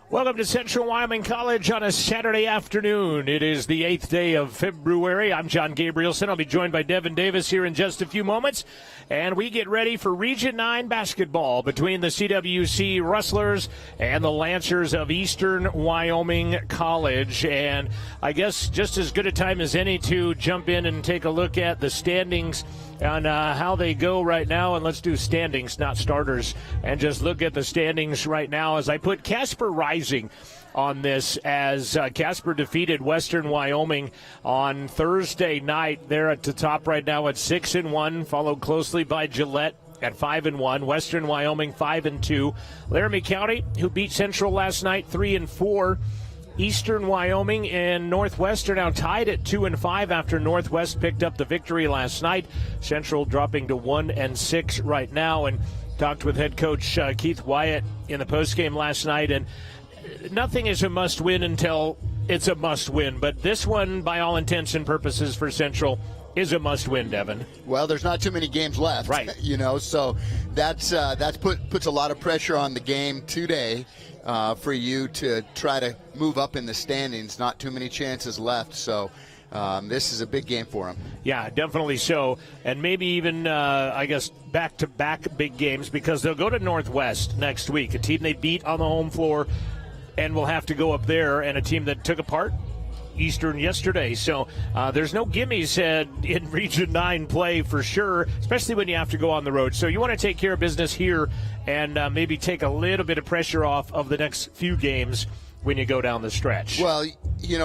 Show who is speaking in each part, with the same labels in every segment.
Speaker 1: Welcome to Central Wyoming College on a Saturday afternoon. It is the 8th day of February. I'm John Gabrielson. I'll be joined by Devin Davis here in just a few moments. And we get ready for Region 9 basketball between the CWC Rustlers and the Lancers of Eastern Wyoming College. And I guess just as good a time as any to jump in and take a look at the standings on how they go right now. And let's do standings, not starters, and just look at the standings right now as I put Casper Rising on this as Casper defeated Western Wyoming on Thursday night. They're at the top right now at 6-1, followed closely by Gillette at 5-1. Western Wyoming 5-2. Laramie County, who beat Central last night, 3-4. Eastern Wyoming and Northwest are now tied at 2-5 after Northwest picked up the victory last night. Central dropping to 1-6 right now. And talked with head coach Keith Wyatt in the postgame last night, and nothing is a must-win until it's a must-win. But this one, by all intents and purposes for Central, is a must-win, Devin.
Speaker 2: Well, there's not too many games left,
Speaker 1: right?
Speaker 2: So puts a lot of pressure on the game today. For you to try to move up in the standings. Not too many chances left, so this is a big game for them.
Speaker 1: Yeah, definitely so. And maybe even, I guess, back-to-back big games, because they'll go to Northwest next week, a team they beat on the home floor, and will have to go up there, and a team that took apart Eastern yesterday. So there's no gimmies in Region 9 play for sure, especially when you have to go on the road. So you want to take care of business here and maybe take a little bit of pressure off of the next few games when you go down the stretch.
Speaker 2: Well,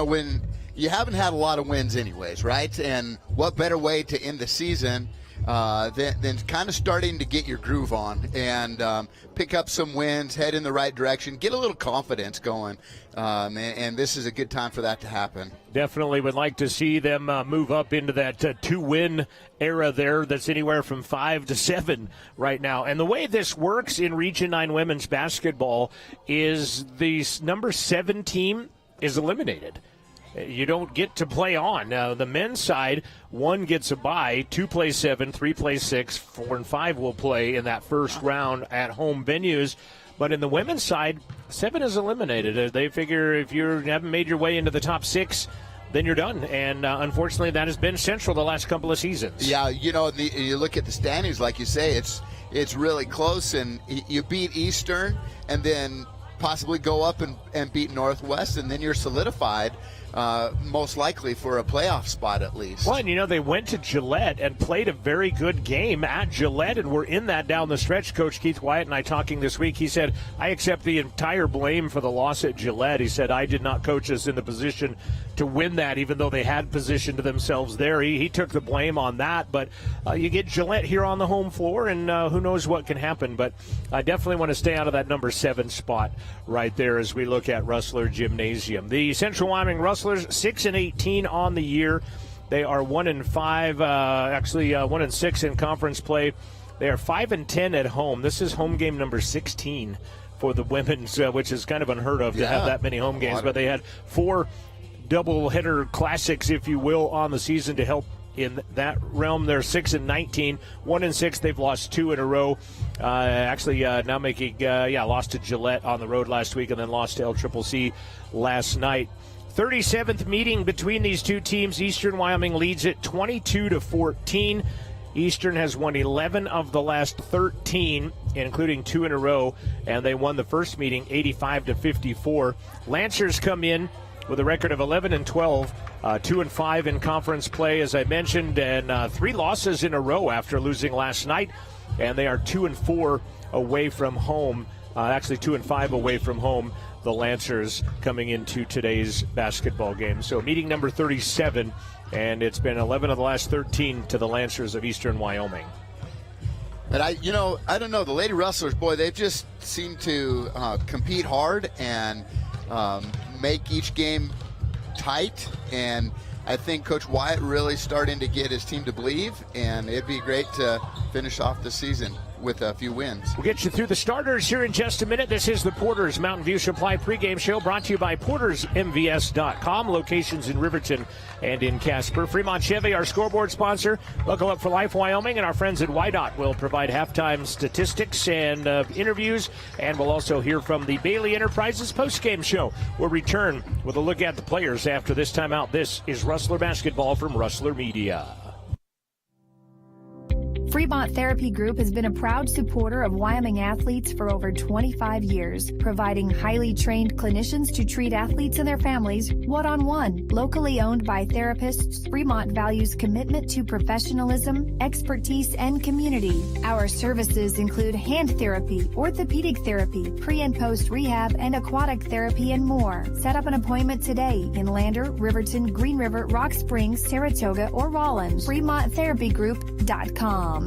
Speaker 2: when you haven't had a lot of wins anyways, right? And what better way to end the season than kind of starting to get your groove on and pick up some wins, head in the right direction, get a little confidence going, and this is a good time for that to happen.
Speaker 1: Definitely would like to see them move up into that two-win era there that's anywhere from 5 to 7 right now. And the way this works in Region 9 women's basketball is the number 7 team is eliminated. You don't get to play on. Now, the men's side, 1 gets a bye, 2 play 7, 3 play 6, 4 and 5 will play in that first round at home venues. But in the women's side, 7 is eliminated. They figure if you haven't made your way into the top 6, then you're done. And unfortunately, that has been Central the last couple of seasons.
Speaker 2: Yeah, you look at the standings, like you say, it's really close. And you beat Eastern and then possibly go up and beat Northwest, and then you're solidified. Most likely for a playoff spot at least.
Speaker 1: Well, and they went to Gillette and played a very good game at Gillette, and were in that down the stretch. Coach Keith Wyatt and I talking this week, he said, I accept the entire blame for the loss at Gillette. He said, I did not coach us in the position to win that, even though they had positioned themselves there. He took the blame on that, but you get Gillette here on the home floor, and who knows what can happen. But I definitely want to stay out of that number 7 spot right there as we look at Rustler Gymnasium. The Central Wyoming Rustlers, 6-18 on the year. They are 1-5, 1-6 in conference play. They are 5-10 at home. This is home game number 16 for the women's, which is kind of unheard of to have that many home games. But they had 4 double-header classics, if you will, on the season to help in that realm. They're 6-19, 1-6. They've lost 2 in a row. Now making lost to Gillette on the road last week, and then lost to LCCC last night. 37th meeting between these two teams. Eastern Wyoming leads it 22-14. Eastern has won 11 of the last 13, including 2 in a row, and they won the first meeting 85-54. Lancers come in with a record of 11-12, 2-5 in conference play, as I mentioned, and 3 losses in a row after losing last night, and they are 2-4 away from home. 2-5 away from home. The Lancers coming into today's basketball game. So meeting number 37, and it's been 11 of the last 13 to the Lancers of Eastern Wyoming.
Speaker 2: And I don't know, the Lady Rustlers, boy, they've just seemed to compete hard and make each game tight. And I think Coach Wyatt really starting to get his team to believe, and it'd be great to finish off the season with a few wins.
Speaker 1: We'll get you through the starters here in just a minute. This is the Porter's Mountain View Supply pregame show, brought to you by PortersMVS.com. Locations in Riverton and in Casper. Fremont Chevy, our scoreboard sponsor. Buckle up for life, Wyoming, and our friends at YDOT will provide halftime statistics and interviews, and we'll also hear from the Bailey Enterprises postgame show. We'll return with a look at the players after this timeout. This is Rustler Basketball from Rustler Media.
Speaker 3: Fremont Therapy Group has been a proud supporter of Wyoming athletes for over 25 years, providing highly trained clinicians to treat athletes and their families one-on-one. Locally owned by therapists, Fremont values commitment to professionalism, expertise, and community. Our services include hand therapy, orthopedic therapy, pre- and post-rehab, and aquatic therapy, and more. Set up an appointment today in Lander, Riverton, Green River, Rock Springs, Saratoga, or Rollins. FremontTherapyGroup.com.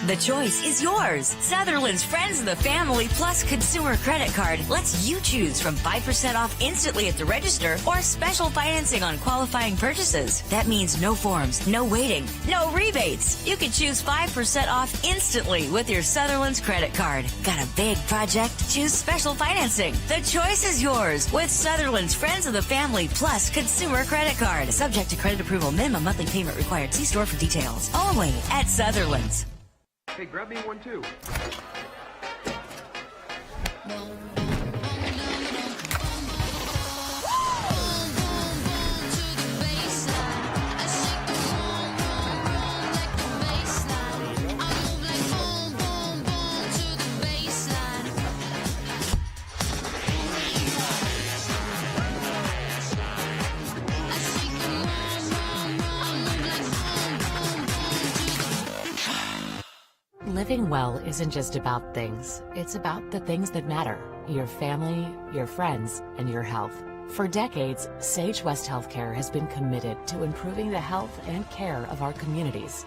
Speaker 4: The choice is yours. Sutherland's Friends of the Family Plus Consumer Credit Card lets you choose from 5% off instantly at the register or special financing on qualifying purchases. That means no forms, no waiting, no rebates. You can choose 5% off instantly with your Sutherland's credit card. Got a big project? Choose special financing. The choice is yours with Sutherland's Friends of the Family Plus Consumer Credit Card. Subject to credit approval. Minimum monthly payment required. See store for details. Only at Sutherland's.
Speaker 5: Hey, grab me one too.
Speaker 6: Living well isn't just about things. It's about the things that matter. Your family, your friends, and your health. For decades, Sage West Healthcare has been committed to improving the health and care of our communities.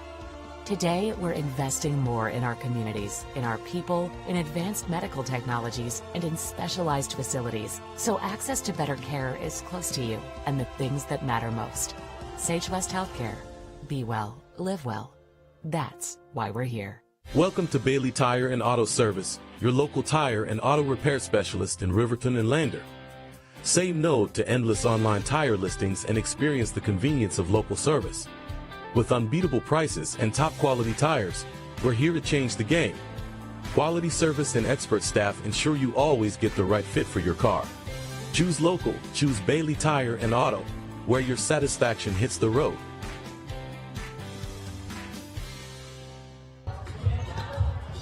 Speaker 6: Today, we're investing more in our communities, in our people, in advanced medical technologies, and in specialized facilities, so access to better care is close to you and the things that matter most. Sage West Healthcare. Be well, live well. That's why we're here.
Speaker 7: Welcome to Bailey Tire and Auto Service, your local tire and auto repair specialist in Riverton and Lander. Say no to endless online tire listings and experience the convenience of local service. With unbeatable prices and top quality tires, we're here to change the game. Quality service and expert staff ensure you always get the right fit for your car. Choose local, choose Bailey Tire and Auto, where your satisfaction hits the road.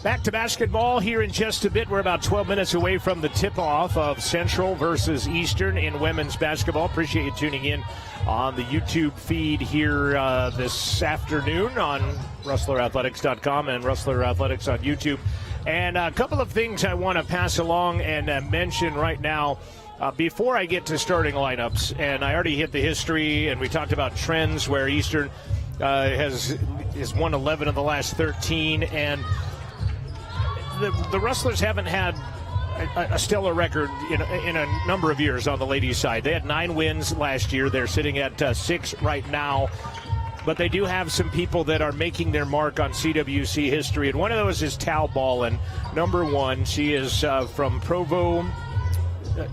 Speaker 1: Back to basketball here in just a bit. We're about 12 minutes away from the tip-off of Central versus Eastern in women's basketball. Appreciate you tuning in on the YouTube feed here this afternoon on RustlerAthletics.com and Rustler Athletics on YouTube. And a couple of things I want to pass along and mention right now before I get to starting lineups. And I already hit the history, and we talked about trends where Eastern has won 11 of the last 13, and the Rustlers haven't had a stellar record in a number of years on the ladies' side. They had 9 wins last year. They're sitting at 6 right now. But they do have some people that are making their mark on CWC history. And one of those is Tal Ballin, number 1. She is from Provo,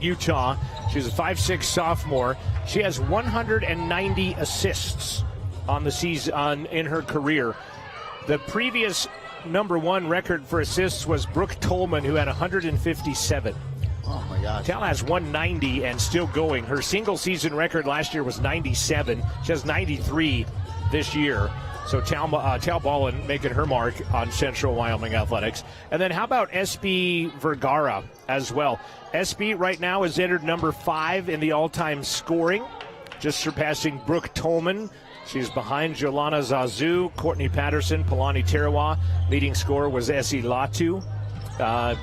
Speaker 1: Utah. She's a 5'6" sophomore. She has 190 assists on the season in her career. The previous number 1 record for assists was Brooke Tolman, who had 157.
Speaker 2: Oh, my gosh.
Speaker 1: Tal has 190 and still going. Her single season record last year was 97. She has 93 this year. So Tal Ballin making her mark on Central Wyoming Athletics. And then how about SB Vergara as well? SB right now is entered number 5 in the all-time scoring, just surpassing Brooke Tolman. She's behind Jolana Zazu, Courtney Patterson, Palani Tarawa. Leading scorer was Essie Latu a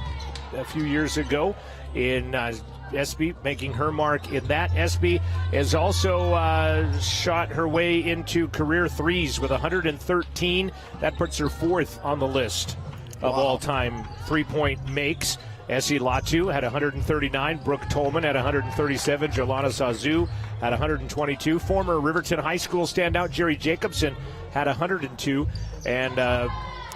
Speaker 1: few years ago in SB, making her mark in that. SB has also shot her way into career threes with 113. That puts her 4th on the list of all-time three-point makes. Essie Latu had 139. Brooke Tolman had 137. Jolana Zazu had 122. Former Riverton High School standout Jerry Jacobson had 102. And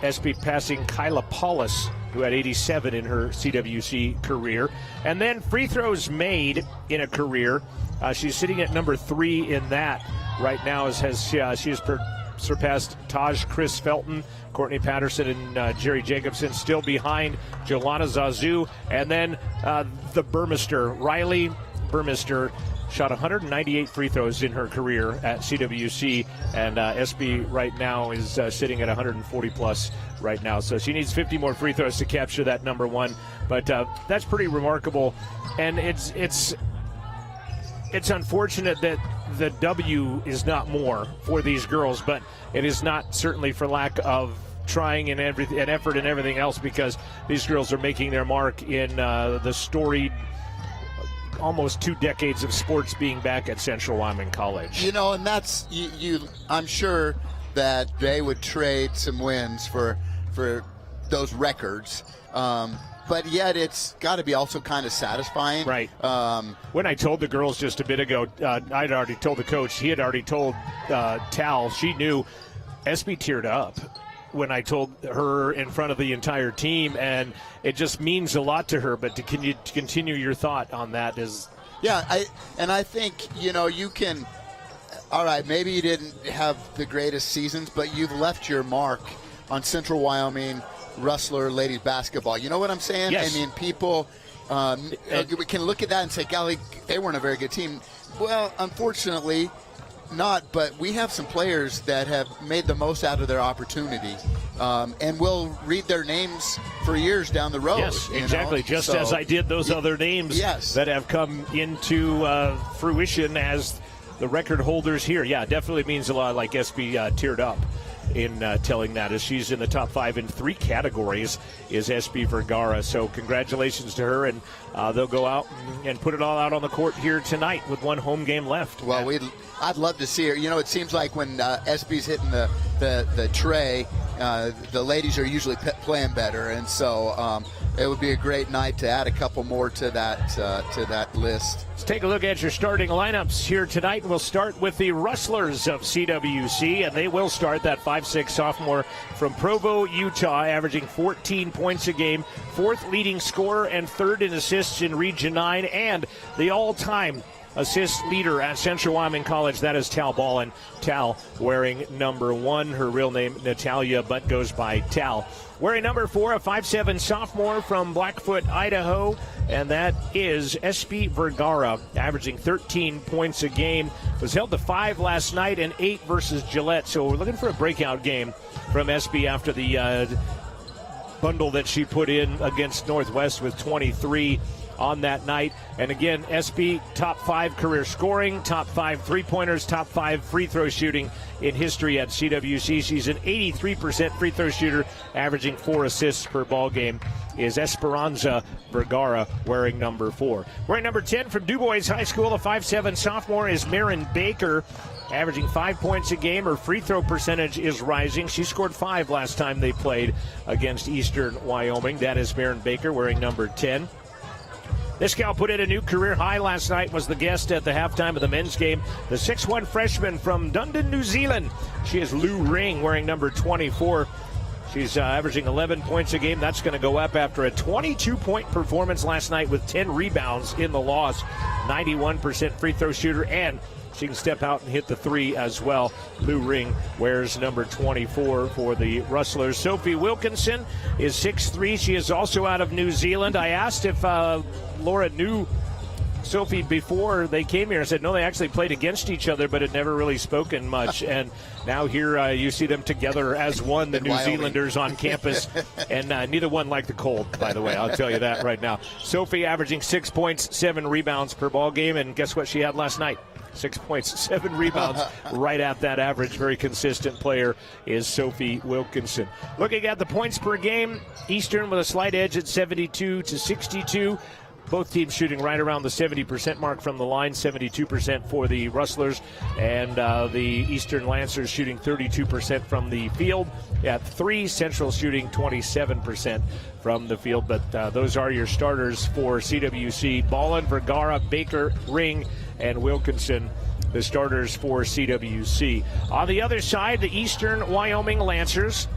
Speaker 1: SB passing Kyla Paulus, who had 87 in her CWC career. And then free throws made in a career. She's sitting at number 3 in that right now. She has surpassed Taj Chris Felton, Courtney Patterson, and Jerry Jacobson, still behind Jolana Zazu. And then the Burmester, Riley Burmester, shot 198 free throws in her career at CWC, and SB right now is sitting at 140 plus right now. So she needs 50 more free throws to capture that number 1, but that's pretty remarkable. And it's unfortunate that the W is not more for these girls, but it is not certainly for lack of trying and effort and everything else, because these girls are making their mark in the storied almost 2 decades of sports being back at Central Wyoming College.
Speaker 2: And that's I'm sure that they would trade some wins for those records. But yet it's got to be also kind of satisfying.
Speaker 1: Right. When I told the girls just a bit ago, I'd already told the coach. He had already told Tal. She knew. SB teared up when I told her in front of the entire team, and it just means a lot to her. But to continue your thought on that is...
Speaker 2: Yeah, I think, you can... All right, maybe you didn't have the greatest seasons, but you've left your mark on Central Wyoming Rustler ladies basketball. You know what I'm saying?
Speaker 1: Yes.
Speaker 2: I mean, people we can look at that and say, golly, they weren't a very good team. Well, unfortunately, not, but we have some players that have made the most out of their opportunity, and we'll read their names for years down the road.
Speaker 1: Yes, exactly. Just as I did those other names that have come into fruition as the record holders here. Yeah, definitely means a lot, like SB teared up in telling that, as she's in the top 5 in 3 categories is SB Vergara. So congratulations to her, and they'll go out and put it all out on the court here tonight with 1 home game left.
Speaker 2: Well, I'd love to see her. It seems like when SB's hitting the tray, the ladies are usually playing better, and so it would be a great night to add a couple more to that list.
Speaker 1: Let's take a look at your starting lineups here tonight, and we'll start with the Rustlers of CWC, and they will start that 5'6" sophomore from Provo, Utah, averaging 14 points a game, 4th leading scorer and 3rd in assists in Region 9, and the all-time assist leader at Central Wyoming College. That is Tal Ballin. Tal wearing number 1. Her real name, Natalia, but goes by Tal. Wearing number 4, a 5'7" sophomore from Blackfoot, Idaho, and that is SB Vergara, averaging 13 points a game. Was held to 5 last night and 8 versus Gillette, so we're looking for a breakout game from SB after the bundle that she put in against Northwest with 23 on that night. And again, SB top 5 career scoring, top 5 3-pointers, top 5 free throw shooting in history at CWC. She's an 83% free throw shooter, averaging 4 assists per ball game, is Esperanza Vergara, wearing number 4. Wearing number 10 from DuBois High School, a 5'7" sophomore, is Marin Baker, averaging 5 points a game. Her free throw percentage is rising. She scored 5 last time they played against Eastern Wyoming. That is Marin Baker, wearing number 10. This gal put in a new career high last night, was the guest at the halftime of the men's game. The 6'1" freshman from Dunedin, New Zealand. She is Lou Ring, wearing number 24. She's averaging 11 points a game. That's going to go up after a 22-point performance last night with 10 rebounds in the loss. 91% free throw shooter, and she can step out and hit the 3 as well. Lou Ring wears number 24 for the Rustlers. Sophie Wilkinson is 6'3". She is also out of New Zealand. I asked if Laura knew Sophie before they came here. I said, no, they actually played against each other, but had never really spoken much. And now here you see them together as one, the New Zealanders on campus. And neither one liked the cold, by the way. I'll tell you that right now. Sophie averaging 6 points, 7 rebounds per ball game. And guess what she had last night? 6 points, 7 rebounds, right at that average. Very consistent player is Sophie Wilkinson. Looking at the points per game, Eastern with a slight edge at 72-62. Both teams shooting right around the 70% mark from the line, 72% for the Rustlers, and the Eastern Lancers shooting 32% from the field at 3. Central shooting 27% from the field. But those are your starters for CWC. Ballin, Vergara, Baker, Ring, and Wilkinson, the starters for CWC. On the other side, the Eastern Wyoming Lancers.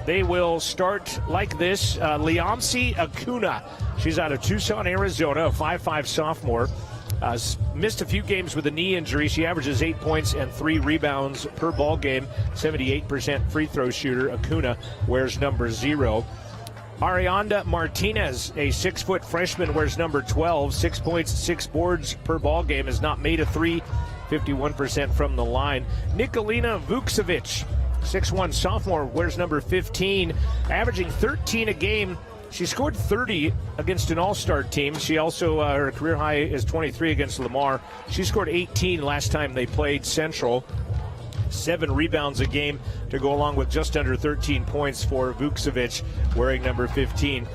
Speaker 1: They will start like this. Leamsi Acuna. She's out of Tucson, Arizona, a 5'5 sophomore. Missed a few games with a knee injury. She averages 8 points and 3 rebounds per ball game. 78% free throw shooter. Acuna wears number 0. Arianda Martinez, a 6-foot freshman, wears number 12. 6 points, 6 boards per ball game. Has not made a 3. 51% from the line. Nikolina Vukcevic, 6'1 sophomore, wears number 15, averaging 13 a game. She scored 30 against an all-star team. She also, her career high is 23 against Lamar. She scored 18 last time they played Central. 7 rebounds a game to go along with just under 13 points for Vukcevic, wearing number 15.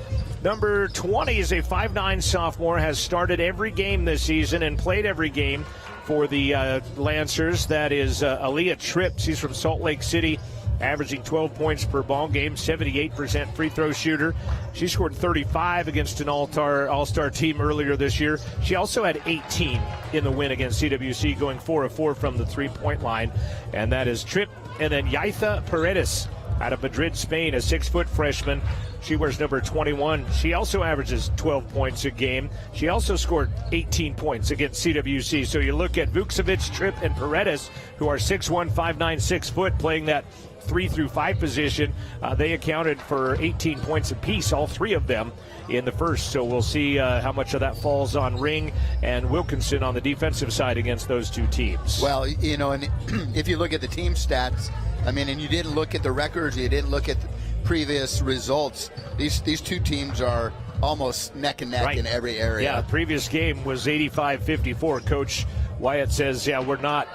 Speaker 1: Number 20 is a 5'9 sophomore, has started every game this season and played every game for the Lancers. That is Aaliyah Tripp. She's from Salt Lake City, averaging 12 points per ball game, 78% free throw shooter. She scored 35 against an all-star team earlier this year. She also had 18 in the win against CWC, going 4 of 4 from the three-point line. And that is Tripp. And then Yaitha Paredes out of Madrid, Spain, a 6-foot freshman. She wears number 21. She also averages 12 points a game. She also scored 18 points against CWC. So you look at Vukcevic, Tripp, and Paredes, who are 6'1", 5'9", 6 foot, playing that 3 through 5 position. They accounted for 18 points apiece, all 3 of them in the first. So we'll see how much of that falls on Ring and Wilkinson on the defensive side against those 2 teams.
Speaker 2: Well, you know, and if you look at the team stats, I mean, and you didn't look at the records, you didn't look at previous results, these 2 teams are almost neck and neck in every area.
Speaker 1: Yeah, the previous game was 85-54. Coach Wyatt says, yeah, we're not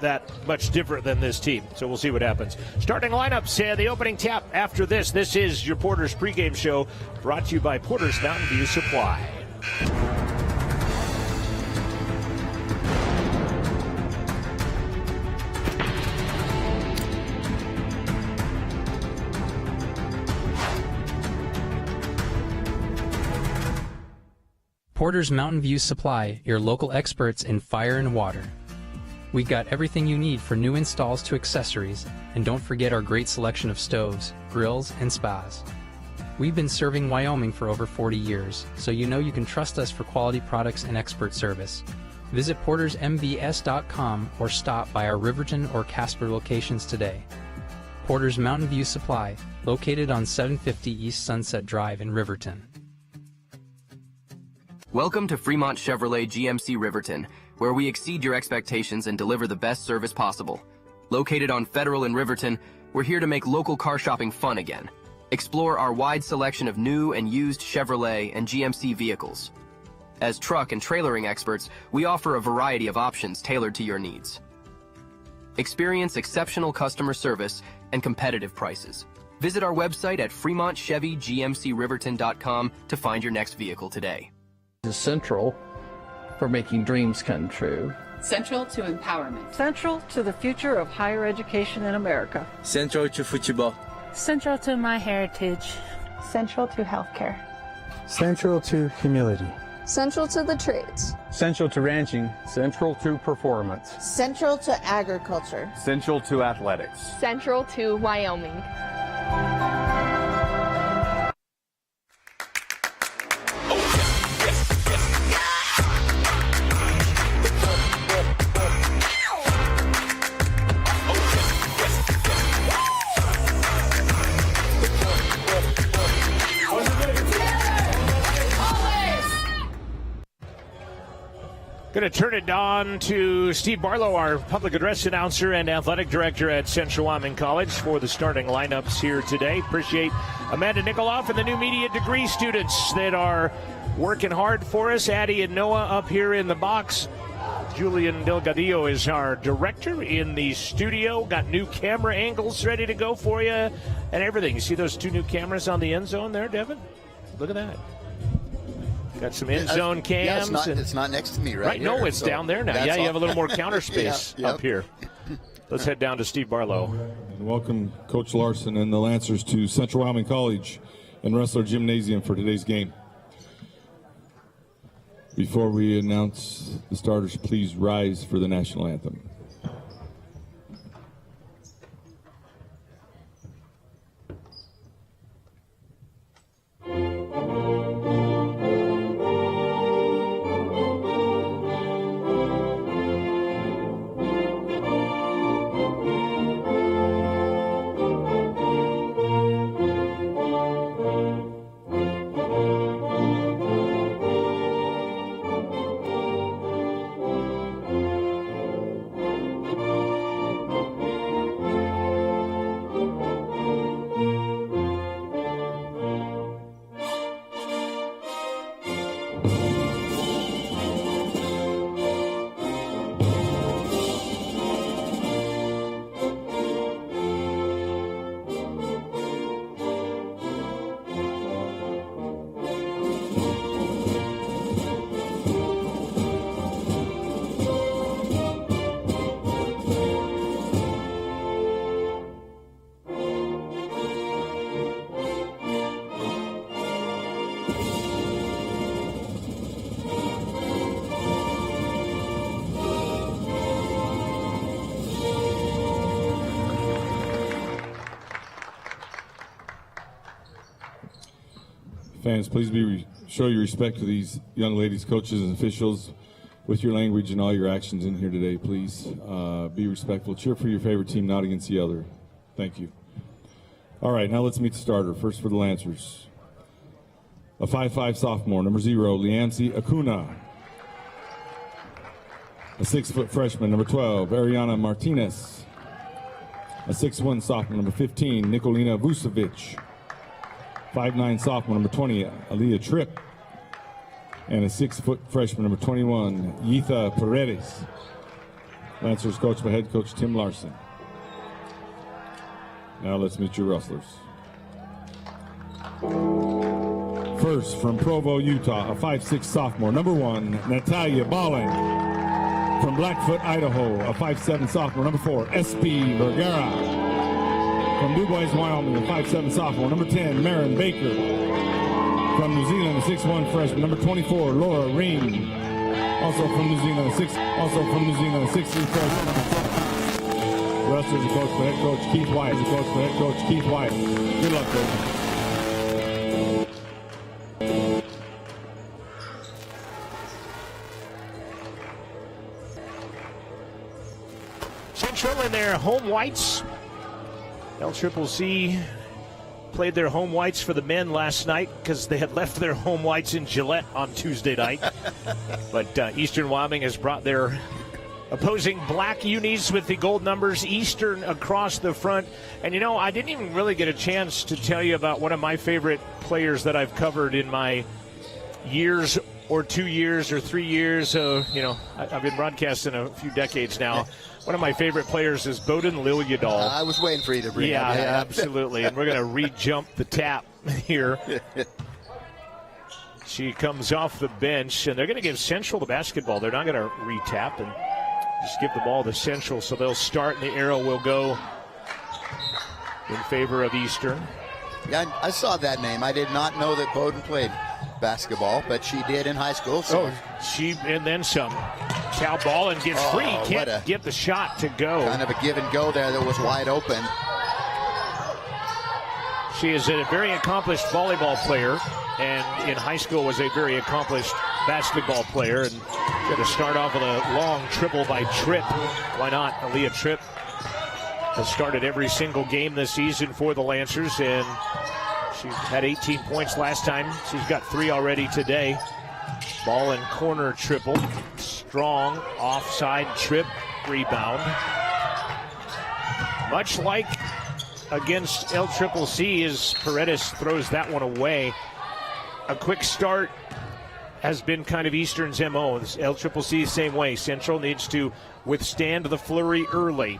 Speaker 1: that much different than this team. So we'll see what happens. Starting lineups, the opening tap after this. This is your Porter's pregame show, brought to you by Porter's Mountain View Supply.
Speaker 8: Porter's Mountain View Supply, your local experts in fire and water. We got everything you need for new installs to accessories, and don't forget our great selection of stoves, grills, and spas. We've been serving Wyoming for over 40 years, so you know you can trust us for quality products and expert service. Visit portersmbs.com or stop by our Riverton or Casper locations today. Porter's Mountain View Supply, located on 750 East Sunset Drive in Riverton.
Speaker 9: Welcome to Fremont Chevrolet GMC Riverton, where we exceed your expectations and deliver the best service possible. Located on Federal in Riverton, we're here to make local car shopping fun again. Explore our wide selection of new and used Chevrolet and GMC vehicles. As truck and trailering experts, we offer a variety of options tailored to your needs. Experience exceptional customer service and competitive prices. Visit our website at FremontChevyGMCRiverton.com to find your next vehicle today.
Speaker 10: Is central for making dreams come true.
Speaker 11: Central to empowerment.
Speaker 12: Central to the future of higher education in America.
Speaker 13: Central to football.
Speaker 14: Central to my heritage.
Speaker 15: Central to healthcare.
Speaker 16: Central to humility.
Speaker 17: Central to the trades.
Speaker 16: Central to ranching.
Speaker 18: Central to performance.
Speaker 19: Central to agriculture.
Speaker 18: Central to athletics.
Speaker 17: Central to Wyoming.
Speaker 1: Going to turn it on to Steve Barlow, our public address announcer and athletic director at Central Wyoming College, for the starting lineups here today. Appreciate Amanda Nikoloff and the new media degree students that are working hard for us. Addie and Noah up here in the box. Julian Delgadillo is our director in the studio. Got new camera angles ready to go for you and everything. You see those 2 new cameras on the end zone there, Devin? Look at that. Got some end zone cams.
Speaker 2: Yeah, it's not next to me right here.
Speaker 1: No, it's down there now. Yeah, you have a little more counter space
Speaker 2: Yep.
Speaker 1: up here. Let's head down to Steve Barlow.
Speaker 13: And welcome Coach Larson and the Lancers to Central Wyoming College and Wrestler Gymnasium for today's game. Before we announce the starters, please rise for the national anthem. Fans, please show your respect to these young ladies, coaches, and officials with your language and all your actions in here today. Please be respectful. Cheer for your favorite team, not against the other. Thank you. All right, now let's meet the starter. First for the Lancers. A 5'5" sophomore, number 0, Liamsi Acuna. A 6-foot freshman, number 12, Ariana Martinez. A 6'1" sophomore, number 15, Nikolina Vucevic. 5'9" sophomore, number 20, Aaliyah Tripp. And a 6-foot freshman, number 21, Yitha Paredes. Lancers coached by head coach Tim Larson. Now let's meet your wrestlers. First, from Provo, Utah, a 5'6" sophomore, number 1, Natalia Ballin. From Blackfoot, Idaho, a 5'7" sophomore, number 4, S.P. Vergara. From Du Bois, Wyoming, a 5'7" sophomore, number 10, Marin Baker. From New Zealand, a 6'1" freshman, number 24, Laura Ring. Also from New Zealand, a 6'3" freshman, number 12. Wrestlers are coached by head coach Keith White. Good luck, coach.
Speaker 1: Central in their home whites. LCCC played their home whites for the men last night because they had left their home whites in Gillette on Tuesday night. But Eastern Wyoming has brought their opposing black unis with the gold numbers, Eastern across the front. And, I didn't even really get a chance to tell you about one of my favorite players that I've covered in my years or 2 years or 3 years. I've been broadcasting a few decades now. One of my favorite players is Bowden Liljedahl.
Speaker 2: I was waiting for you to bring it up.
Speaker 1: Yeah, absolutely. And we're going to re-jump the tap here. She comes off the bench, and they're going to give Central the basketball. They're not going to re-tap and just give the ball to Central. So they'll start, and the arrow will go in favor of Eastern.
Speaker 2: Yeah, I saw that name. I did not know that Bowden played basketball, but she did in high school. So
Speaker 1: she and then some. Cow ball and gets free. Can't get the shot to go.
Speaker 2: Kind of a give and go there that was wide open.
Speaker 1: She is a very accomplished volleyball player, and in high school was a very accomplished basketball player. And going to start off with a long triple by Tripp. Why not? Aaliyah Tripp has started every single game this season for the Lancers, and she had 18 points last time. She's got 3 already today. Ball and corner triple. Strong offside Tripp rebound. Much like against LCCC, as Paredes throws that one away. A quick start has been kind of Eastern's MO. LCCC same way. Central needs to withstand the flurry early.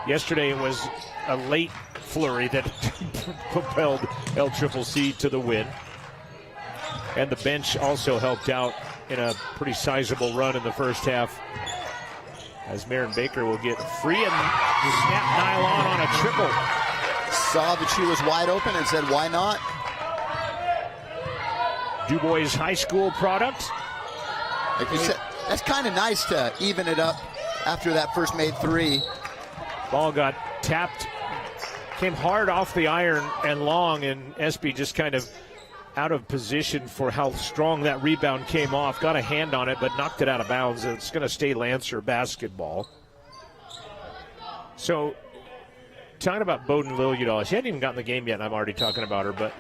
Speaker 1: Yesterday it was a late flurry that propelled LCCC to the win. And the bench also helped out in a pretty sizable run in the first half, as Maren Baker will get free and snap nylon on a triple.
Speaker 2: Saw that she was wide open and said, why not?
Speaker 1: DuBois High School product.
Speaker 2: Like you said, that's kind of nice to even it up after that first made three.
Speaker 1: Ball got tapped, came hard off the iron and long, and Espy just kind of out of position for how strong that rebound came off. Got a hand on it, but knocked it out of bounds. It's going to stay Lancer basketball. So, talking about Bowden Liljedahl, she hadn't even gotten the game yet, and I'm already talking about her, but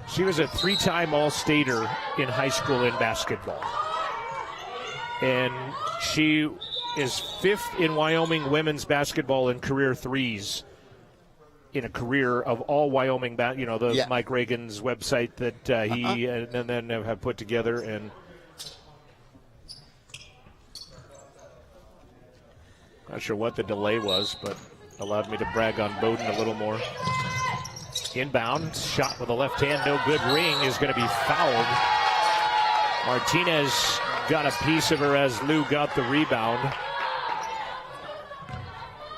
Speaker 1: she was a 3-time All-Stater in high school in basketball. And she is 5th in Wyoming women's basketball in career threes in a career of all Wyoming, Mike Reagan's website that he and then have put together. And not sure what the delay was, but allowed me to brag on Bowden a little more. Inbound, shot with a left hand, no good. Ring is going to be fouled. Martinez got a piece of her as Lou got the rebound.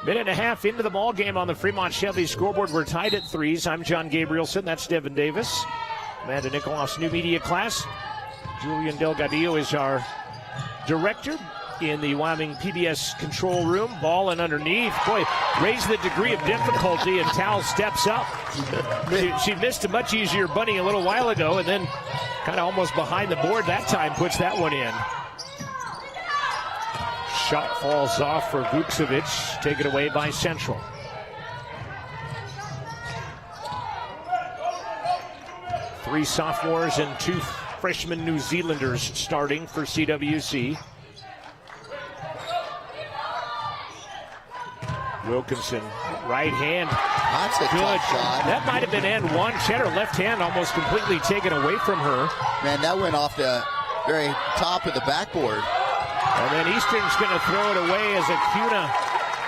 Speaker 1: Minute and a half into the ball game on the Fremont Chevy scoreboard. We're tied at threes. I'm John Gabrielson. That's Devin Davis. Amanda Nikoloff's new media class. Julian Delgadillo is our director in the Wyoming PBS control room. Ball and underneath. Boy, raise the degree of difficulty, and Tal steps up. She missed a much easier bunny a little while ago, and then kind of almost behind the board that time puts that one in. Shot falls off for Vukcevic, taken away by Central. Three sophomores and 2 freshman New Zealanders starting for CWC. Wilkinson, right hand.
Speaker 2: That's a
Speaker 1: good
Speaker 2: shot.
Speaker 1: That might have been end one. She had her left hand almost completely taken away from her.
Speaker 2: Man, that went off the very top of the backboard.
Speaker 1: And then Eastern's going to throw it away as Acuna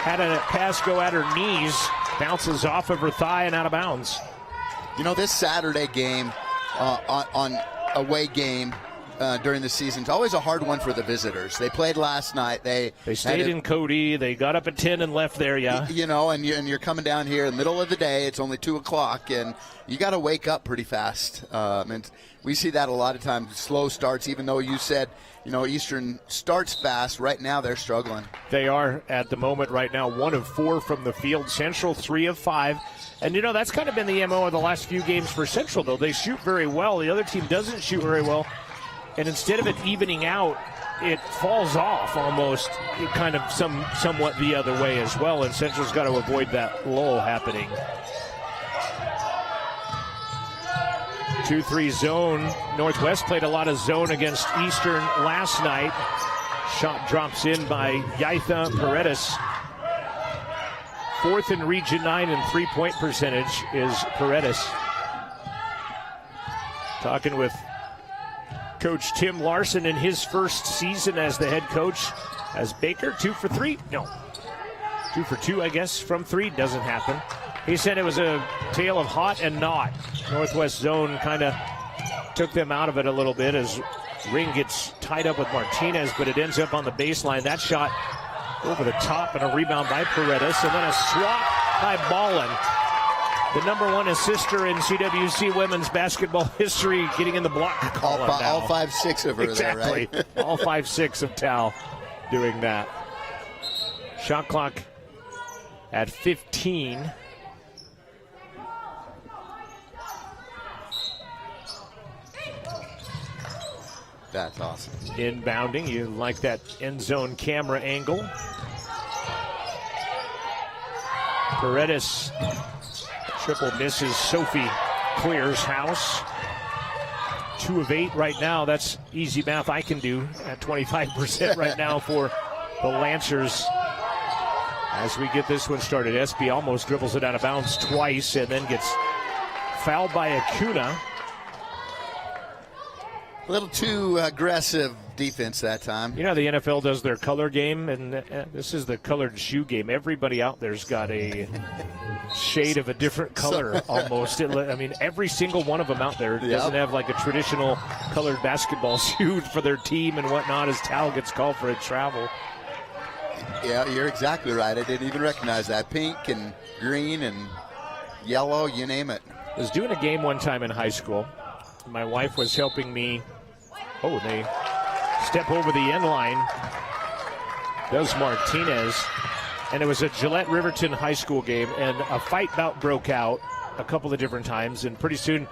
Speaker 1: had a pass go at her knees. Bounces off of her thigh and out of bounds.
Speaker 2: You know, this Saturday game, on away game during the season, it's always a hard one for the visitors. They played last night. They
Speaker 1: stayed in Cody. They got up at 10 and left there, yeah.
Speaker 2: You know, and you're coming down here in the middle of the day. It's only 2 o'clock, and you got to wake up pretty fast. And we see that a lot of times, slow starts, even though you said, you know, Eastern starts fast. Right now, they're struggling.
Speaker 1: They are at the moment right now 1 of 4 from the field. Central 3 of 5. And, you know, that's kind of been the MO of the last few games for Central, though. They shoot very well. The other team doesn't shoot very well. And instead of it evening out, it falls off almost kind of somewhat the other way as well. And Central's got to avoid that lull happening. 2-3 zone. Northwest played a lot of zone against Eastern last night. Shot drops in by Yaitha Paredes. 4th in Region 9 in three-point percentage is Paredes. Talking with Coach Tim Larson in his first season as the head coach. As Baker, 2 for 3. No. 2 for 2, I guess, from 3. Doesn't happen. He said it was a tale of hot and not. Northwest zone kind of took them out of it a little bit as Ring gets tied up with Martinez, but it ends up on the baseline. That shot over the top and a rebound by Paredes, and then a swat by Ballin. The number 1 assister in CWC women's basketball history, getting in the block column now.
Speaker 2: All 5'6" of her
Speaker 1: exactly.
Speaker 2: there, right?
Speaker 1: All 5'6" of Tal doing that. Shot clock at 15.
Speaker 2: That's awesome.
Speaker 1: Inbounding, you like that end zone camera angle. Paredes, triple misses. Sophie clears house. 2 of 8 right now. That's easy math I can do at 25% right now for the Lancers. As we get this one started, Espy almost dribbles it out of bounds twice and then gets fouled by Acuna.
Speaker 2: A little too aggressive defense that time.
Speaker 1: You know, the NFL does their color game, and this is the colored shoe game. Everybody out there's got a shade of a different color almost. I mean, every single one of them out there doesn't have like a traditional colored basketball shoe for their team and whatnot as towel gets called for a travel.
Speaker 2: Yeah, you're exactly right. I didn't even recognize that. Pink and green and yellow, you name it.
Speaker 1: I was doing a game one time in high school. My wife was helping me. Oh, they step over the end line. Does Martinez. And it was a Gillette Riverton high school game, and a fight bout broke out a couple of different times. And pretty soon,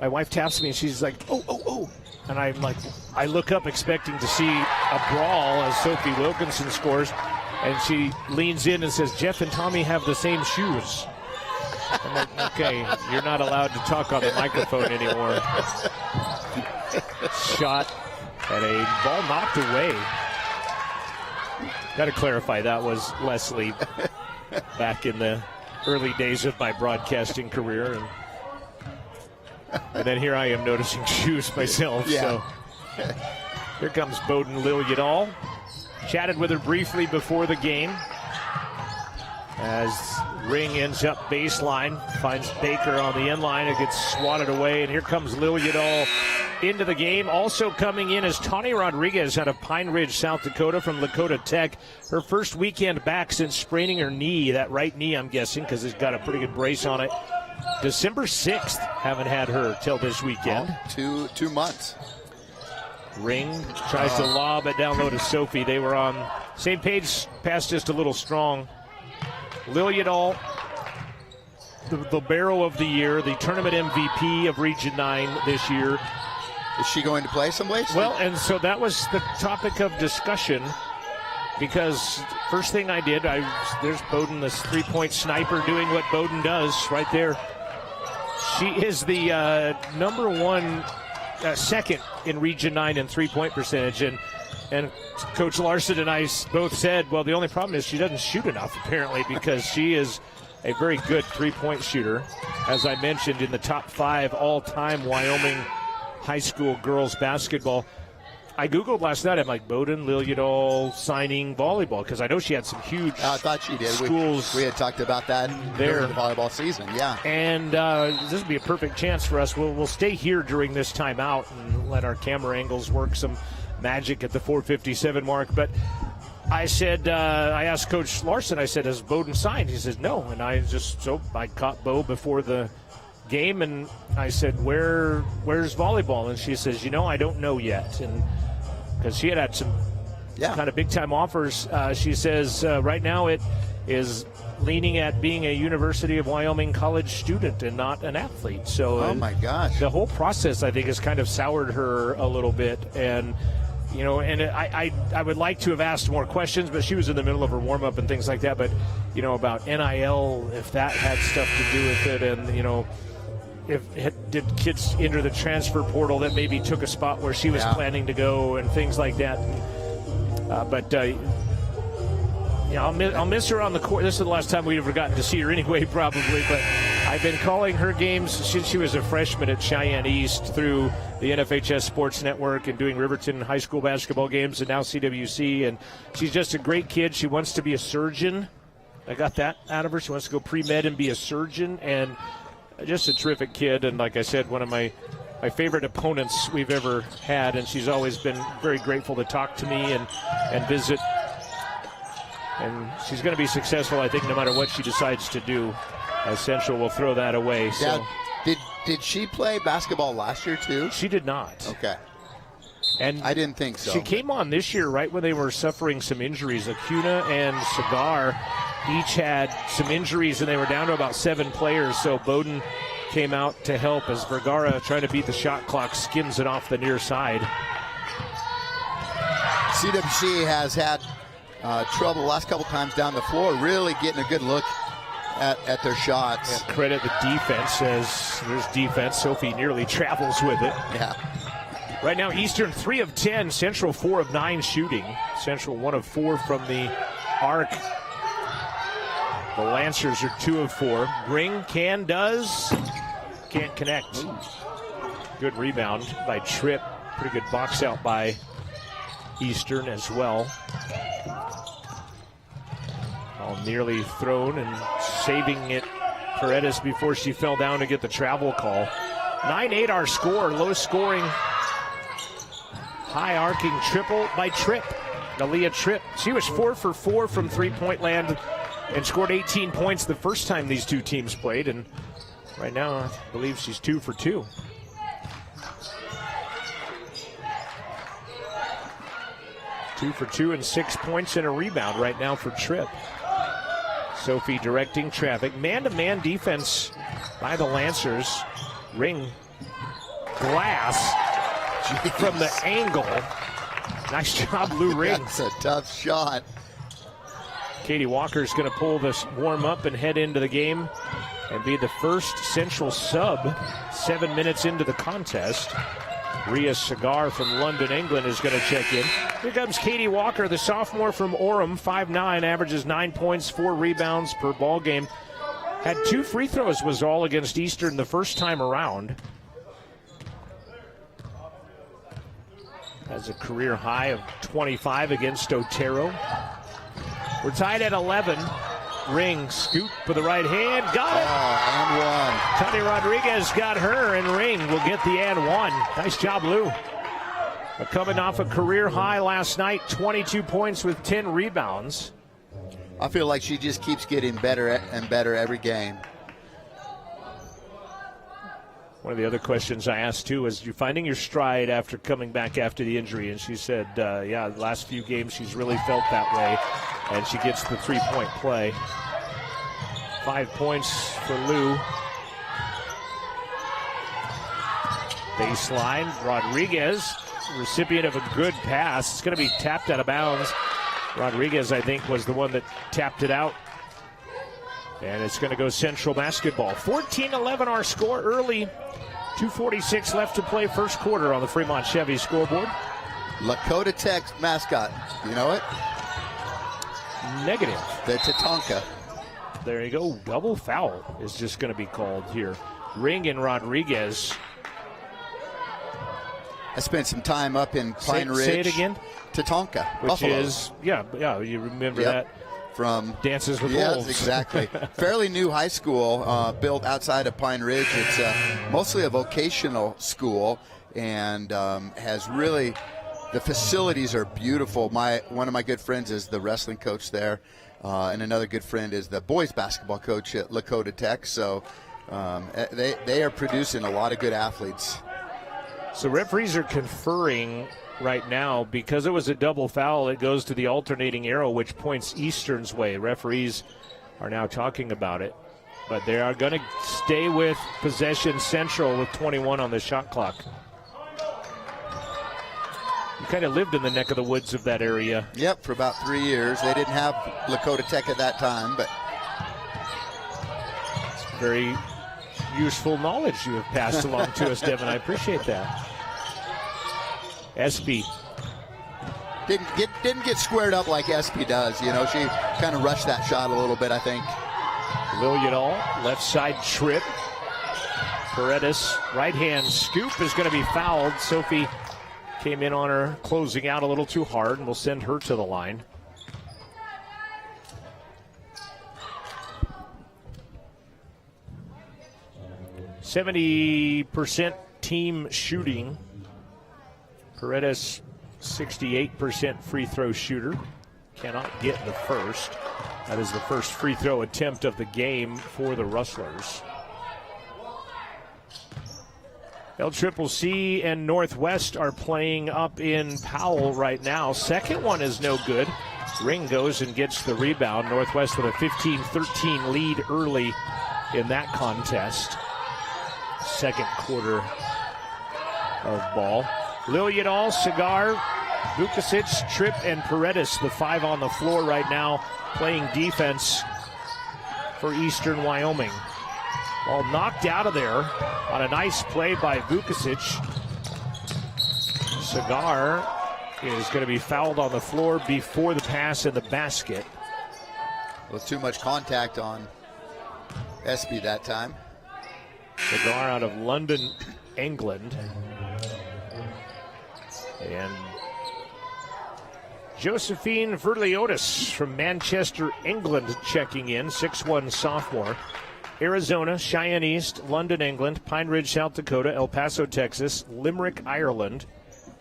Speaker 1: my wife taps me, and she's like, oh. And I'm like, I look up expecting to see a brawl as Sophie Wilkinson scores. And she leans in and says, Jeff and Tommy have the same shoes. I'm like, okay, you're not allowed to talk on the microphone anymore. Shot and a ball knocked away. Got to clarify, that was Leslie back in the early days of my broadcasting career. And then here I am noticing shoes myself.
Speaker 2: Yeah.
Speaker 1: So here comes Bowden Liljedahl. Chatted with her briefly before the game. As Ring ends up baseline, finds Baker on the end line. It gets swatted away, and here comes Liljedahl into the game. Also coming in is Tawny Rodriguez out of Pine Ridge, South Dakota from Lakota Tech. Her first weekend back since spraining her knee, that right knee I'm guessing, because it's got a pretty good brace on it. December 6th, haven't had her till this weekend.
Speaker 2: 2 months.
Speaker 1: Ring tries to lob it down low to Sophie. They were on same page, pass just a little strong. Liljedahl, the Barrow of the Year, the tournament MVP of Region 9 this year.
Speaker 2: Is she going to play someplace?
Speaker 1: Well, and so that was the topic of discussion, because first thing I did, there's Bowden, this three-point sniper, doing what Bowden does right there. She is the number one, second in Region 9 in three-point percentage, and Coach Larson and I both said, well, the only problem is she doesn't shoot enough, apparently, because she is a very good three-point shooter. As I mentioned, in the top 5 all-time Wyoming high school girls basketball. I Googled last night, I'm like, Bowden Liljedahl signing volleyball, because I know she had some huge
Speaker 2: I thought she did.
Speaker 1: schools.
Speaker 2: We had talked about that during the volleyball season, yeah.
Speaker 1: And this would be a perfect chance for us. We'll stay here during this timeout and let our camera angles work some magic at the 4:57 mark. But I said, I asked Coach Larson, I said, has Bowden signed? He says, no. And I caught Bo before the game, and I said, where's volleyball? And she says, I don't know yet. And because she had some kind of big-time offers, she says right now it is leaning at being a University of Wyoming college student and not an athlete. So,
Speaker 2: oh my gosh,
Speaker 1: the whole process, I think, has kind of soured her a little bit. And I would like to have asked more questions, but she was in the middle of her warm-up and things like that. But, about NIL, if that had stuff to do with it, and, did kids enter the transfer portal that maybe took a spot where she was planning to go and things like that. I'll miss her on the court. This is the last time we've ever gotten to see her anyway, probably. But I've been calling her games since she was a freshman at Cheyenne East through the NFHS Sports Network and doing Riverton high school basketball games and now CWC. And she's just a great kid. She wants to be a surgeon. I got that out of her. She wants to go pre-med and be a surgeon. And just a terrific kid, and like I said, one of my favorite opponents we've ever had, and she's always been very grateful to talk to me and visit. And she's going to be successful, I think, no matter what she decides to do, as Central will throw that away. So.
Speaker 2: Did she play basketball last year, too?
Speaker 1: She did not.
Speaker 2: Okay.
Speaker 1: And
Speaker 2: I didn't think so.
Speaker 1: She came on this year right when they were suffering some injuries. Acuna and Cigar each had some injuries, and they were down to about 7 players. So Bowden came out to help as Vergara, trying to beat the shot clock, skims it off the near side.
Speaker 2: CWC has had trouble the last couple times down the floor, really getting a good look at their shots.
Speaker 1: Yeah, credit the defense, as there's defense. Sophie nearly travels with it.
Speaker 2: Yeah.
Speaker 1: Right now, Eastern 3 of 10, Central 4 of 9 shooting. Central 1 of 4 from the arc. The Lancers are 2 of 4. Ring does. Can't connect. Good rebound by Tripp. Pretty good box out by Eastern as well. All nearly thrown and saving it, Paredes, before she fell down to get the travel call. 9-8 our score, low scoring, high arcing triple by Tripp. Aaliyah Tripp. She was 4 for 4 from three-point land and scored 18 points the first time these two teams played. And right now, I believe she's 2 for 2. Two for 2 and 6 points and a rebound right now for Tripp. Sophie directing traffic. Man-to-man defense by the Lancers. Ring glass from the angle. Nice job, Lou Ring.
Speaker 2: That's a tough shot.
Speaker 1: Katie Walker's going to pull this warm up and head into the game and be the first Central sub 7 minutes into the contest. Rhea Cigar from London, England is going to check in. Here comes Katie Walker, the sophomore from Orem, 5'9", averages 9 points, 4 rebounds per ball game. Had 2 free throws, was all against Eastern the first time around. Has a career high of 25 against Otero. We're tied at 11. Ring, scoop for the right hand, got it.
Speaker 2: And one.
Speaker 1: Tony Rodriguez got her, and Ring will get the and one. Nice job, Lou. But coming off a career high last night, 22 points with 10 rebounds.
Speaker 2: I feel like she just keeps getting better and better every game.
Speaker 1: One of the other questions I asked, too, is you finding your stride after coming back after the injury? And she said, yeah, the last few games she's really felt that way, and she gets the three-point play. 5 points for Lou. Baseline, Rodriguez, recipient of a good pass. It's going to be tapped out of bounds. Rodriguez, I think, was the one that tapped it out. And it's going to go Central basketball. 14-11 our score early. 2:46 left to play first quarter on the Fremont Chevy scoreboard.
Speaker 2: Lakota Tech mascot. You know it?
Speaker 1: Negative.
Speaker 2: The Tatanka.
Speaker 1: There you go. Double foul is just going to be called here. Ring and Rodriguez.
Speaker 2: I spent some time up in Pine Ridge.
Speaker 1: Say it again.
Speaker 2: Tatanka.
Speaker 1: Which
Speaker 2: Buffaloes.
Speaker 1: is, yeah, you remember that.
Speaker 2: From
Speaker 1: Dances with Wolves.
Speaker 2: Yes, exactly. Fairly new high school built outside of Pine Ridge. It's mostly a vocational school and has really, the facilities are beautiful. One of my good friends is the wrestling coach there, and another good friend is the boys basketball coach at Lakota Tech. So they are producing a lot of good athletes.
Speaker 1: So referees are conferring right now. Because it was a double foul, it goes to the alternating arrow, which points Eastern's way. Referees are now talking about it, but they are going to stay with possession Central with 21 on the shot clock. You kind of lived in the neck of the woods of that area.
Speaker 2: Yep, for about 3 years. They didn't have Lakota Tech at that time, but
Speaker 1: it's very useful knowledge you have passed along to us, Devin. I appreciate that. Espy
Speaker 2: didn't get squared up like Espy does. You know, she kind of rushed that shot a little bit, I think.
Speaker 1: Lilliadall, left side trip. Paredes, right hand scoop is going to be fouled. Sophie came in on her, closing out a little too hard, and will send her to the line. %70% team shooting. Paredes, 68% free throw shooter. Cannot get the first. That is the first free throw attempt of the game for the Rustlers. LCCC and Northwest are playing up in Powell right now. Second one is no good. Ring goes and gets the rebound. Northwest with a 15-13 lead early in that contest. Second quarter of ball. Lilliadall, Cigar, Vukasic, Tripp, and Paredes, the 5 on the floor right now, playing defense for Eastern Wyoming. Ball knocked out of there on a nice play by Vukasic. Cigar is going to be fouled on the floor before the pass in the basket.
Speaker 2: With too much contact on Espy that time.
Speaker 1: Cigar out of London, England. And Josephine Verliotis from Manchester, England, checking in, 6'1" sophomore. Arizona, Cheyenne East, London, England, Pine Ridge, South Dakota, El Paso, Texas, Limerick, Ireland,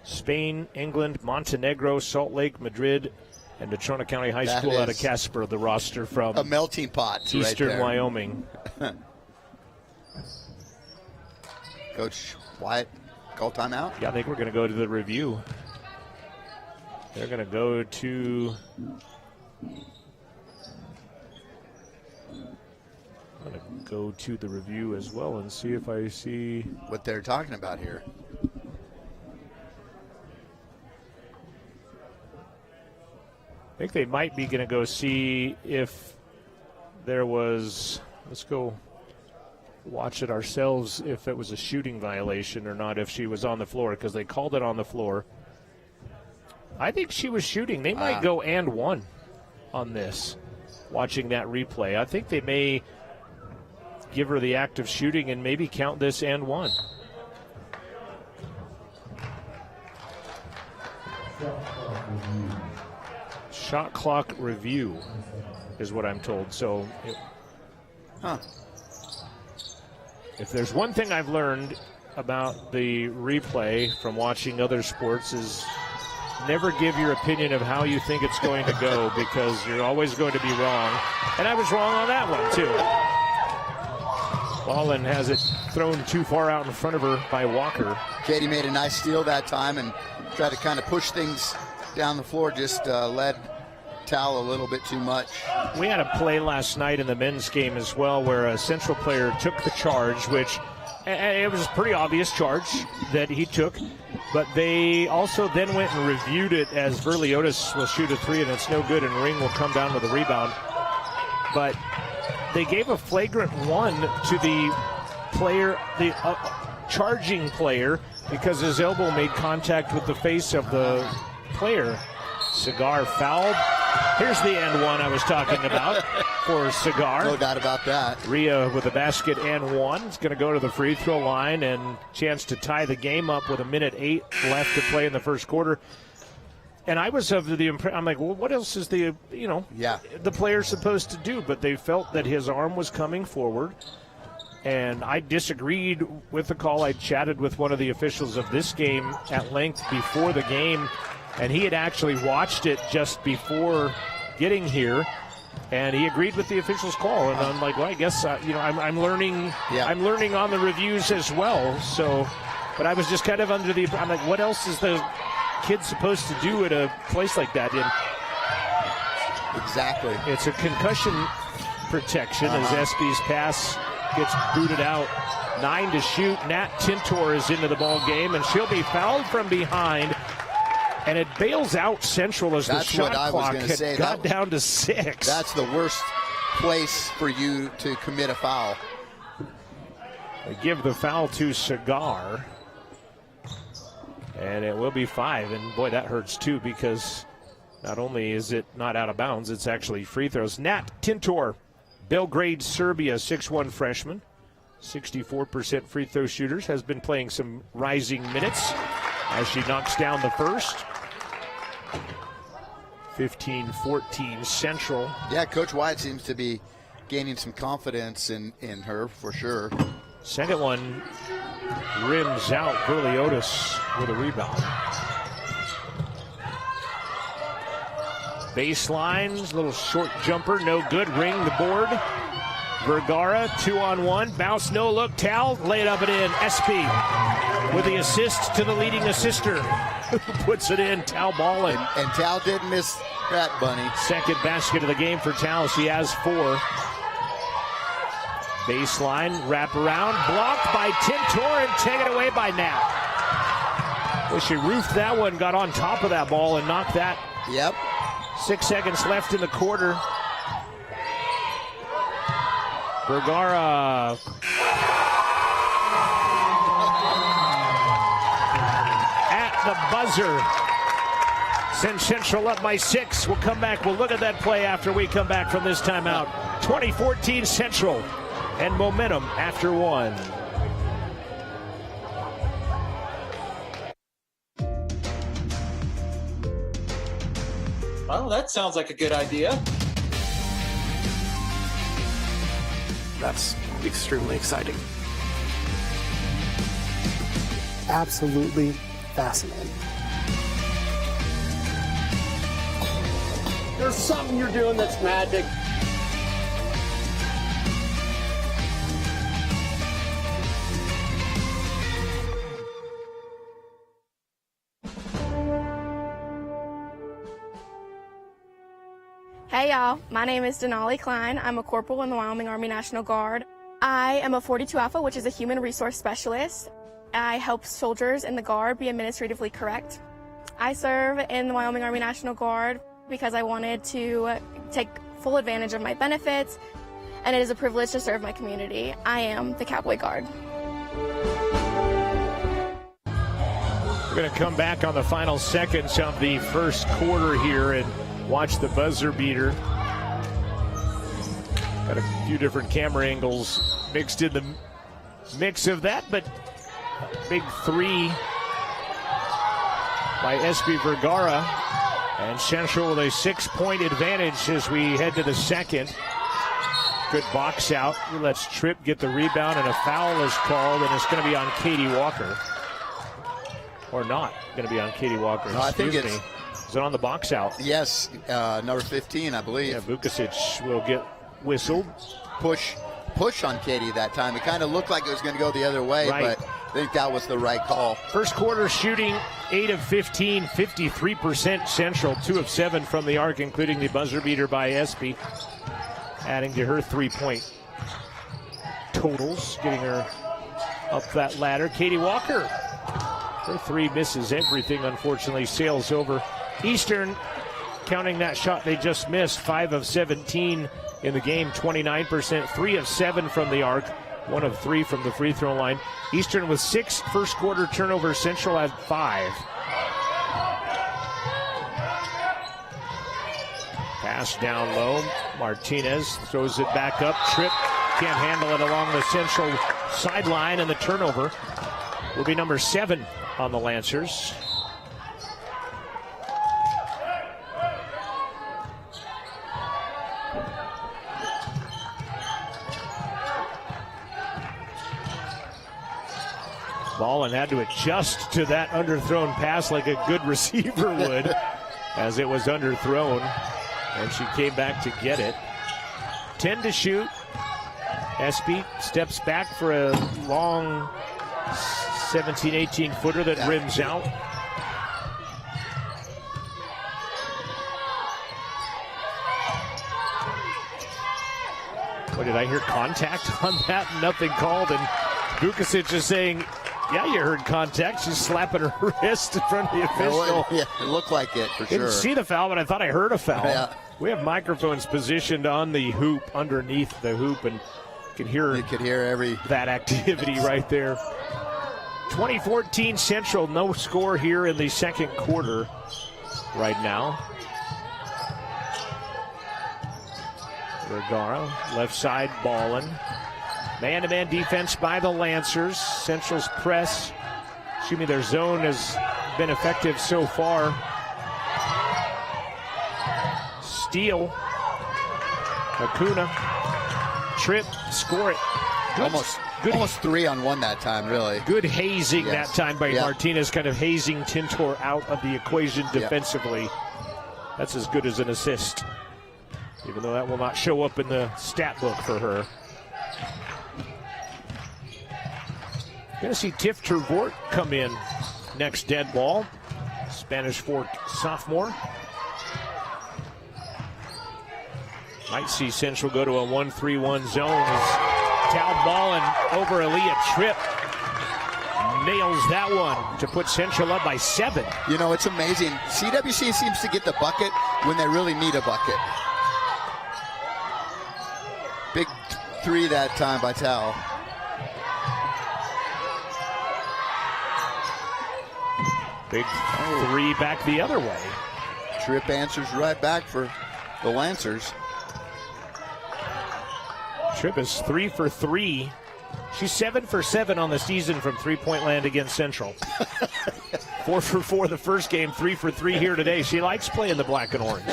Speaker 1: Spain, England, Montenegro, Salt Lake, Madrid, and Natrona County High School out of Casper, the roster from
Speaker 2: a melting pot.
Speaker 1: Eastern
Speaker 2: right
Speaker 1: Wyoming.
Speaker 2: Coach Wyatt, call timeout?
Speaker 1: Yeah, I think we're going to go to the review. They're going to go to... I'm going to go to the review as well and see if I see...
Speaker 2: what they're talking about here.
Speaker 1: I think they might be going to go see if there was... Let's go watch it ourselves if it was a shooting violation or not, if she was on the floor, because they called it on the floor. I think she was shooting. They might go and one on this, watching that replay. I think they may give her the act of shooting and maybe count this and one. Shot clock review is what I'm told. So if there's one thing I've learned about the replay from watching other sports is never give your opinion of how you think it's going to go, because you're always going to be wrong. And I was wrong on that one, too. Ballin has it thrown too far out in front of her by Walker.
Speaker 2: Katie made a nice steal that time and tried to kind of push things down the floor, just led Tal a little bit too much.
Speaker 1: We had a play last night in the men's game as well where a Central player took the charge, which it was a pretty obvious charge that he took, but they also then went and reviewed it as Verliotis will shoot a three and it's no good, and Ring will come down with a rebound. But they gave a flagrant one to the player, the charging player, because his elbow made contact with the face of the player. Cigar fouled. Here's the and one I was talking about for Cigar.
Speaker 2: No doubt about that.
Speaker 1: Rhea with a basket and one. It's going to go to the free throw line and chance to tie the game up with 1:08 left to play in the first quarter. And I was of the impression, I'm like, well, what else is the player supposed to do? But they felt that his arm was coming forward. And I disagreed with the call. I chatted with one of the officials of this game at length before the game, and he had actually watched it just before getting here, and he agreed with the official's call. And I'm like, well, I guess I'm learning. Yeah. I'm learning on the reviews as well. So, but I was just kind of under the. I'm like, what else is the kid supposed to do at a place like that? And
Speaker 2: exactly,
Speaker 1: it's a concussion protection as SB's pass gets booted out. 9 to shoot. Nat Tintor is into the ball game, and she'll be fouled from behind. And it bails out Central as the shot clock had got down to 6.
Speaker 2: That's the worst place for you to commit a foul.
Speaker 1: They give the foul to Cigar. And it will be 5. And, boy, that hurts, too, because not only is it not out of bounds, it's actually free throws. Nat Tintor, Belgrade, Serbia, 6'1" freshman, 64% free throw shooters, has been playing some rising minutes as she knocks down the first. 15-14 Central.
Speaker 2: Yeah, Coach Wyatt seems to be gaining some confidence in her for sure.
Speaker 1: Second one rims out. Verliotis with a rebound. Baselines, little short jumper, no good. Ring the board. Vergara, 2-on-1. Bounce, no look. Tal, lay it up and in. SB with the assist to the leading assister. Who puts it in? Tal Ballin.
Speaker 2: And Tal didn't miss that, Bunny.
Speaker 1: Second basket of the game for Tal. She has 4. Baseline, wrap around, blocked by Tintor and taken away by Nat. Well, she roofed that one, got on top of that ball and knocked that.
Speaker 2: Yep.
Speaker 1: 6 seconds left in the quarter. Vergara. At the buzzer. Send Central up by 6. We'll come back. We'll look at that play after we come back from this timeout. 2014 Central and momentum after 1.
Speaker 20: Well, that sounds like a good idea.
Speaker 21: That's extremely exciting.
Speaker 22: Absolutely fascinating.
Speaker 20: There's something you're doing that's magic.
Speaker 23: Hey y'all, my name is Denali Klein. I'm a corporal in the Wyoming Army National Guard. I am a 42 Alpha, which is a human resource specialist. I help soldiers in the Guard be administratively correct. I serve in the Wyoming Army National Guard because I wanted to take full advantage of my benefits, and it is a privilege to serve my community. I am the Cowboy Guard.
Speaker 1: We're going to come back on the final seconds of the first quarter here and watch the buzzer beater. Got a few different camera angles mixed in the mix of that, but big three by SB Vergara, and Central with a 6-point advantage as we head to the second. Good box out. Let's Tripp get the rebound, and a foul is called, and it's going to be on Katie Walker. Or not going to be on Katie Walker.
Speaker 2: No, I think it's...
Speaker 1: Is it on the box out?
Speaker 2: Yes, number 15, I believe.
Speaker 1: Yeah, Vukasic will get whistled.
Speaker 2: Push on Katie that time. It kind of looked like it was going to go the other way, right, but I think that was the right call.
Speaker 1: First quarter shooting 8 of 15, 53% Central, 2 of 7 from the arc, including the buzzer beater by Espy, adding to her 3-point totals, getting her up that ladder. Katie Walker, her 3 misses everything, unfortunately, sails over. Eastern, counting that shot they just missed, 5 of 17 in the game, 29%, 3 of 7 from the arc, 1 of 3 from the free throw line. Eastern with 6 first quarter turnovers, Central had 5. Pass down low, Martinez throws it back up, Tripp can't handle it along the Central sideline, and the turnover will be number 7 on the Lancers. Ballin had to adjust to that underthrown pass like a good receiver would as it was underthrown, and she came back to get it. 10 to shoot. Espy steps back for a long 17-18 footer that rims out. What, did I hear contact on that? Nothing called, and Vukasic is saying, yeah, you heard contact. She's slapping her wrist in front of the official.
Speaker 2: Yeah, it looked like it for sure.
Speaker 1: Didn't see the foul, but I thought I heard a foul.
Speaker 2: Yeah.
Speaker 1: We have microphones positioned on the hoop, underneath the hoop, and you could hear that activity right there. 2014 Central, no score here in the second quarter right now. Vergara, left side, Ballin. Man-to-man defense by the Lancers. Central's press, their zone has been effective so far. Steal. Acuna. Tripp, score it.
Speaker 2: Almost 3 on 1 that time, really.
Speaker 1: Good hazing that time by Martinez, kind of hazing Tintor out of the equation defensively. That's as good as an assist, even though that will not show up in the stat book for her. Going to see Tiff Trevort come in next dead ball. Spanish Fork sophomore. Might see Central go to a 1-3-1 zone as Tal Ballin over Aaliyah Tripp. Nails that one to put Central up by 7.
Speaker 2: You know, it's amazing. CWC seems to get the bucket when they really need a bucket. Big 3 that time by Tal.
Speaker 1: Big 3 back the other way.
Speaker 2: Tripp answers right back for the Lancers.
Speaker 1: Tripp is 3 for 3. She's 7 for 7 on the season from three-point land against Central. 4 for 4 the first game, 3 for 3 here today. She likes playing the black and orange.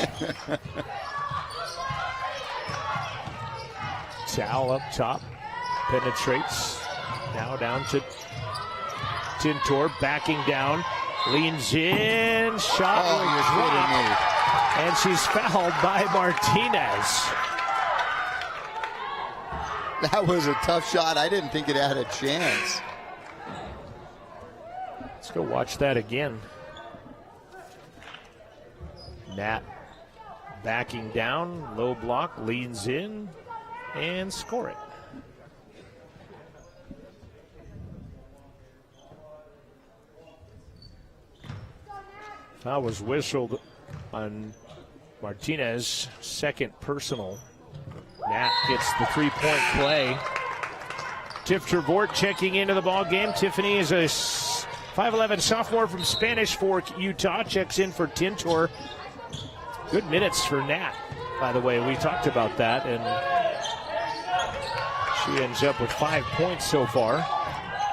Speaker 1: Tal up top, penetrates. Now down to Tintor, backing down, leans in, shot will drop, and she's fouled by Martinez.
Speaker 2: That was a tough shot. I didn't think it had a chance.
Speaker 1: Let's go watch that again. Nat backing down, low block, leans in, and score it. Foul was whistled on Martinez, second personal. Nat gets the three-point play. Tiff Trevort checking into the ball game. Tiffany is a 5'11 sophomore from Spanish Fork, Utah. Checks in for Tintor. Good minutes for Nat, by the way. We talked about that, and she ends up with 5 points so far.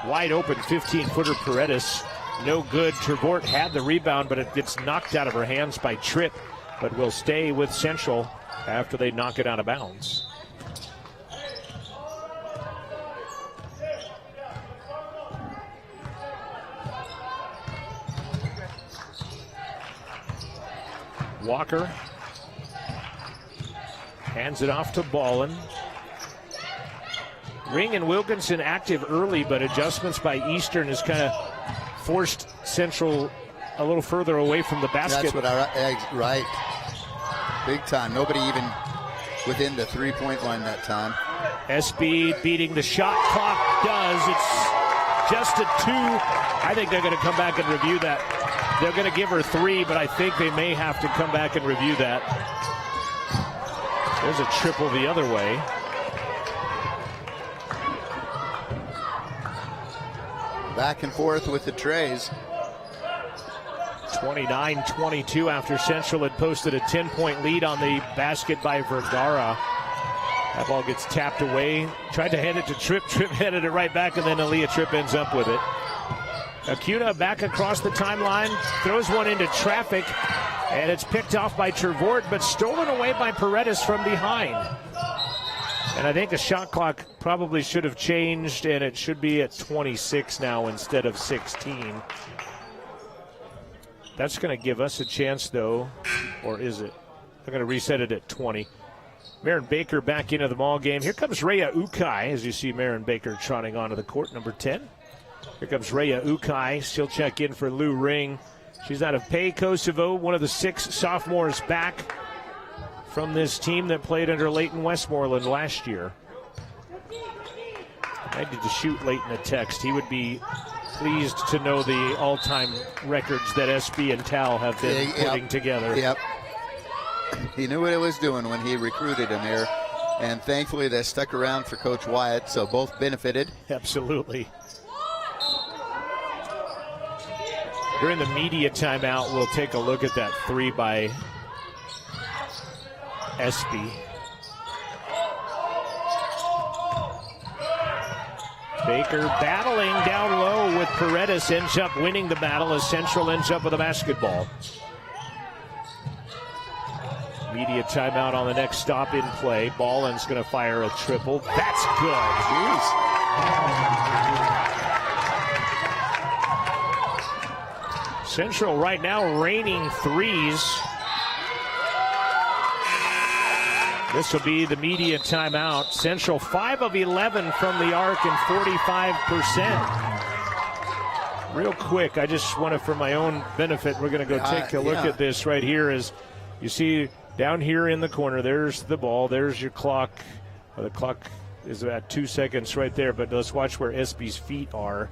Speaker 1: Wide open 15-footer Paredes. No good. Trevort had the rebound, but it gets knocked out of her hands by Tripp, but will stay with Central after they knock it out of bounds. Walker hands it off to Ballin. Ring and Wilkinson active early, but adjustments by Eastern has kind of forced Central a little further away from the basket.
Speaker 2: That's what right. Big time. Nobody even within the three-point line that time.
Speaker 1: SB beating the shot clock does. It's just a 2. I think they're going to come back and review that. They're going to give her 3, but I think they may have to come back and review that. There's a triple the other way.
Speaker 2: Back and forth with the trays.
Speaker 1: 29-22 after Central had posted a 10-point lead on the basket by Vergara. That ball gets tapped away. Tried to hand it to Tripp. Tripp headed it right back, and then Aaliyah Tripp ends up with it. Acuna back across the timeline, throws one into traffic, and it's picked off by Trevort, but stolen away by Paredes from behind. And I think the shot clock probably should have changed, and it should be at 26 now instead of 16. That's going to give us a chance, though, or is it? They're going to reset it at 20. Marin Baker back into the ball game. Here comes Rhea Ukai, as you see Marin Baker trotting onto the court, number 10. Here comes Rhea Ukai. She'll check in for Lou Ring. She's out of Pei, Kosovo, one of the 6 sophomores back from this team that played under Leighton Westmoreland last year. I need to shoot Leighton a text. He would be pleased to know the all-time records that SB and Tal have been putting together.
Speaker 2: Yep. He knew what he was doing when he recruited him here, and thankfully they stuck around for Coach Wyatt, so both benefited.
Speaker 1: Absolutely. During the media timeout, we'll take a look at that 3 by SB. Baker battling down low with Paredes, ends up winning the battle as Central ends up with a basketball. Media timeout on the next stop in play. Ballin's going to fire a triple. That's good. Jeez. Central right now raining threes. This will be the media timeout. Central 5 of 11 from the arc and 45%. Real quick, I just want to, for my own benefit, we're going to go take a look at this right here. As you see down here in the corner, there's the ball, there's your clock. The clock is about 2 seconds right there, but let's watch where SB's feet are.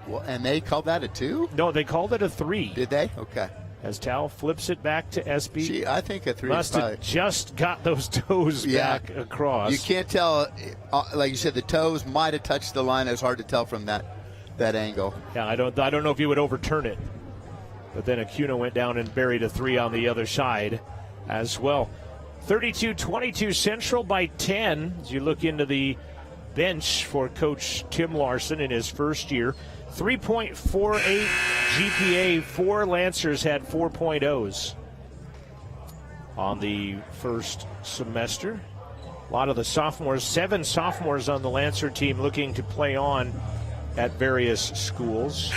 Speaker 2: Well, and they called that a 2?
Speaker 1: No, they called it a 3.
Speaker 2: Did they? Okay.
Speaker 1: As Tal flips it back to SB.
Speaker 2: I think a 3
Speaker 1: must have just got those toes back across.
Speaker 2: You can't tell, like you said, the toes might have touched the line. It's hard to tell from that angle.
Speaker 1: Yeah, I don't know if you would overturn it. But then Acuna went down and buried a 3 on the other side as well. 32-22 Central by 10 as you look into the bench for Coach Tim Larson in his first year. 3.48 GPA. 4 Lancers had 4.0s on the first semester. A lot of the sophomores, 7 sophomores on the Lancer team looking to play on at various schools.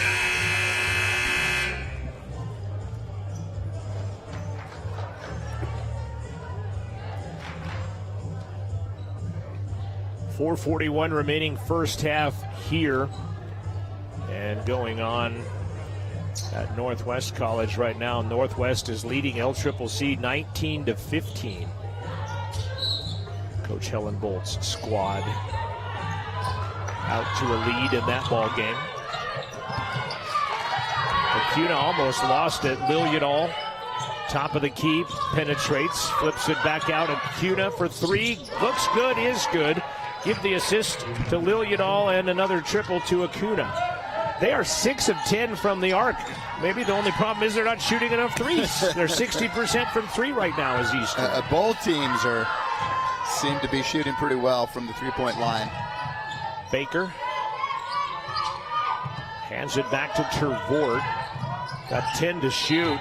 Speaker 1: .441 remaining first half here. And going on at Northwest College right now. Northwest is leading LCCC 19-15. Coach Helen Bolt's squad out to a lead in that ball game. Acuna almost lost it. Lilliadal, top of the key, penetrates, flips it back out. Acuna for 3. Looks good, is good. Give the assist to Lilliadal and another triple to Acuna. They are 6 of 10 from the arc. Maybe the only problem is they're not shooting enough threes. They're 60% from 3 right now as Eastern.
Speaker 2: Both teams seem to be shooting pretty well from the three-point line.
Speaker 1: Baker hands it back to Tervort. Got 10 to shoot.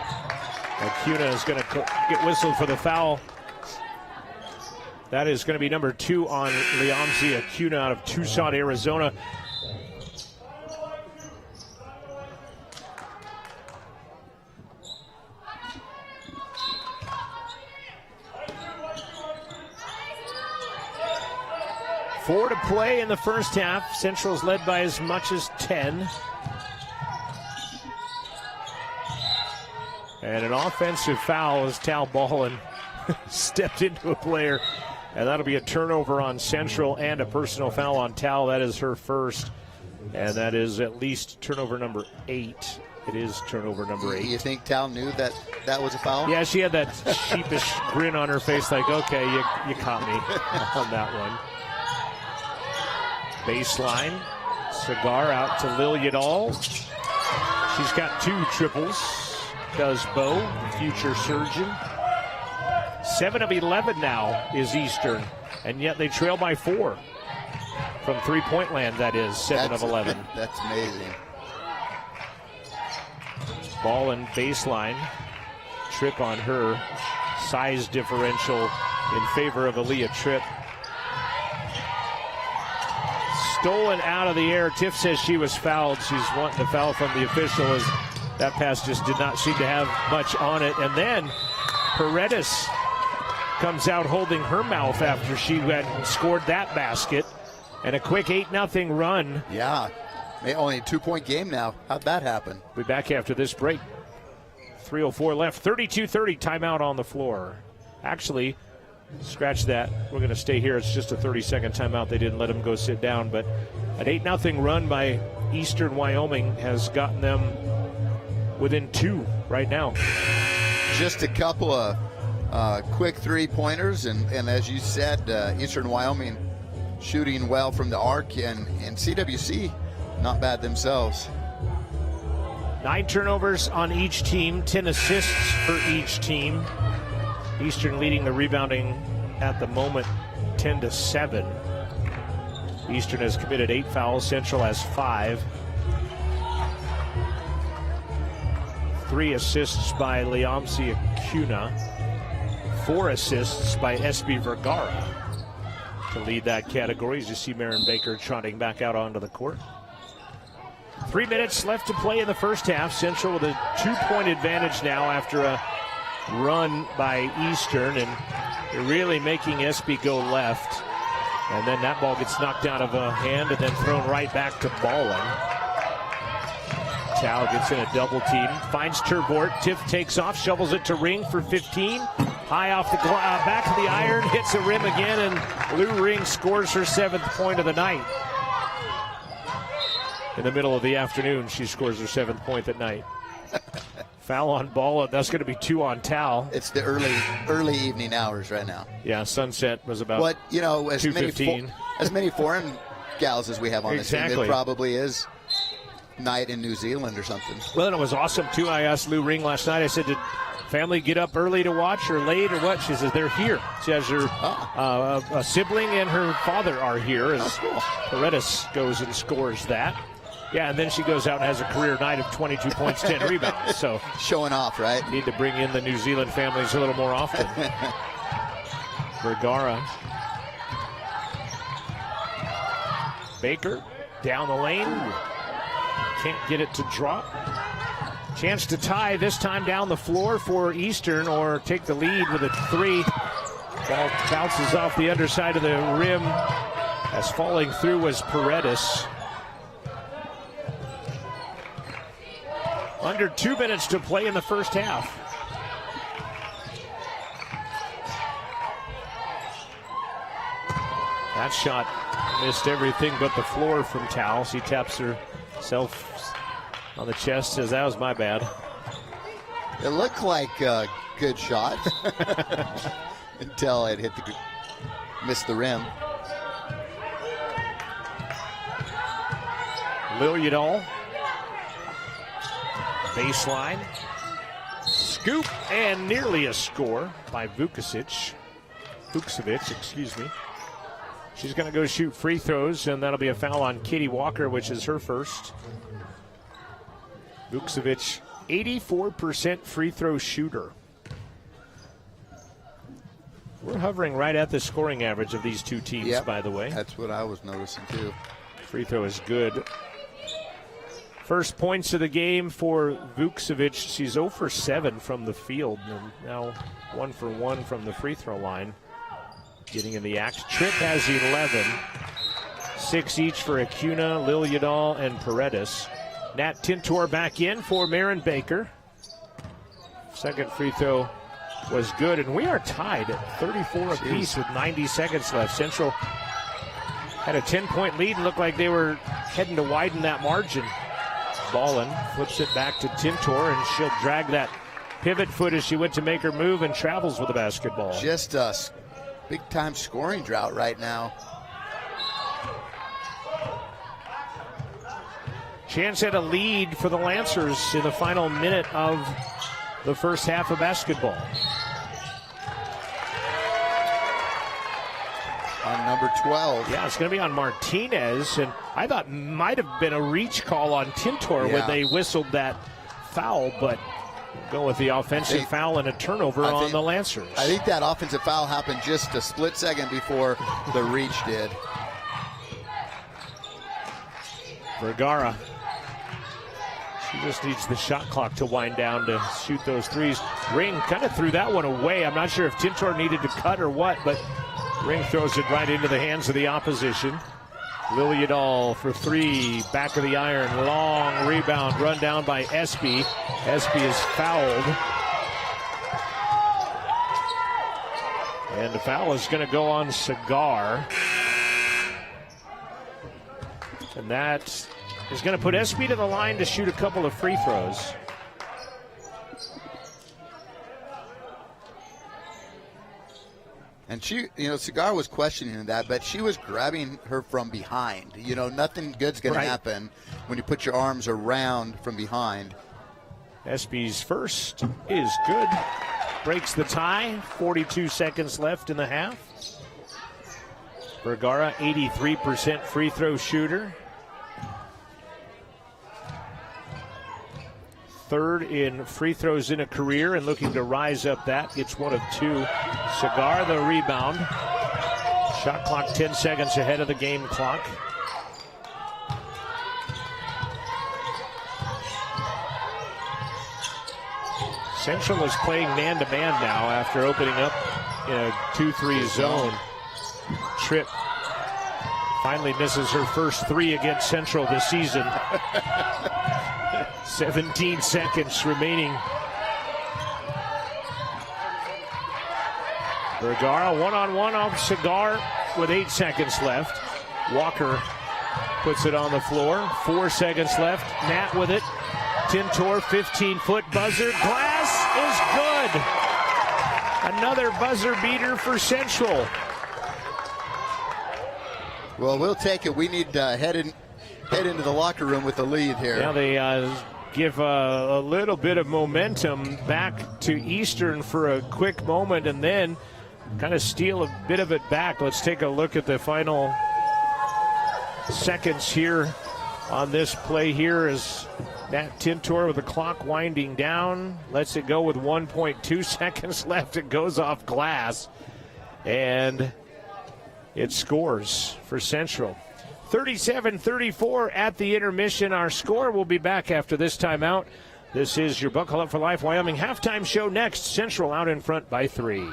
Speaker 1: Acuna is going to get whistled for the foul. That is going to be number 2 on Leomzi Acuna out of Tucson, Arizona. Four to play in the first half. Central's led by as much as 10. And an offensive foul as Tal Ballin stepped into a player. And that'll be a turnover on Central and a personal foul on Tal. That is her first. And that is at least turnover number 8. It is turnover number 8.
Speaker 2: You think Tal knew that was a foul?
Speaker 1: Yeah, she had that sheepish grin on her face like, okay, you caught me on that one. Baseline. Cigar out to Lilliadal. She's got 2 triples. Does Bo, the future surgeon. 7 of 11 now is Eastern. And yet they trail by 4. From three-point land, that is. 7 of 11.
Speaker 2: That's amazing.
Speaker 1: Ball and baseline. Tripp on her. Size differential in favor of Aaliyah Tripp. Stolen out of the air. Tiff says she was fouled. She's wanting to foul from the official as that pass just did not seem to have much on it. And then Paredes comes out holding her mouth after she went and scored that basket. And a quick 8-0 run.
Speaker 2: Yeah, only a 2-point game now. How'd that happen?
Speaker 1: We'll be back after this break. 3:04 left. 32-30 timeout on the floor. Actually, scratch that. We're going to stay here. It's just a 30-second timeout. They didn't let them go sit down. But an 8-0 run by Eastern Wyoming has gotten them within 2 right now.
Speaker 2: Just a couple of quick three-pointers. And as you said, Eastern Wyoming shooting well from the arc. And CWC, not bad themselves.
Speaker 1: 9 turnovers on each team. 10 assists for each team. Eastern leading the rebounding at the moment 10-7. Eastern has committed 8 fouls. Central has 5. 3 assists by Leomzi Acuna. 4 assists by SB Vergara to lead that category as you see Marin Baker trotting back out onto the court. 3 minutes left to play in the first half. Central with a 2-point advantage now after a run by Eastern, and they're really making SB go left. And then that ball gets knocked out of a hand and then thrown right back to Ballin. Tal gets in a double team, finds Tervort. Tiff takes off, shovels it to Ring for 15. High off the back of the iron, hits the rim again, and Lou Ring scores her 7th point of the night. In the middle of the afternoon, she scores her 7th point at night. Foul on Ball, that's going to be 2 on Tal.
Speaker 2: It's the early evening hours right now.
Speaker 1: Yeah, sunset was about
Speaker 2: as
Speaker 1: 2:15.
Speaker 2: As many foreign gals as we have on the team,
Speaker 1: Exactly.
Speaker 2: it probably is night in New Zealand or something.
Speaker 1: Well, and it was awesome, too. I asked Lou Ring last night, I said, Family get up early to watch or late or what? She says they're here. She has her a sibling and her father are here as Paredes goes and scores that. Yeah, and then she goes out and has a career night of 22 points, 10 rebounds. So
Speaker 2: showing off, right?
Speaker 1: Need to bring in the New Zealand families a little more often. Vergara. Baker down the lane. Can't get it to drop. Chance to tie this time down the floor for Eastern or take the lead with a three. Ball bounces off the underside of the rim as falling through was Paredes. Under 2 minutes to play in the first half. That shot missed everything but the floor from Towle. She taps herself on the chest, says that was my bad.
Speaker 2: It looked like a good shot until it missed the rim.
Speaker 1: Liljedahl. Baseline. Scoop and nearly a score by Vukovic, excuse me. She's going to go shoot free throws, and that'll be a foul on Katie Walker, which is her first. Vukovic, 84% free throw shooter. We're hovering right at the scoring average of these two teams, by the way.
Speaker 2: That's what I was noticing, too.
Speaker 1: Free throw is good. First points of the game for Vukovic. She's 0 for 7 from the field, and now 1 for 1 from the free throw line. Getting in the act. Tripp has 11. 6 each for Acuna, Liljedahl, and Paredes. Nat Tintor back in for Marin Baker. Second free throw was good, and we are tied at 34 apiece with 90 seconds left. Central had a 10-point lead and looked like they were heading to widen that margin. Ballin flips it back to Tintor, and she'll drag that pivot foot as she went to make her move and travels with the basketball.
Speaker 2: Just a big-time scoring drought right now.
Speaker 1: Chance had a lead for the Lancers in the final minute of the first half of basketball.
Speaker 2: On number 12.
Speaker 1: Yeah, it's going to be on Martinez, and I thought might have been a reach call on Tintor when they whistled that foul, but go with the offensive foul and a turnover on the Lancers.
Speaker 2: I think that offensive foul happened just a split second before the reach did.
Speaker 1: Vergara. She just needs the shot clock to wind down to shoot those threes. Ring kind of threw that one away. I'm not sure if Tintor needed to cut or what, but Ring throws it right into the hands of the opposition. Liljedahl for three, back of the iron, long rebound, run down by Espy. Espy is fouled. And the foul is going to go on Cigar. And that is going to put Espy to the line to shoot a couple of free throws.
Speaker 2: And she, Cigar was questioning that, but she was grabbing her from behind. Nothing good's going to happen when you put your arms around from behind.
Speaker 1: Espy's first is good. Breaks the tie. 42 seconds left in the half. Vergara, 83% free throw shooter. Third in free throws in a career and looking to rise up that. Gets one of two. Cigar the rebound. Shot clock 10 seconds ahead of the game clock. Central is playing man-to-man now after opening up in a 2-3 zone. Tripp finally misses her first three against Central this season. 17 seconds remaining. Vergara one-on-one off Cigar with 8 seconds left. Walker puts it on the floor. 4 seconds left. Nat with it. Tintor, 15-foot buzzer. Glass is good. Another buzzer beater for Central.
Speaker 2: Well, we'll take it. We need to head into the locker room with the lead here.
Speaker 1: Yeah, they give a little bit of momentum back to Eastern for a quick moment and then kind of steal a bit of it back. Let's take a look at the final seconds here on this play here as Nat Tintor with the clock winding down. Lets it go with 1.2 seconds left. It goes off glass. And it scores for Central. 37-34 at the intermission. Our score will be back after this timeout. This is your Buckle Up for Life Wyoming halftime show next. Central out in front by 3.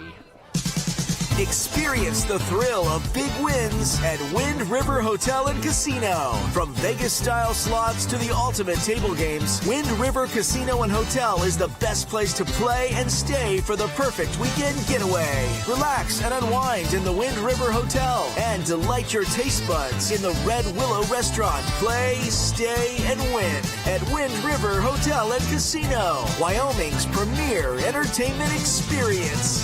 Speaker 3: Experience the thrill of big wins at Wind River Hotel and Casino. From Vegas-style slots to the ultimate table games, Wind River Casino and Hotel is the best place to play and stay for the perfect weekend getaway. Relax and unwind in the Wind River Hotel and delight your taste buds in the Red Willow Restaurant. Play, stay, and win at Wind River Hotel and Casino, Wyoming's premier entertainment experience.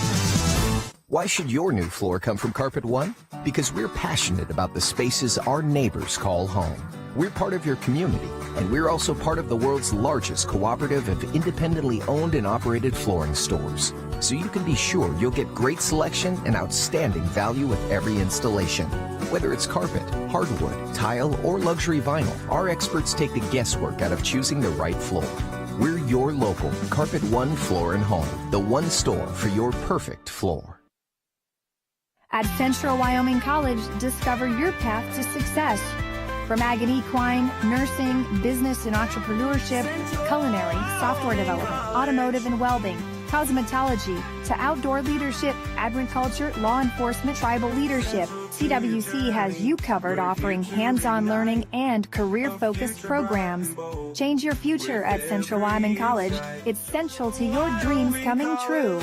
Speaker 4: Why should your new floor come from Carpet One? Because we're passionate about the spaces our neighbors call home. We're part of your community, and we're also part of the world's largest cooperative of independently owned and operated flooring stores. So you can be sure you'll get great selection and outstanding value with every installation. Whether it's carpet, hardwood, tile, or luxury vinyl, our experts take the guesswork out of choosing the right floor. We're your local Carpet One Floor and Home, the one store for your perfect floor.
Speaker 5: At Central Wyoming College, discover your path to success. From ag and equine, nursing, business and entrepreneurship, culinary, software development, automotive and welding, cosmetology, to outdoor leadership, agriculture, law enforcement, tribal leadership, CWC has you covered, offering hands-on learning and career-focused programs. Change your future at Central Wyoming College. It's central to your dreams coming true.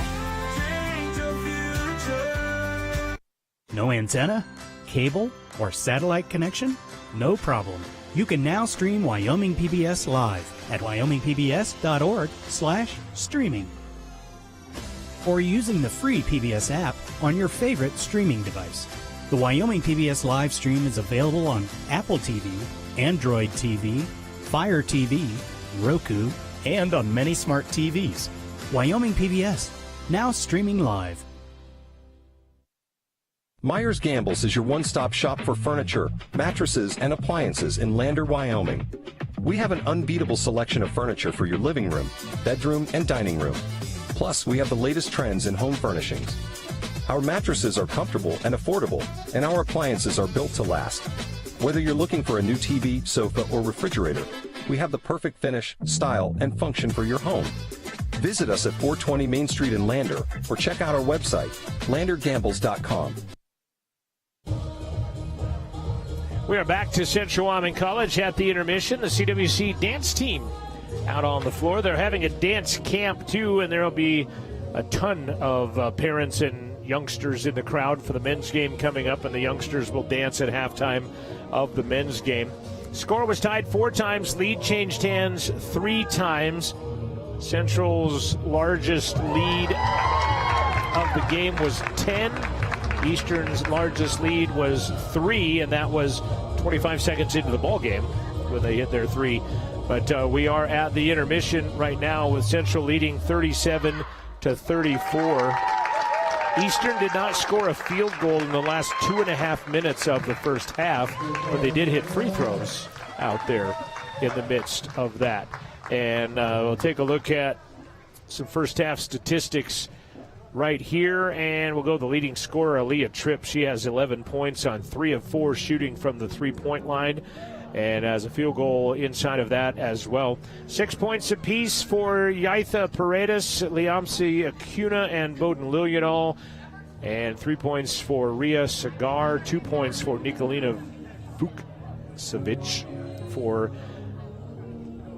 Speaker 24: No antenna, cable, or satellite connection? No problem. You can now stream Wyoming PBS live at wyomingpbs.org/streaming. Or using the free PBS app on your favorite streaming device. The Wyoming PBS live stream is available on Apple TV, Android TV, Fire TV, Roku, and on many smart TVs. Wyoming PBS, now streaming live.
Speaker 25: Myers Gambles is your one-stop shop for furniture, mattresses, and appliances in Lander, Wyoming. We have an unbeatable selection of furniture for your living room, bedroom, and dining room. Plus, we have the latest trends in home furnishings. Our mattresses are comfortable and affordable, and our appliances are built to last. Whether you're looking for a new TV, sofa, or refrigerator, we have the perfect finish, style, and function for your home. Visit us at 420 Main Street in Lander, or check out our website, landergambles.com.
Speaker 1: We are back to Central Wyoming College at the intermission. The CWC dance team out on the floor. They're having a dance camp, too, and there will be a ton of parents and youngsters in the crowd for the men's game coming up, and the youngsters will dance at halftime of the men's game. Score was tied 4 times. Lead changed hands 3 times. Central's largest lead of the game was 10. Eastern's largest lead was 3, and that was 25 seconds into the ball game when they hit their 3. But we are at the intermission right now with Central leading 37-34. Eastern did not score a field goal in the last 2.5 minutes of the first half, but they did hit free throws out there in the midst of that. And we'll take a look at some first half statistics right here, and we'll go the leading scorer, Aaliyah Tripp. She has 11 points on 3 of 4 shooting from the three-point line, and has a field goal inside of that as well. 6 points apiece for Yaitha Paredes, Liamsi Acuna, and Bowden Lillianall, and 3 points for Ria Cigar, 2 points for Nikolina Vukcevic for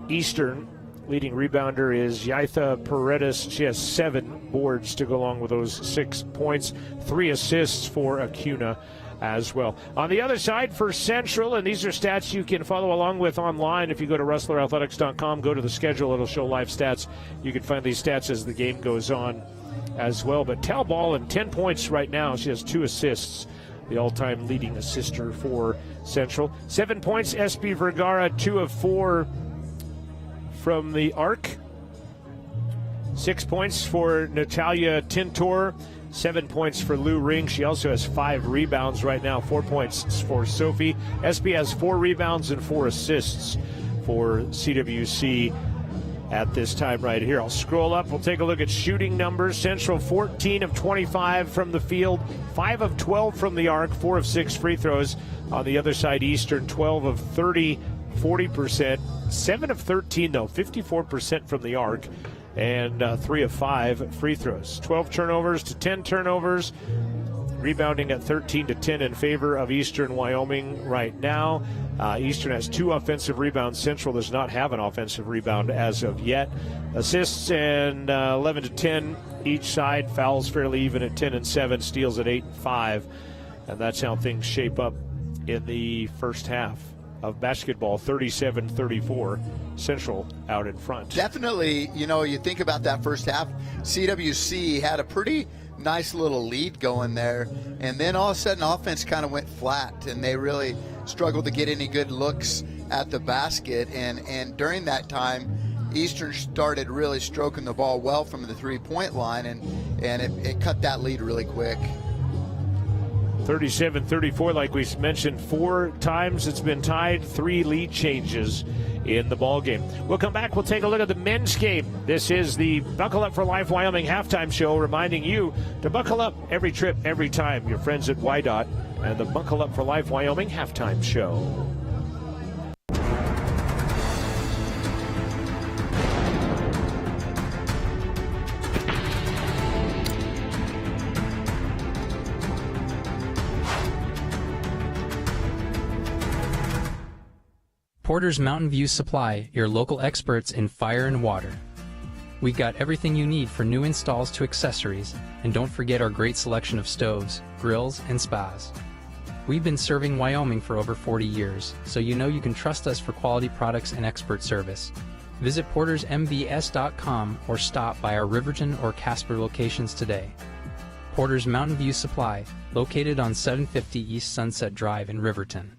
Speaker 1: Eastern. Leading rebounder is Yaitha Paredes. She has 7 boards to go along with those 6 points. 3 assists for Acuna as well. On the other side for Central, and these are stats you can follow along with online. If you go to rustlerathletics.com, go to the schedule, it'll show live stats. You can find these stats as the game goes on as well. But Tal Ballin, 10 points right now. She has 2 assists, the all-time leading assister for Central. 7 points, SB Vergara, 2 of 4 from the arc. 6 points for Natalia Tintor. 7 points for Lou Ring. She also has 5 rebounds right now. 4 points for Sophie. SB has 4 rebounds and 4 assists for CWC at this time right here. I'll scroll up. We'll take a look at shooting numbers. Central 14 of 25 from the field, 5 of 12 from the arc, 4 of 6 free throws. On the other side, Eastern 12 of 30, 40%. 7 of 13, though, 54% from the arc, and 3 of 5 free throws. 12 turnovers to 10 turnovers. Rebounding at 13-10 in favor of Eastern Wyoming right now. Eastern has 2 offensive rebounds. Central does not have an offensive rebound as of yet. Assists and 11-10 each side. Fouls fairly even at 10-7. Steals at 8-5. And that's how things shape up in the first half of basketball. 37-34. Central out in front.
Speaker 2: Definitely, you think about that first half. CWC had a pretty nice little lead going there, and then all of a sudden offense kind of went flat, and they really struggled to get any good looks at the basket, and during that time Eastern started really stroking the ball well from the three-point line, and it cut that lead really quick.
Speaker 1: 37-34, like we mentioned, 4 times it's been tied, 3 lead changes in the ball game. We'll come back. We'll take a look at the men's game. This is the Buckle Up for Life Wyoming halftime show, reminding you to buckle up every trip, every time. Your friends at YDOT and the Buckle Up for Life Wyoming halftime show.
Speaker 6: Porter's Mountain View Supply, your local experts in fire and water. We've got everything you need for new installs to accessories, and don't forget our great selection of stoves, grills, and spas. We've been serving Wyoming for over 40 years, so you know you can trust us for quality products and expert service. Visit portersmbs.com or stop by our Riverton or Casper locations today. Porter's Mountain View Supply, located on 750 East Sunset Drive in Riverton.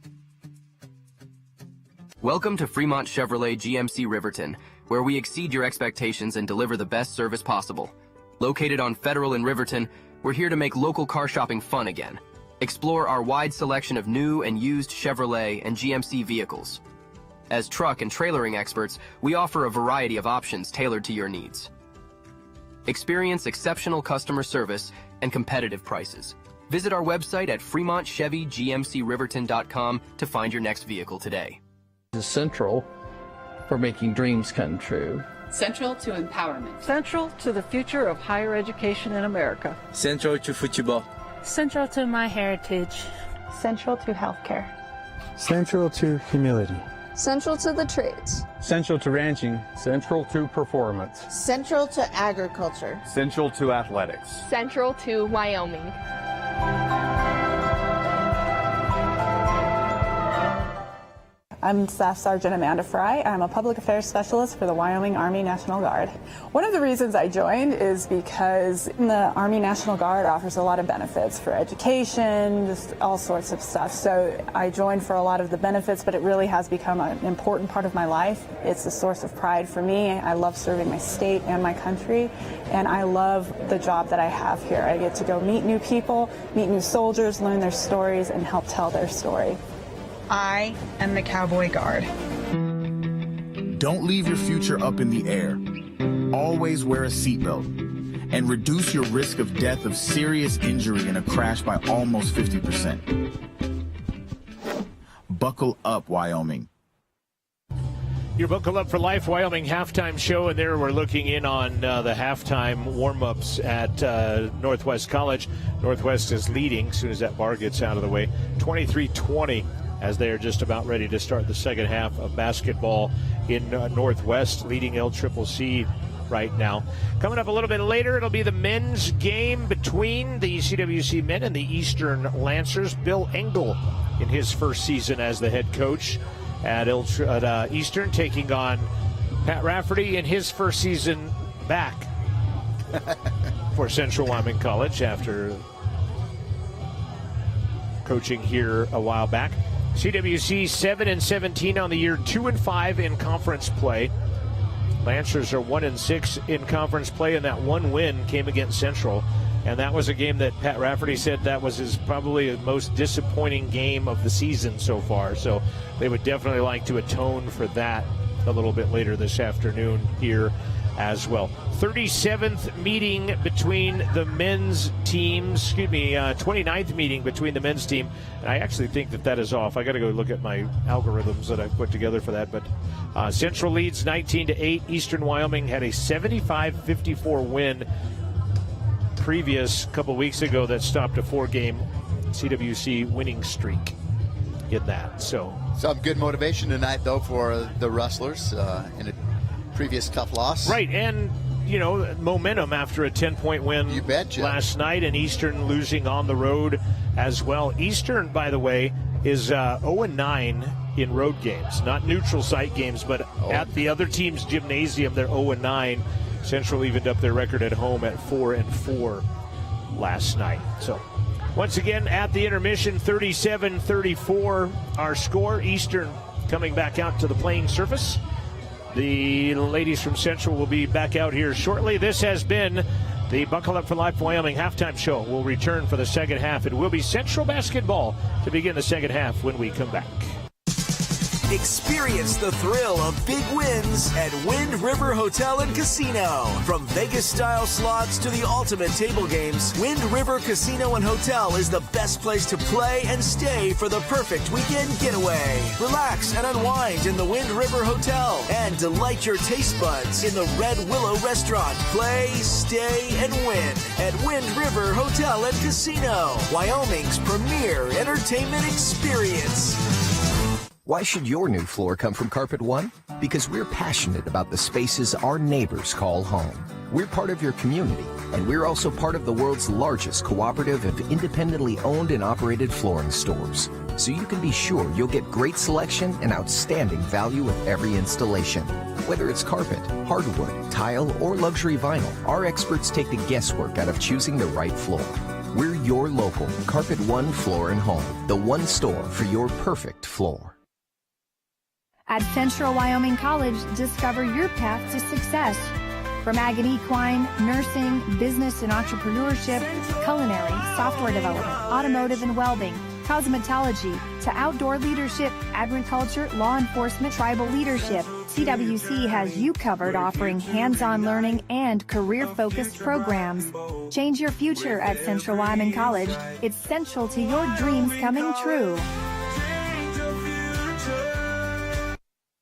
Speaker 7: Welcome to Fremont Chevrolet GMC Riverton, where we exceed your expectations and deliver the best service possible. Located on Federal in Riverton, we're here to make local car shopping fun again. Explore our wide selection of new and used Chevrolet and GMC vehicles. As truck and trailering experts, we offer a variety of options tailored to your needs. Experience exceptional customer service and competitive prices. Visit our website at FremontChevyGMCRiverton.com to find your next vehicle today.
Speaker 8: Is central for making dreams come true.
Speaker 11: Central to empowerment.
Speaker 12: Central to the future of higher education in America.
Speaker 16: Central to football.
Speaker 14: Central to my heritage.
Speaker 15: Central to healthcare.
Speaker 16: Central to humility.
Speaker 17: Central to the trades.
Speaker 16: Central to ranching.
Speaker 18: Central to performance.
Speaker 19: Central to agriculture.
Speaker 18: Central to athletics.
Speaker 17: Central to Wyoming.
Speaker 15: I'm Staff Sergeant Amanda Fry. I'm a public affairs specialist for the Wyoming Army National Guard. One of the reasons I joined is because the Army National Guard offers a lot of benefits for education, just all sorts of stuff. So I joined for a lot of the benefits, but it really has become an important part of my life. It's a source of pride for me. I love serving my state and my country, and I love the job that I have here. I get to go meet new people, meet new soldiers, learn their stories, and help tell their story.
Speaker 9: I am the Cowboy Guard.
Speaker 10: Don't leave your future up in the air. Always wear a seatbelt and reduce your risk of death of serious injury in a crash by almost 50%. Buckle up, Wyoming.
Speaker 1: Your Buckle Up for Life Wyoming halftime show, and there we're looking in on the halftime warm-ups at Northwest College. Northwest is leading as soon as that bar gets out of the way, 23-20. As they are just about ready to start the second half of basketball in Northwest, leading LCCC right now. Coming up a little bit later, it'll be the men's game between the CWC men and the Eastern Lancers. Bill Engel in his first season as the head coach at Eastern, taking on Pat Rafferty in his first season back for Central Wyoming College after coaching here a while back. CWC 7-17 on the year, 2-5 in conference play. Lancers are 1-6 in conference play, and that one win came against Central. And that was a game that Pat Rafferty said that was his probably the most disappointing game of the season so far. So they would definitely like to atone for that a little bit later this afternoon here as well. 37th meeting between the men's teams, 29th meeting between the men's team. And I actually think that is off. I got to go look at my algorithms that I've put together for that. But Central leads 19-8. Eastern Wyoming had a 75-54 win previous couple weeks ago that stopped a 4-game CWC winning streak in that. So
Speaker 2: some good motivation tonight, though, for the Rustlers in a previous tough loss.
Speaker 1: Right, and momentum after a 10-point win
Speaker 2: you betcha.
Speaker 1: Last night, and Eastern losing on the road as well. Eastern, by the way, is 0-9 in road games, not neutral site games, but at the other team's gymnasium, they're 0-9. Central evened up their record at home at 4-4 last night. So once again at the intermission, 37-34 our score. Eastern coming back out to the playing surface. The ladies from Central will be back out here shortly. This has been the Buckle Up for Life Wyoming halftime show. We'll return for the second half. It will be Central basketball to begin the second half when we come back.
Speaker 3: Experience the thrill of big wins at Wind River Hotel and Casino. From Vegas-style slots to the ultimate table games, Wind River Casino and Hotel is the best place to play and stay for the perfect weekend getaway. Relax and unwind in the Wind River Hotel and delight your taste buds in the Red Willow Restaurant. Play, stay, and win at Wind River Hotel and Casino, Wyoming's premier entertainment experience.
Speaker 4: Why should your new floor come from Carpet One? Because we're passionate about the spaces our neighbors call home. We're part of your community, and we're also part of the world's largest cooperative of independently owned and operated flooring stores. So you can be sure you'll get great selection and outstanding value with every installation. Whether it's carpet, hardwood, tile, or luxury vinyl, our experts take the guesswork out of choosing the right floor. We're your local Carpet One Floor and Home, the one store for your perfect floor.
Speaker 5: At Central Wyoming College, discover your path to success. From ag and equine, nursing, business and entrepreneurship, culinary, software development, automotive and welding, cosmetology, to outdoor leadership, agriculture, law enforcement, tribal leadership, CWC has you covered, offering hands-on learning and career-focused programs. Change your future at Central Wyoming College. It's central to your dreams coming true.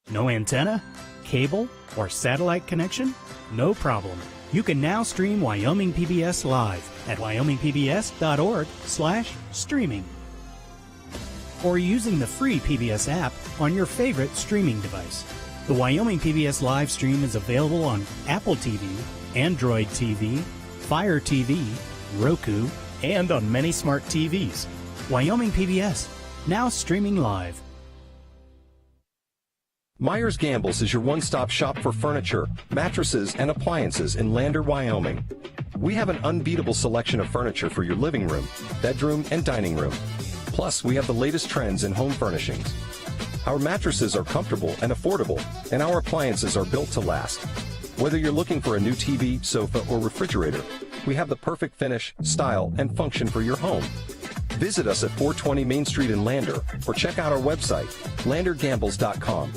Speaker 24: No antenna, cable, or satellite connection? No problem. You can now stream Wyoming PBS live at wyomingpbs.org/streaming. Or using the free PBS app on your favorite streaming device. The Wyoming PBS live stream is available on Apple TV, Android TV, Fire TV, Roku, and on many smart TVs. Wyoming PBS, now streaming live.
Speaker 25: Myers Gambles is your one-stop shop for furniture, mattresses, and appliances in Lander, Wyoming. We have an unbeatable selection of furniture for your living room, bedroom, and dining room. Plus, we have the latest trends in home furnishings. Our mattresses are comfortable and affordable, and our appliances are built to last. Whether you're looking for a new TV, sofa, or refrigerator, we have the perfect finish, style, and function for your home. Visit us at 420 Main Street in Lander, or check out our website, landergambles.com.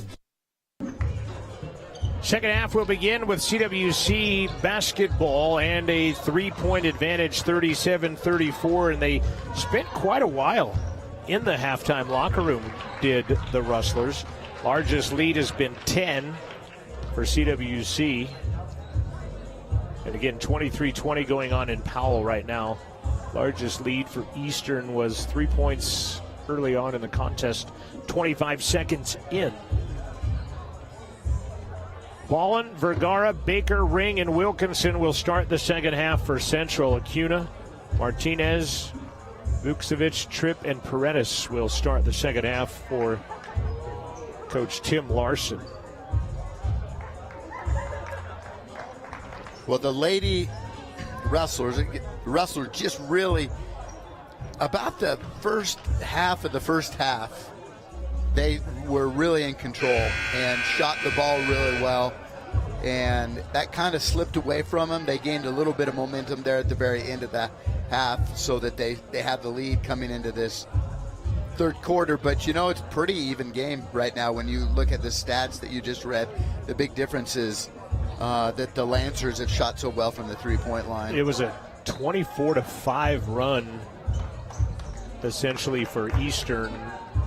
Speaker 1: Second half will begin with CWC basketball and a three-point advantage, 37-34, and they spent quite a while in the halftime locker room, did the Rustlers. Largest lead has been 10 for CWC. And again, 23-20 going on in Powell right now. Largest lead for Eastern was 3 points early on in the contest, 25 seconds in. Ballin, Vergara, Baker, Ring, and Wilkinson will start the second half for Central. Acuna, Martinez, Vukcevic, Tripp, and Paredes will start the second half for Coach Tim Larson.
Speaker 2: Well, the Lady Rustlers just really, about the first half of the first half, they were really in control and shot the ball really well. and that kind of slipped away from them. They gained a little bit of momentum there at the very end of the half so that they have the lead coming into this third quarter. But, it's a pretty even game right now when you look at the stats that you just read. The big difference is that the Lancers have shot so well from the three-point line.
Speaker 1: It was a 24-5 run, essentially, for Eastern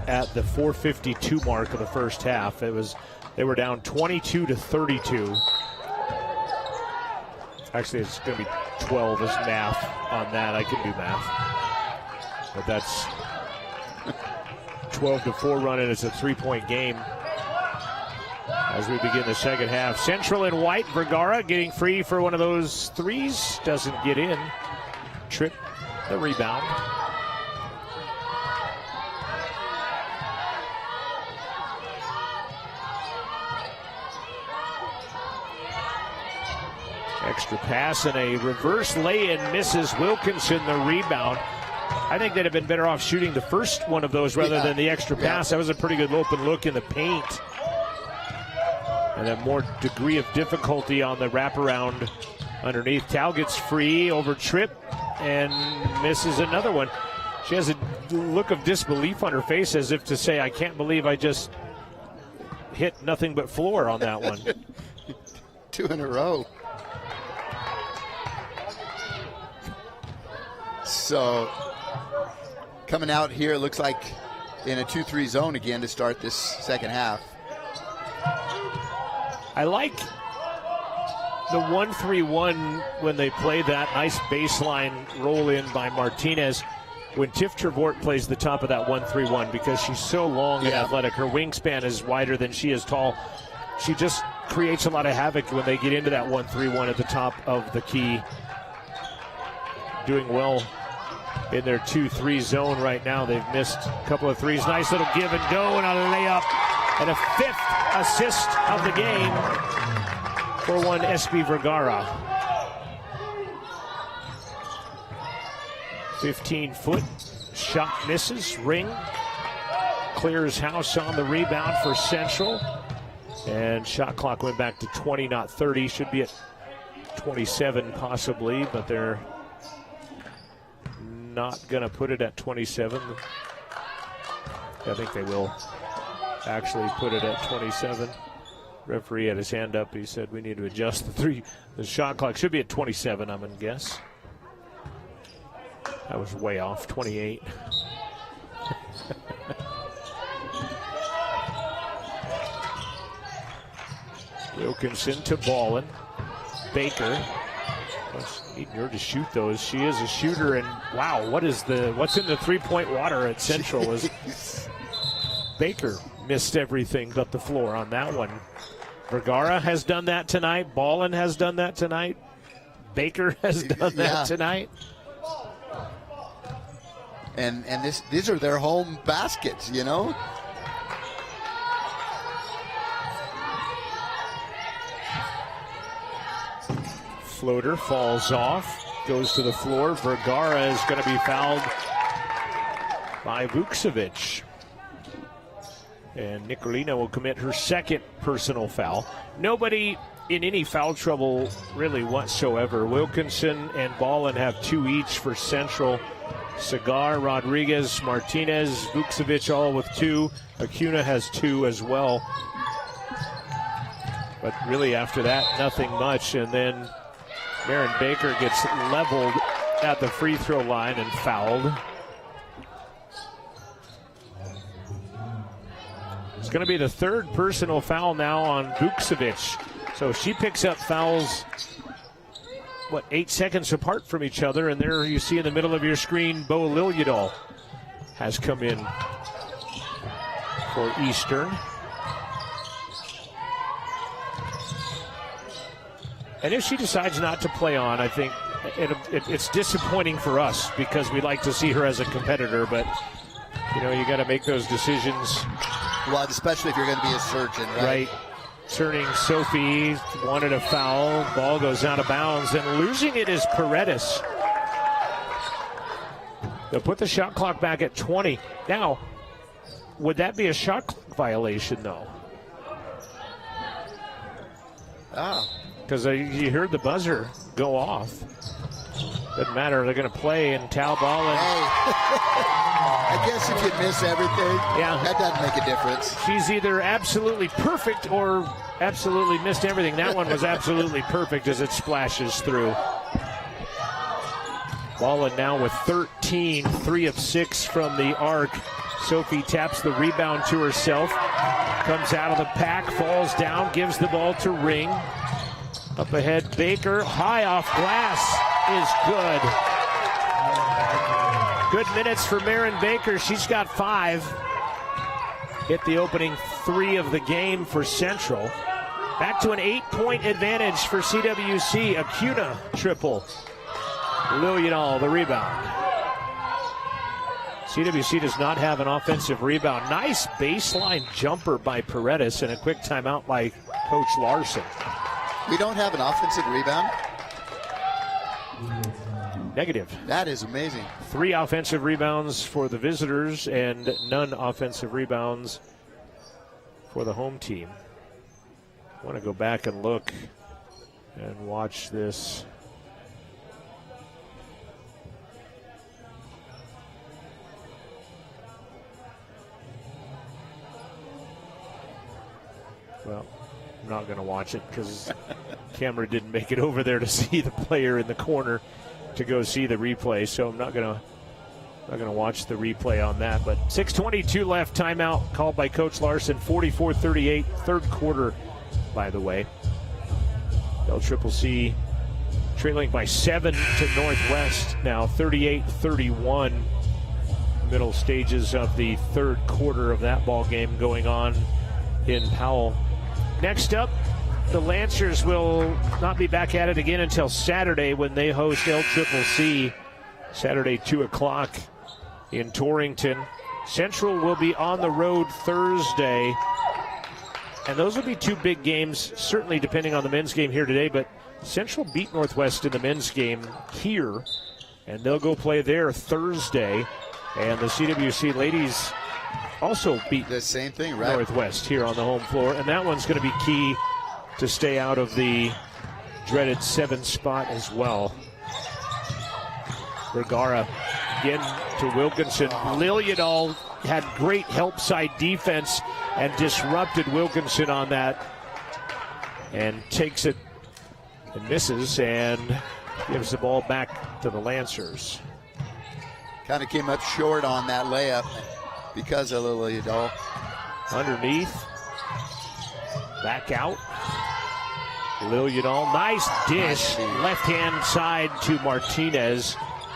Speaker 1: at the 4:52 mark of the first half. They were down 22-32. Actually, it's going to be 12 as math on that. I can do math. But that's 12-4 run, and it's a three-point game as we begin the second half. Central in white, Vergara getting free for one of those threes. Doesn't get in. Tripp, the rebound. Extra pass and a reverse lay-in misses. Wilkinson the rebound. I think they'd have been better off shooting the first one of those rather than the extra pass. That was a pretty good open look in the paint. And a more degree of difficulty on the wraparound underneath. Tao gets free over Tripp and misses another one. She has a look of disbelief on her face as if to say, I can't believe I just hit nothing but floor on that one.
Speaker 2: 2 in a row. So coming out here, it looks like in a 2-3 zone again to start this second half. I
Speaker 1: like the 1-3-1 when they play that nice baseline roll in by Martinez. When Tiff Trevort plays the top of that 1-3-1, because she's so long and athletic, her wingspan is wider than she is tall. She just creates a lot of havoc when they get into that 1-3-1 at the top of the key. Doing well in their 2-3 zone right now. They've missed a couple of threes. Nice little give and go and a layup. And a 5th assist of the game for one SB Vergara. 15-foot shot misses. Ring clears house on the rebound for Central. And shot clock went back to 20, not 30. Should be at 27 possibly, but they're not going to put it at 27. I think they will actually put it at 27. Referee had his hand up. He said we need to adjust the shot clock. Should be at 27, I'm going to guess. I was way off, 28. Wilkinson to Ballin. Baker. Needing her to shoot those. She is a shooter, and wow, what's in the three-point water at Central is Baker missed everything but the floor on that one. Vergara has done that tonight. Ballin has done that tonight. Baker has done that tonight.
Speaker 2: And these are their home baskets,
Speaker 1: Floater falls off, goes to the floor. Vergara is going to be fouled by Vukcevic. And Nicolina will commit her second personal foul. Nobody in any foul trouble really whatsoever. Wilkinson and Ballin have 2 each for Central. Cigar, Rodriguez, Martinez, Vukcevic all with 2. Acuna has 2 as well. But really after that, nothing much. And then Maren Baker gets leveled at the free throw line and fouled. It's going to be the 3rd personal foul now on Vukcevic. So she picks up fouls, 8 seconds apart from each other. And there you see in the middle of your screen, Bo Liljedahl has come in for Eastern. And if she decides not to play on, I think it's disappointing for us because we like to see her as a competitor. But, you got to make those decisions.
Speaker 2: Well, especially if you're going to be a surgeon, right?
Speaker 1: Right. Turning Sophie wanted a foul. Ball goes out of bounds. And losing it is Paredes. They'll put the shot clock back at 20. Now, would that be a shot clock violation, though? Because you heard the buzzer go off. Doesn't matter. They're going to play and towel ball. And
Speaker 2: I guess if you miss everything, that doesn't make a difference.
Speaker 1: She's either absolutely perfect or absolutely missed everything. That one was absolutely perfect as it splashes through. Ballin now with 13, 3 of 6 from the arc. Sophie taps the rebound to herself. Comes out of the pack, falls down, gives the ball to Ring. Up ahead, Baker, high off glass is good. Good minutes for Marin Baker. She's got 5. Hit the opening 3 of the game for Central. Back to an 8-point advantage for CWC. Acuna triple. Lillianall the rebound. CWC does not have an offensive rebound. Nice baseline jumper by Paredes and a quick timeout by Coach Larson.
Speaker 2: We don't have an offensive rebound?
Speaker 1: Negative.
Speaker 2: That is amazing.
Speaker 1: 3 offensive rebounds for the visitors and none offensive rebounds for the home team. I want to go back and look and watch this. Well, I'm not going to watch it because camera didn't make it over there to see the player in the corner to go see the replay. So I'm not going to watch the replay on that. But 6:22 left, timeout called by Coach Larson. 44-38, third quarter, by the way. LCCC trailing by 7 to Northwest now, 38-31. Middle stages of the third quarter of that ball game going on in Powell. Next up, the Lancers will not be back at it again until Saturday when they host LCCC. Saturday, 2 o'clock in Torrington. Central will be on the road Thursday. And those will be 2 big games, certainly depending on the men's game here today. But Central beat Northwest in the men's game here. And they'll go play there Thursday. And the CWC ladies also beat
Speaker 2: the same thing, right?
Speaker 1: Northwest here on the home floor. And that one's going to be key to stay out of the dreaded 7 spot as well. Vergara again to Wilkinson. Lillianall had great help side defense and disrupted Wilkinson on that. And takes it and misses and gives the ball back to the Lancers.
Speaker 2: Kind of came up short on that layup because of Lillianall.
Speaker 1: Underneath. Back out. Lillianall. Nice dish. Left-hand side to Martinez.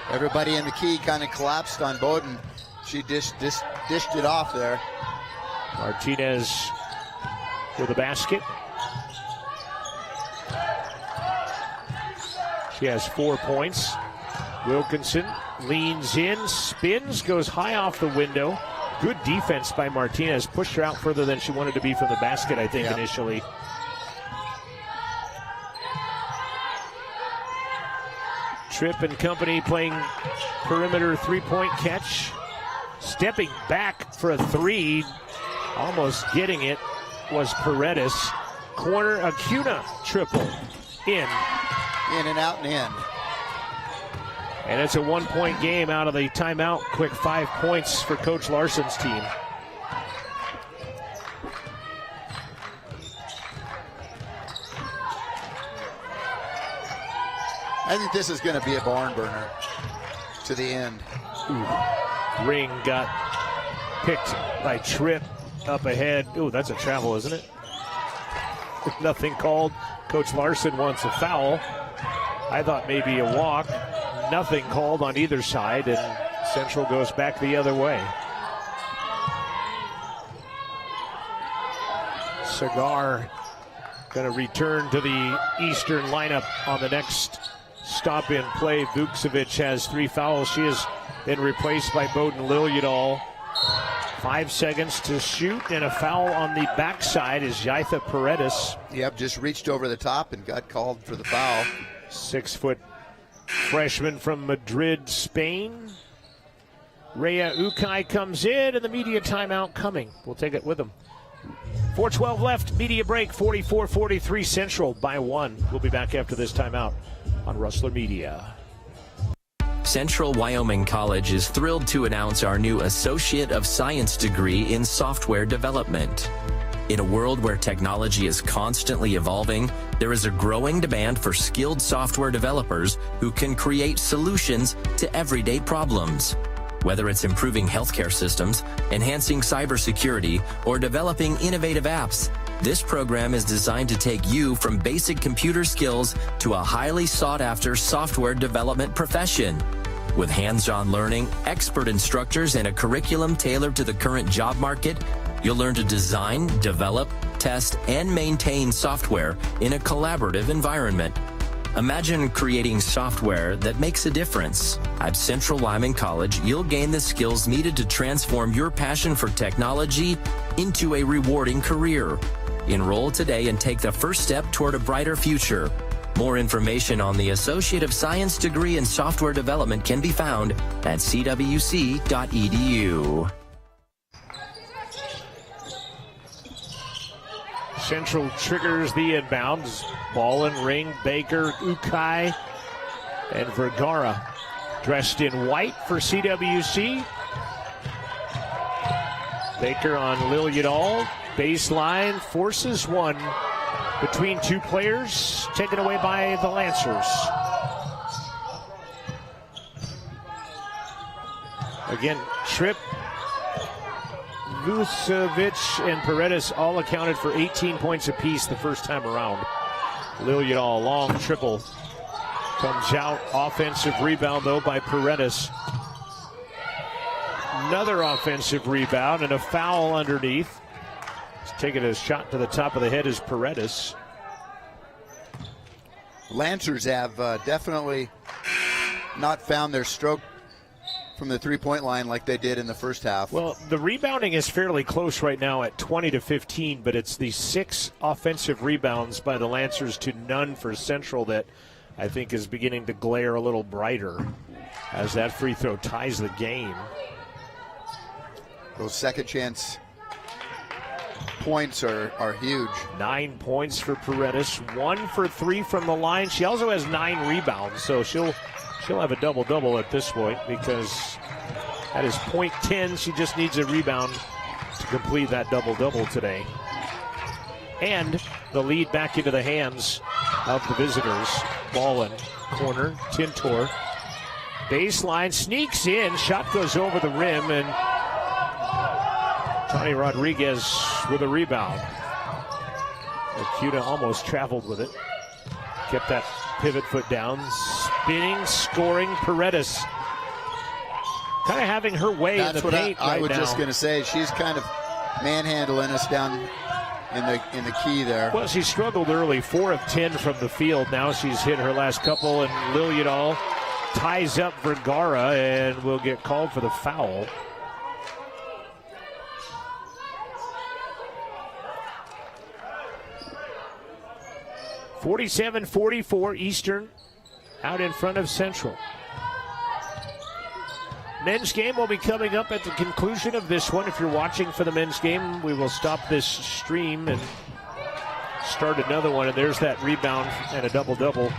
Speaker 2: Everybody in the key kind of collapsed on Bowden. She dished it off there.
Speaker 1: Martinez with a basket. She has 4 points. Wilkinson leans in, spins, goes high off the window. Good defense by Martinez. Pushed her out further than she wanted to be from the basket, I think, initially. Tripp and company playing perimeter three-point catch. Stepping back for a 3, almost getting it, was Paredes. Corner, Acuna triple. In
Speaker 2: and out and in.
Speaker 1: And it's a 1-point game out of the timeout. Quick 5 points for Coach Larson's team.
Speaker 2: I think this is going to be a barn burner to the end.
Speaker 1: Ring got picked by Tripp up ahead. Ooh, that's a travel, isn't it? Nothing called. Coach Larson wants a foul. I thought maybe a walk. Nothing called on either side, and Central goes back the other way. Cigar going to return to the Eastern lineup on the next stop-in play. Vukcevic has 3 fouls. She has been replaced by Bowden Lillianall. 5 seconds to shoot, and a foul on the backside is Yaitha Paredes.
Speaker 2: Yep, just reached over the top and got called for the foul.
Speaker 1: 6-foot freshman from Madrid, Spain. Rhea Ukai comes in, and the media timeout coming. We'll take it with him. 4:12 left, media break, 44-43 Central by 1. We'll be back after this timeout on Rustler Media.
Speaker 13: Central Wyoming College is thrilled to announce our new Associate of Science degree in Software Development. In a world where technology is constantly evolving, there is a growing demand for skilled software developers who can create solutions to everyday problems. Whether it's improving healthcare systems, enhancing cybersecurity, or developing innovative apps, this program is designed to take you from basic computer skills to a highly sought-after software development profession. With hands-on learning, expert instructors, and a curriculum tailored to the current job market, you'll learn to design, develop, test, and maintain software in a collaborative environment. Imagine creating software that makes a difference. At Central Wyoming College, you'll gain the skills needed to transform your passion for technology into a rewarding career. Enroll today and take the first step toward a brighter future. More information on the Associate of Science degree in Software Development can be found at cwc.edu.
Speaker 1: Central triggers the inbounds. Ball and ring, Baker, Ukai, and Vergara dressed in white for CWC. Baker on Lil Udall. Baseline forces one between two players, taken away by the Lancers. Again, Tripp, Vucevic, and Paredes all accounted for 18 points apiece the first time around. Lil Udall, long triple. Comes out. Offensive rebound, though, by Paredes. Another offensive rebound and a foul underneath. He's taking a shot to the top of the head is Paredes.
Speaker 2: Lancers have definitely not found their stroke from the three-point line like they did in the first half.
Speaker 1: Well, the rebounding is fairly close right now at 20-15, but it's the 6 offensive rebounds by the Lancers to none for Central that I think is beginning to glare a little brighter as that free throw ties the game.
Speaker 2: Those second chance points are huge.
Speaker 1: 9 points for Paredes, 1 for 3 from the line. She also has 9 rebounds, so she'll have a double-double at this point because at his .10, she just needs a rebound to complete that double-double today. And the lead back into the hands of the visitors. Ballin, corner, Tintor. Baseline, sneaks in, shot goes over the rim, and Tony Rodriguez with a rebound. Acuda almost traveled with it. Kept that pivot foot down. Spinning, scoring, Paredes. Kind of having her way in the paint right now.
Speaker 2: I was just going to say, she's kind of manhandling us down in the key there.
Speaker 1: Well, she struggled early, 4 of 10 from the field. Now she's hit her last couple, and Lil Udall ties up Vergara and will get called for the foul. (47-44) Eastern out in front of Central. Men's game will be coming up at the conclusion of this one. If you're watching for the men's game, we will stop this stream and start another one. And there's that rebound and a double-double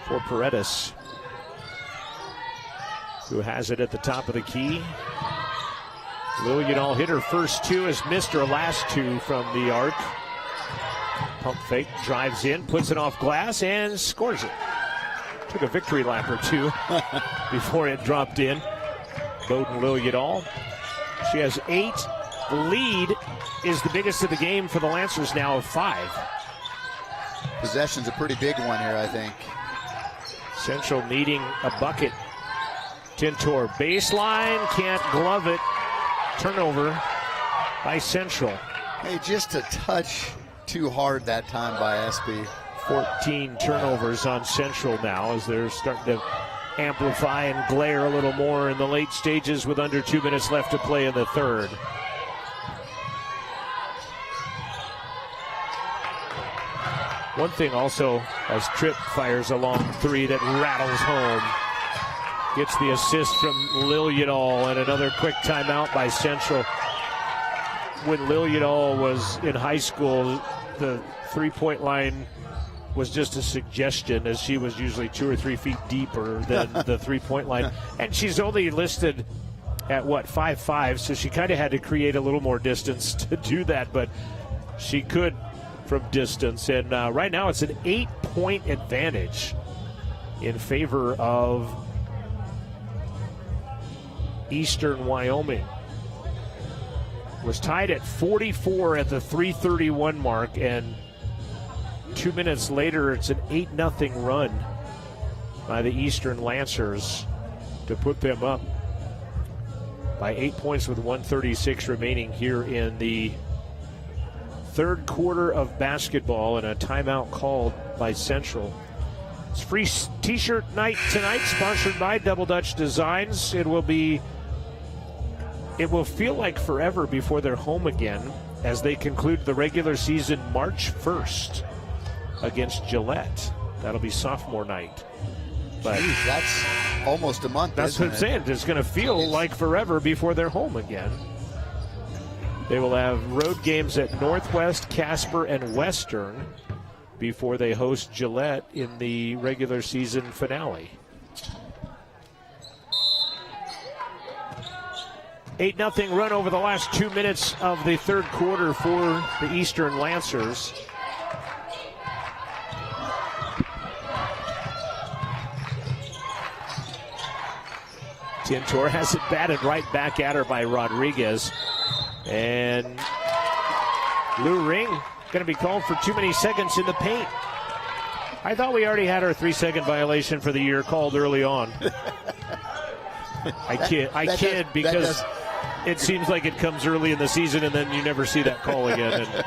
Speaker 1: for Paredes, who has it at the top of the key. Lil Udall hit her first 2, has missed her last 2 from the arc. Pump fake, drives in, puts it off glass, and scores it. Took a victory lap or 2 before it dropped in. Bowden Lil Udall. She has 8. The lead is the biggest of the game for the Lancers now of 5.
Speaker 2: Possession's a pretty big one here, I think.
Speaker 1: Central needing a bucket. Tintor baseline, can't glove it. Turnover by Central.
Speaker 2: Hey, just a touch too hard that time by SB.
Speaker 1: 14 turnovers on Central now as they're starting to amplify and glare a little more in the late stages with under 2 minutes left to play in the third. One thing also, as Tripp fires a long 3 that rattles home. Gets the assist from Lil Udall and another quick timeout by Central. when Lil Udall was in high school, the three-point line was just a suggestion, as she was usually 2 or 3 feet deeper than the three-point line. And she's only listed at, 5'5", so she kind of had to create a little more distance to do that, but she could from distance. And right now it's an 8-point advantage in favor of Eastern Wyoming. Was tied at 44 at the 3:31 mark, and 2 minutes later, it's an 8-0 run by the Eastern Lancers to put them up by 8 points with 1:36 remaining here in the third quarter of basketball, and a timeout called by Central. It's free t-shirt night tonight, sponsored by Double Dutch Designs. It will feel like forever before they're home again as they conclude the regular season March 1st. Against Gillette. That'll be sophomore night. But
Speaker 2: jeez, that's almost a month.
Speaker 1: That's what I'm saying. It's going to feel like forever before they're home again. They will have road games at Northwest, Casper, and Western before they host Gillette in the regular season finale. 8-0 run over the last 2 minutes of the third quarter for the Eastern Lancers. Tintor has it batted right back at her by Rodriguez. And Lou Ring going to be called for too many seconds in the paint. I thought we already had our 3-second violation for the year called early on. I kid because it seems like it comes early in the season and then you never see that call again. And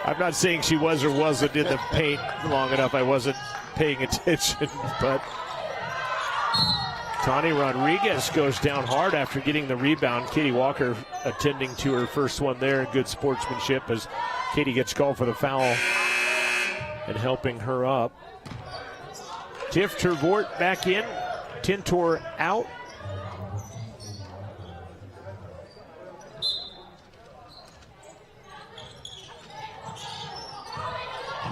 Speaker 1: I'm not saying she was or wasn't in the paint long enough. I wasn't paying attention, but Tani Rodriguez goes down hard after getting the rebound. Katie Walker attending to her first one there. Good sportsmanship as Katie gets called for the foul and helping her up. Tiff Tervort back in. Tintor out.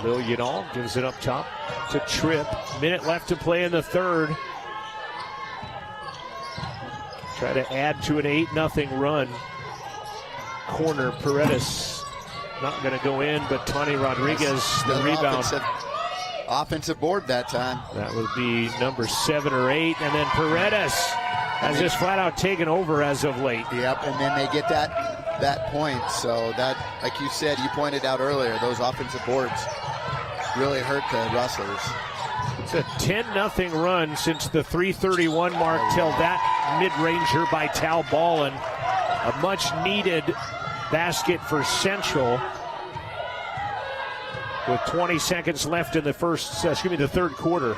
Speaker 1: Lil Udall gives it up top to Tripp. Minute left to play in the third. Try to add to an 8-0 run. Corner, Paredes not going to go in, but Tani Rodriguez, the rebound.
Speaker 2: Offensive board that time.
Speaker 1: That would be number 7 or 8. And then Paredes has just flat out taken over as of late.
Speaker 2: Yep, and then they get that point. So that, like you said, you pointed out earlier, those offensive boards really hurt the Rustlers.
Speaker 1: It's a 10-0 run since the 3:31 mark till that mid-ranger by Tal Ball, and a much-needed basket for Central with 20 seconds left in the third quarter.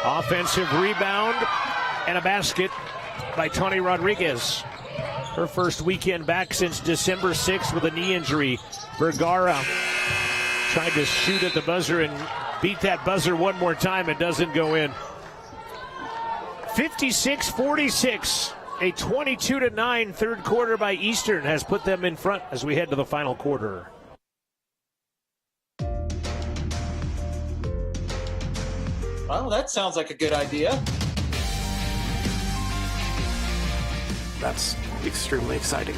Speaker 1: Offensive rebound and a basket by Tani Rodriguez. Her first weekend back since December 6th with a knee injury. Vergara tried to shoot at the buzzer and beat that buzzer one more time. It doesn't go in. 56-46. A 22-9 third quarter by Eastern has put them in front as we head to the final quarter.
Speaker 6: Well, that sounds like a good idea.
Speaker 20: That's extremely exciting.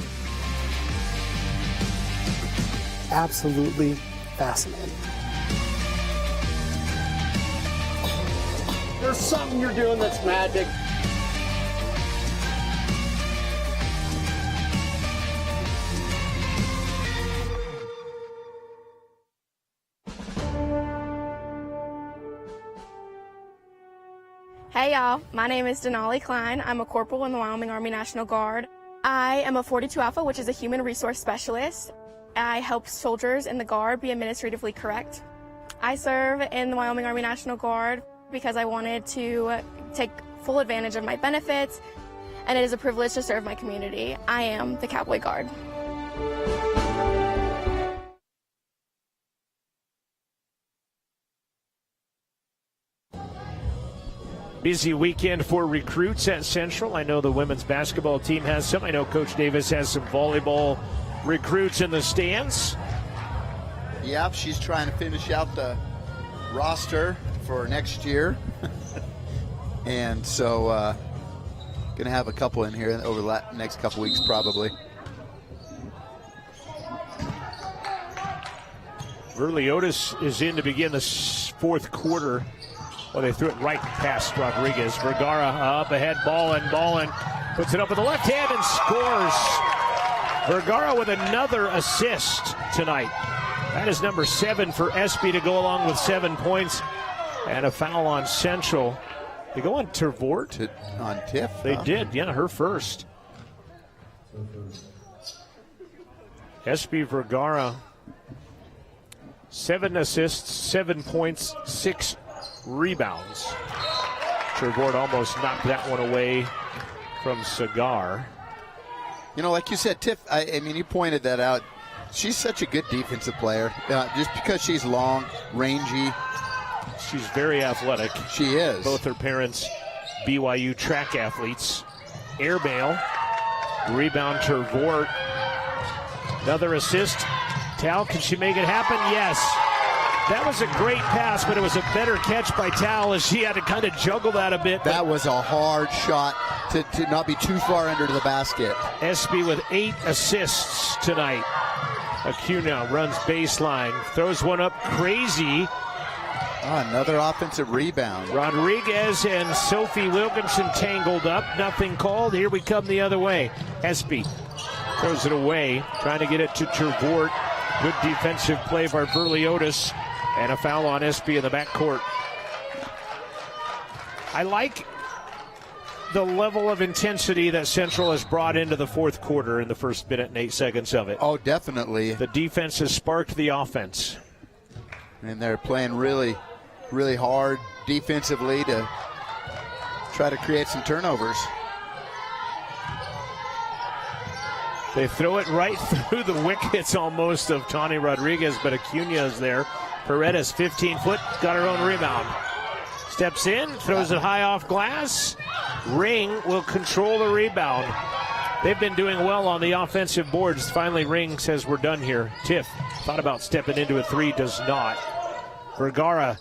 Speaker 21: Absolutely fascinating.
Speaker 6: There's something you're doing that's magic.
Speaker 17: Hey y'all, my name is Denali Klein. I'm a corporal in the Wyoming Army National Guard. I am a 42 Alpha, which is a human resource specialist. I help soldiers in the Guard be administratively correct. I serve in the Wyoming Army National Guard because I wanted to take full advantage of my benefits, and it is a privilege to serve my community. I am the Cowboy Guard.
Speaker 1: busy weekend for recruits at Central. I know the women's basketball team has some. I know Coach Davis has some volleyball recruits in the stands.
Speaker 2: Yep, she's trying to finish out the roster for next year. And so going to have a couple in here over the next couple weeks probably.
Speaker 1: Verliotis is in to begin the fourth quarter. Well, they threw it right past Rodriguez. Vergara up ahead, Ballin, puts it up with the left hand and scores. Vergara with another assist tonight. That is number 7 for Espy to go along with 7 points. And a foul on Central. They go on Tervort.
Speaker 2: On Tiff?
Speaker 1: They did, yeah, her first. Espy Vergara, 7 assists, 7 points, 6 rebounds. Tervort almost knocked that one away from Cigar.
Speaker 2: You know, like you said, Tiff, I mean, you pointed that out. She's such a good defensive player. Just because she's long, rangy.
Speaker 1: She's very athletic.
Speaker 2: She is.
Speaker 1: Both her parents, BYU track athletes. Airmail. Rebound Tervort. Another assist. Tal, can she make it happen? Yes. That was a great pass, but it was a better catch by Tal as she had to kind of juggle that a bit.
Speaker 2: That was a hard shot to not be too far under the basket.
Speaker 1: Espy with 8 assists tonight. Acuna runs baseline, throws one up crazy.
Speaker 2: Another offensive rebound.
Speaker 1: Rodriguez and Sophie Wilkinson tangled up. Nothing called. Here we come the other way. Espy throws it away, trying to get it to Tervort. Good defensive play by Verliotis. And a foul on Espy in the backcourt. I like the level of intensity that Central has brought into the fourth quarter in the first minute and 8 seconds of it.
Speaker 2: Oh, definitely.
Speaker 1: The defense has sparked the offense.
Speaker 2: And they're playing really, really hard defensively to try to create some turnovers.
Speaker 1: They throw it right through the wickets almost of Tawny Rodriguez, but Acuna is there. Paredes, 15-foot, got her own rebound. Steps in, throws it high off glass. Ring will control the rebound. They've been doing well on the offensive boards. Finally, Ring says we're done here. Tiff thought about stepping into a 3, does not. Vergara.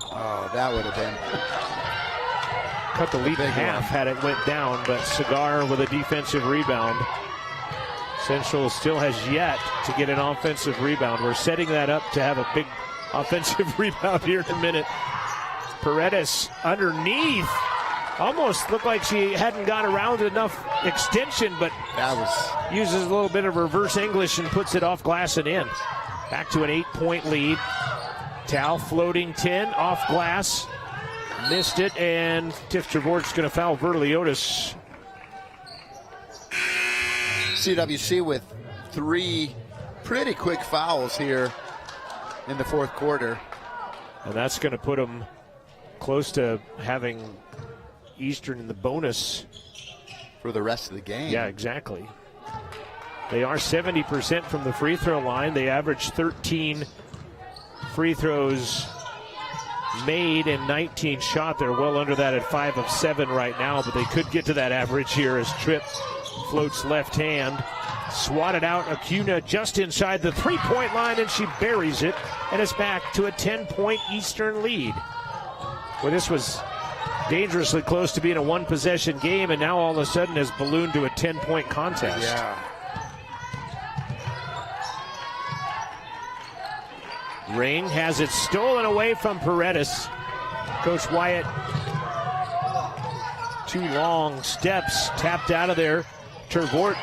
Speaker 2: Oh, that would have been.
Speaker 1: Cut the lead in half had it went down, but Cigar with a defensive rebound. Central still has yet to get an offensive rebound. We're setting that up to have a big offensive rebound here in a minute. Paredes underneath. Almost looked like she hadn't got around enough extension, but uses a little bit of reverse English and puts it off glass and in. Back to an 8-point lead. Tal floating 10 off glass. Missed it, and Tiff Tervort's going to foul Verliotis.
Speaker 2: CWC with 3 pretty quick fouls here in the fourth quarter.
Speaker 1: And that's going to put them close to having Eastern in the bonus
Speaker 2: for the rest of the game.
Speaker 1: Yeah, exactly. They are 70% from the free throw line. They average 13 free throws made and 19 shot. They're well under that at 5 of 7 right now, but they could get to that average here as Tripp floats left hand. Swatted out, Acuna just inside the 3-point line, and she buries it, and it's back to a 10-point Eastern lead. Well, this was dangerously close to being a one-possession game, and now all of a sudden has ballooned to a 10-point contest.
Speaker 2: Yeah.
Speaker 1: Ring has it stolen away from Paredes. Coach Wyatt, 2 long steps, tapped out of there. Tervort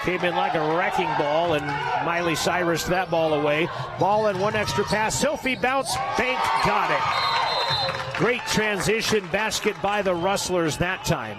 Speaker 1: came in like a wrecking ball, and Miley Cyrus that ball away. Ball and 1 extra pass. Sophie bounce, bank, got it. Great transition basket by the Rustlers that time.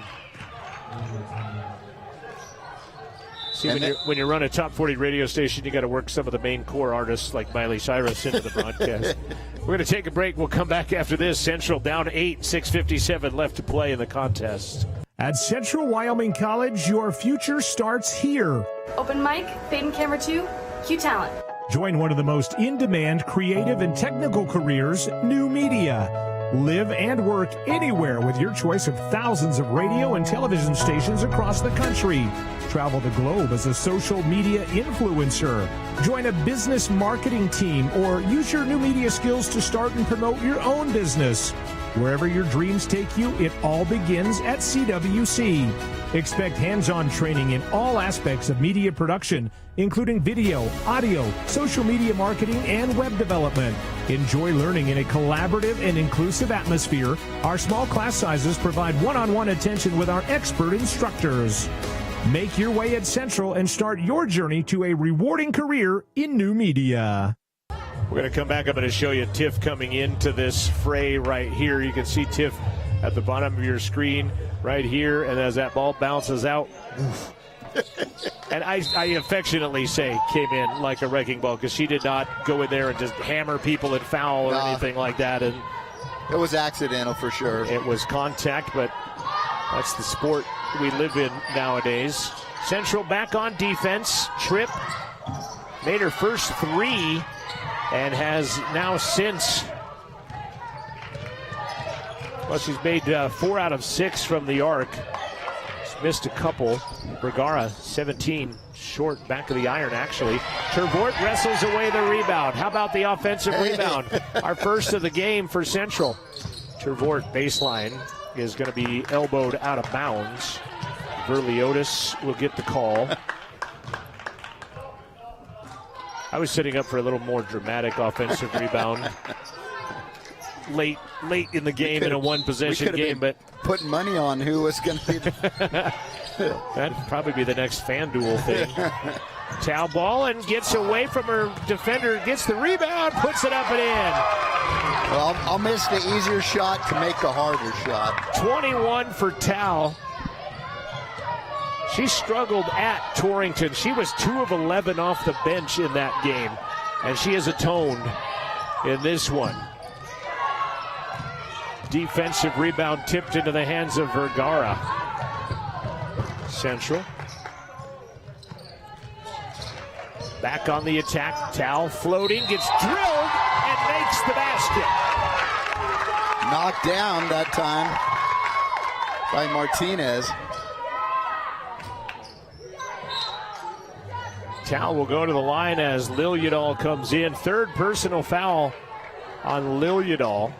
Speaker 1: See, when you run a top 40 radio station, you got to work some of the main core artists like Miley Cyrus into the broadcast. We're going to take a break. We'll come back after this. Central down 8, 6:57 left to play in the contest.
Speaker 7: At Central Wyoming College, your future starts here.
Speaker 8: Open mic, Fade and Camera 2, Q Talent.
Speaker 7: Join one of the most in-demand creative and technical careers, new media. Live and work anywhere with your choice of thousands of radio and television stations across the country. Travel the globe as a social media influencer. Join a business marketing team or use your new media skills to start and promote your own business. Wherever your dreams take you, it all begins at CWC. Expect hands-on training in all aspects of media production, including video, audio, social media marketing, and web development. Enjoy learning in a collaborative and inclusive atmosphere. Our small class sizes provide one-on-one attention with our expert instructors. Make your way at Central and start your journey to a rewarding career in new media.
Speaker 1: We're going to come back. I'm going to show you Tiff coming into this fray right here. You can see Tiff at the bottom of your screen right here, and as that ball bounces out, and I affectionately say came in like a wrecking ball because she did not go in there and just hammer people and foul or anything like that. And
Speaker 2: it was accidental for sure.
Speaker 1: It was contact, but that's the sport we live in nowadays. Central back on defense. Tripp made her first three and has now since, well, she's made 4 out of 6 from the arc. She's missed a couple. Vergara, 17, short back of the iron, actually. Tervort wrestles away the rebound. How about the offensive rebound? Our first of the game for Central. Tervort baseline is going to be elbowed out of bounds. Verliotis will get the call. I was setting up for a little more dramatic offensive rebound late in the game in a one-possession game, but
Speaker 2: putting money on who was going to be.
Speaker 1: That'd probably be the next FanDuel thing. Towel ball and gets away from her defender, gets the rebound, puts it up and in.
Speaker 2: Well, I'll miss the easier shot to make the harder shot.
Speaker 1: 21 for Towel. She struggled at Torrington. She was 2 of 11 off the bench in that game, and she has atoned in this one. Defensive rebound tipped into the hands of Vergara. Central. Back on the attack. Towel floating, gets drilled, and makes the basket.
Speaker 2: Knocked down that time by Martinez.
Speaker 1: Towel will go to the line as Liljedahl comes in. Third personal foul on Liljedahl.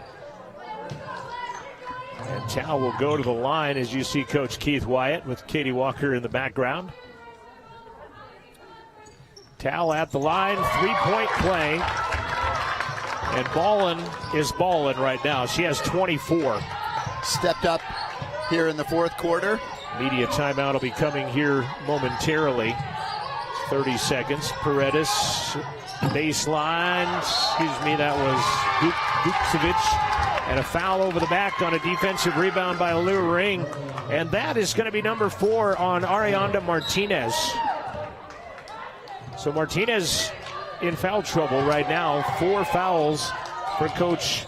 Speaker 1: And Towel will go to the line as you see Coach Keith Wyatt with Katie Walker in the background. Towel at the line, three-point play. And Ballin is balling right now. She has 24.
Speaker 2: Stepped up here in the fourth quarter.
Speaker 1: Media timeout will be coming here momentarily. 30 seconds. Paredes, baseline. Excuse me, that was Vukcevic. And a foul over the back on a defensive rebound by Lou Ring. And that is going to be number 4 on Arianda Martinez. So Martinez in foul trouble right now. 4 fouls for Coach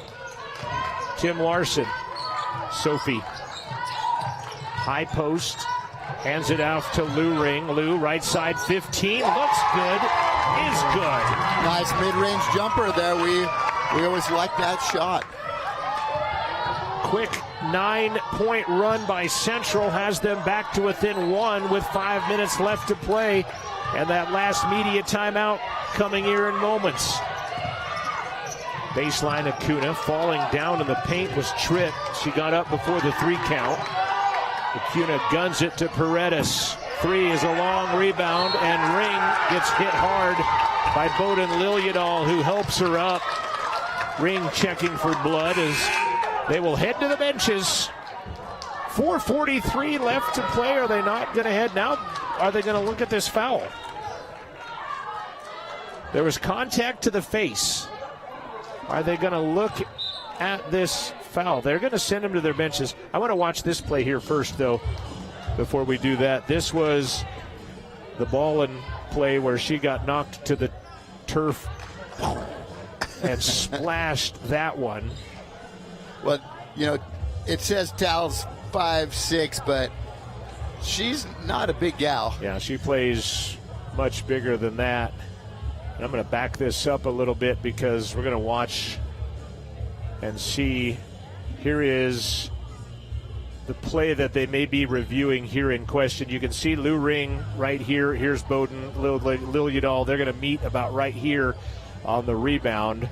Speaker 1: Tim Larson. Sophie. High post. Hands it off to Lou Ring. Lou, right side, 15. Looks good. Is good.
Speaker 2: Nice mid-range jumper there. We always like that shot.
Speaker 1: Quick 9-point run by Central has them back to within 1 with 5 minutes left to play. And that last media timeout coming here in moments. Baseline Acuna falling down in the paint was Tripp. She got up before the 3 count. Acuna guns it to Paredes. 3 is a long rebound, and Ring gets hit hard by Bowden Liljedahl, who helps her up. Ring checking for blood as they will head to the benches. 4:43 left to play. Are they not going to head now? Are they going to look at this foul? There was contact to the face. Are they going to look at this foul? They're going to send them to their benches. I want to watch this play here first, though, before we do that. This was the Ballin play where she got knocked to the turf and splashed that one.
Speaker 2: Well, you know, it says Towel's 5'6", but she's not a big gal.
Speaker 1: Yeah, she plays much bigger than that. And I'm going to back this up a little bit because we're going to watch and see Here is the play that they may be reviewing here in question. You can see Lou Ring right here. Here's Bowden, Lil Udall. They're going to meet about right here on the rebound.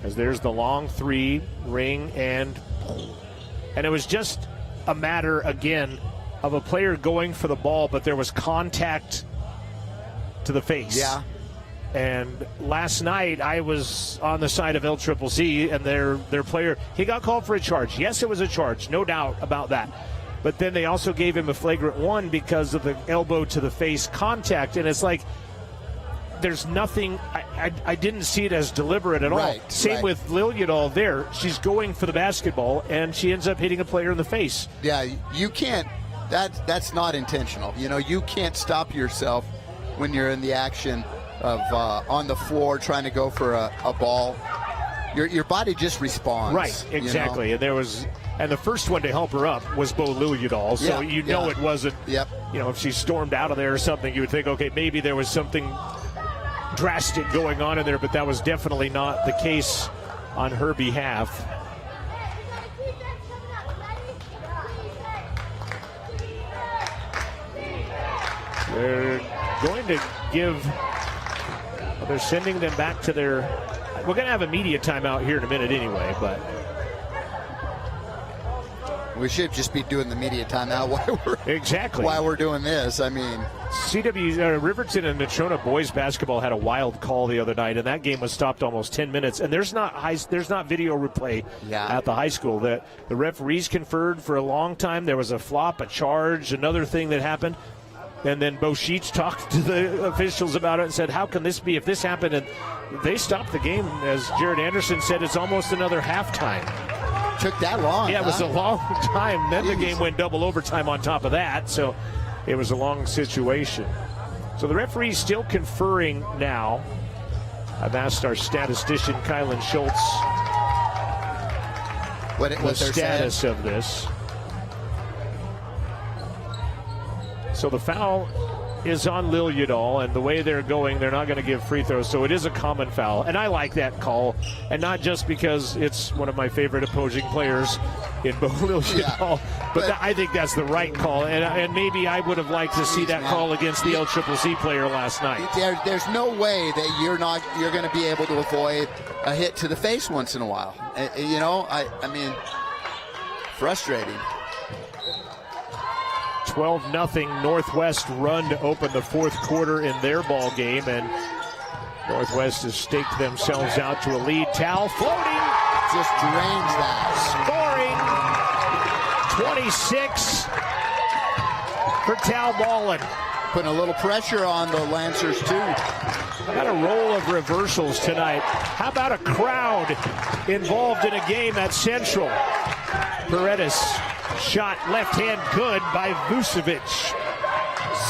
Speaker 1: As there's the long three, Ring, and it was just a matter, again, of a player going for the ball, but there was contact to the face.
Speaker 2: Yeah.
Speaker 1: And last night I was on the side of LCCC, and their player, he got called for a charge. Yes, it was a charge, no doubt about that. But then they also gave him a flagrant one because of the elbow to the face contact. And it's like, there's nothing, I didn't see it as deliberate at all. Same with Lil Udall there. She's going for the basketball, and she ends up hitting a player in the face.
Speaker 2: Yeah, you can't, that's not intentional. You know, you can't stop yourself when you're in the action of on the floor trying to go for a ball. Your body just responds.
Speaker 1: Right, exactly. You know? And the first one to help her up was Bo Lil Udall. So it wasn't, if she stormed out of there or something, you would think, okay, maybe there was something drastic going on in there, but that was definitely not the case on her behalf. They're going to they're sending them back to their, we're going to have a media timeout here in a minute anyway, but
Speaker 2: we should just be doing the media timeout while we're doing this. I mean,
Speaker 1: Riverton and Natrona boys basketball had a wild call the other night, and that game was stopped almost 10 minutes. And there's not video replay at the high school. The referees conferred for a long time. There was a flop, a charge, another thing that happened. And then Bo Sheets talked to the officials about it and said, how can this be if this happened? And they stopped the game. As Jared Anderson said, it's almost another halftime.
Speaker 2: Took that long.
Speaker 1: Yeah, it was a long time. Then the game went double overtime on top of that. So it was a long situation. So the referee's still conferring now. I've asked our statistician, Kylan Schultz,
Speaker 2: what
Speaker 1: the status of this. So the foul is on Lil Udall, and the way they're going, they're not going to give free throws. So it is a common foul, and I like that call, and not just because it's one of my favorite opposing players in Lil Udall, but I think that's the right call, and maybe I would have liked to see that call against the LCCC player last night.
Speaker 2: There's no way that you're going to be able to avoid a hit to the face once in a while. I mean, frustrating.
Speaker 1: 12-0 Northwest run to open the fourth quarter in their ball game, and Northwest has staked themselves out to a lead. Tal floating,
Speaker 2: just drains that.
Speaker 1: Scoring 26 for Tal Ballin.
Speaker 2: Putting a little pressure on the Lancers too.
Speaker 1: Got a roll of reversals tonight. How about a crowd involved in a game at Central? Paredes. Shot left hand good by Vucevic.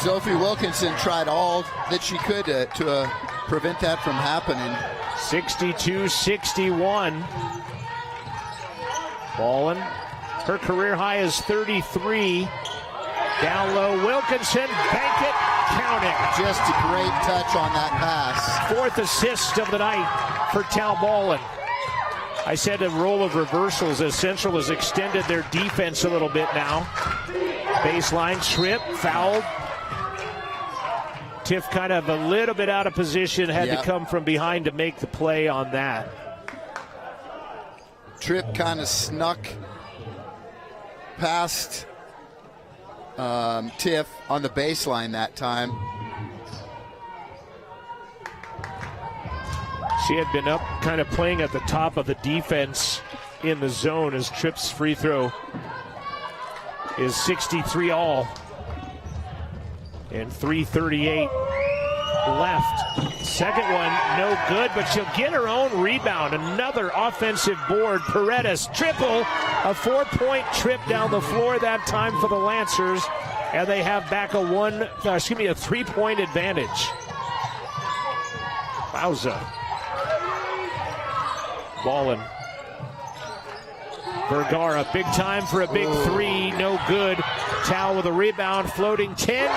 Speaker 2: Sophie Wilkinson tried all that she could to prevent that from happening.
Speaker 1: 62-61. Ballin. Her career high is 33. Down low, Wilkinson, bank it, count it.
Speaker 2: Just a great touch on that pass.
Speaker 1: Fourth assist of the night for Tal Ballin. I said a roll of reversals as Central has extended their defense a little bit now. Baseline trip, fouled. Tiff kind of a little bit out of position, had to come from behind to make the play on that.
Speaker 2: Tripp kind of snuck past Tiff on the baseline that time.
Speaker 1: She had been up kind of playing at the top of the defense in the zone as Tripp's free throw is 63 all. And 3:38 left. Second one, no good, but she'll get her own rebound. Another offensive board. Paredes, triple. A 4-point trip down the floor that time for the Lancers. And they have back a 3-point advantage. Wowza. Ballin. Vergara, big time for a big three, no good. Tal with a rebound, floating 10.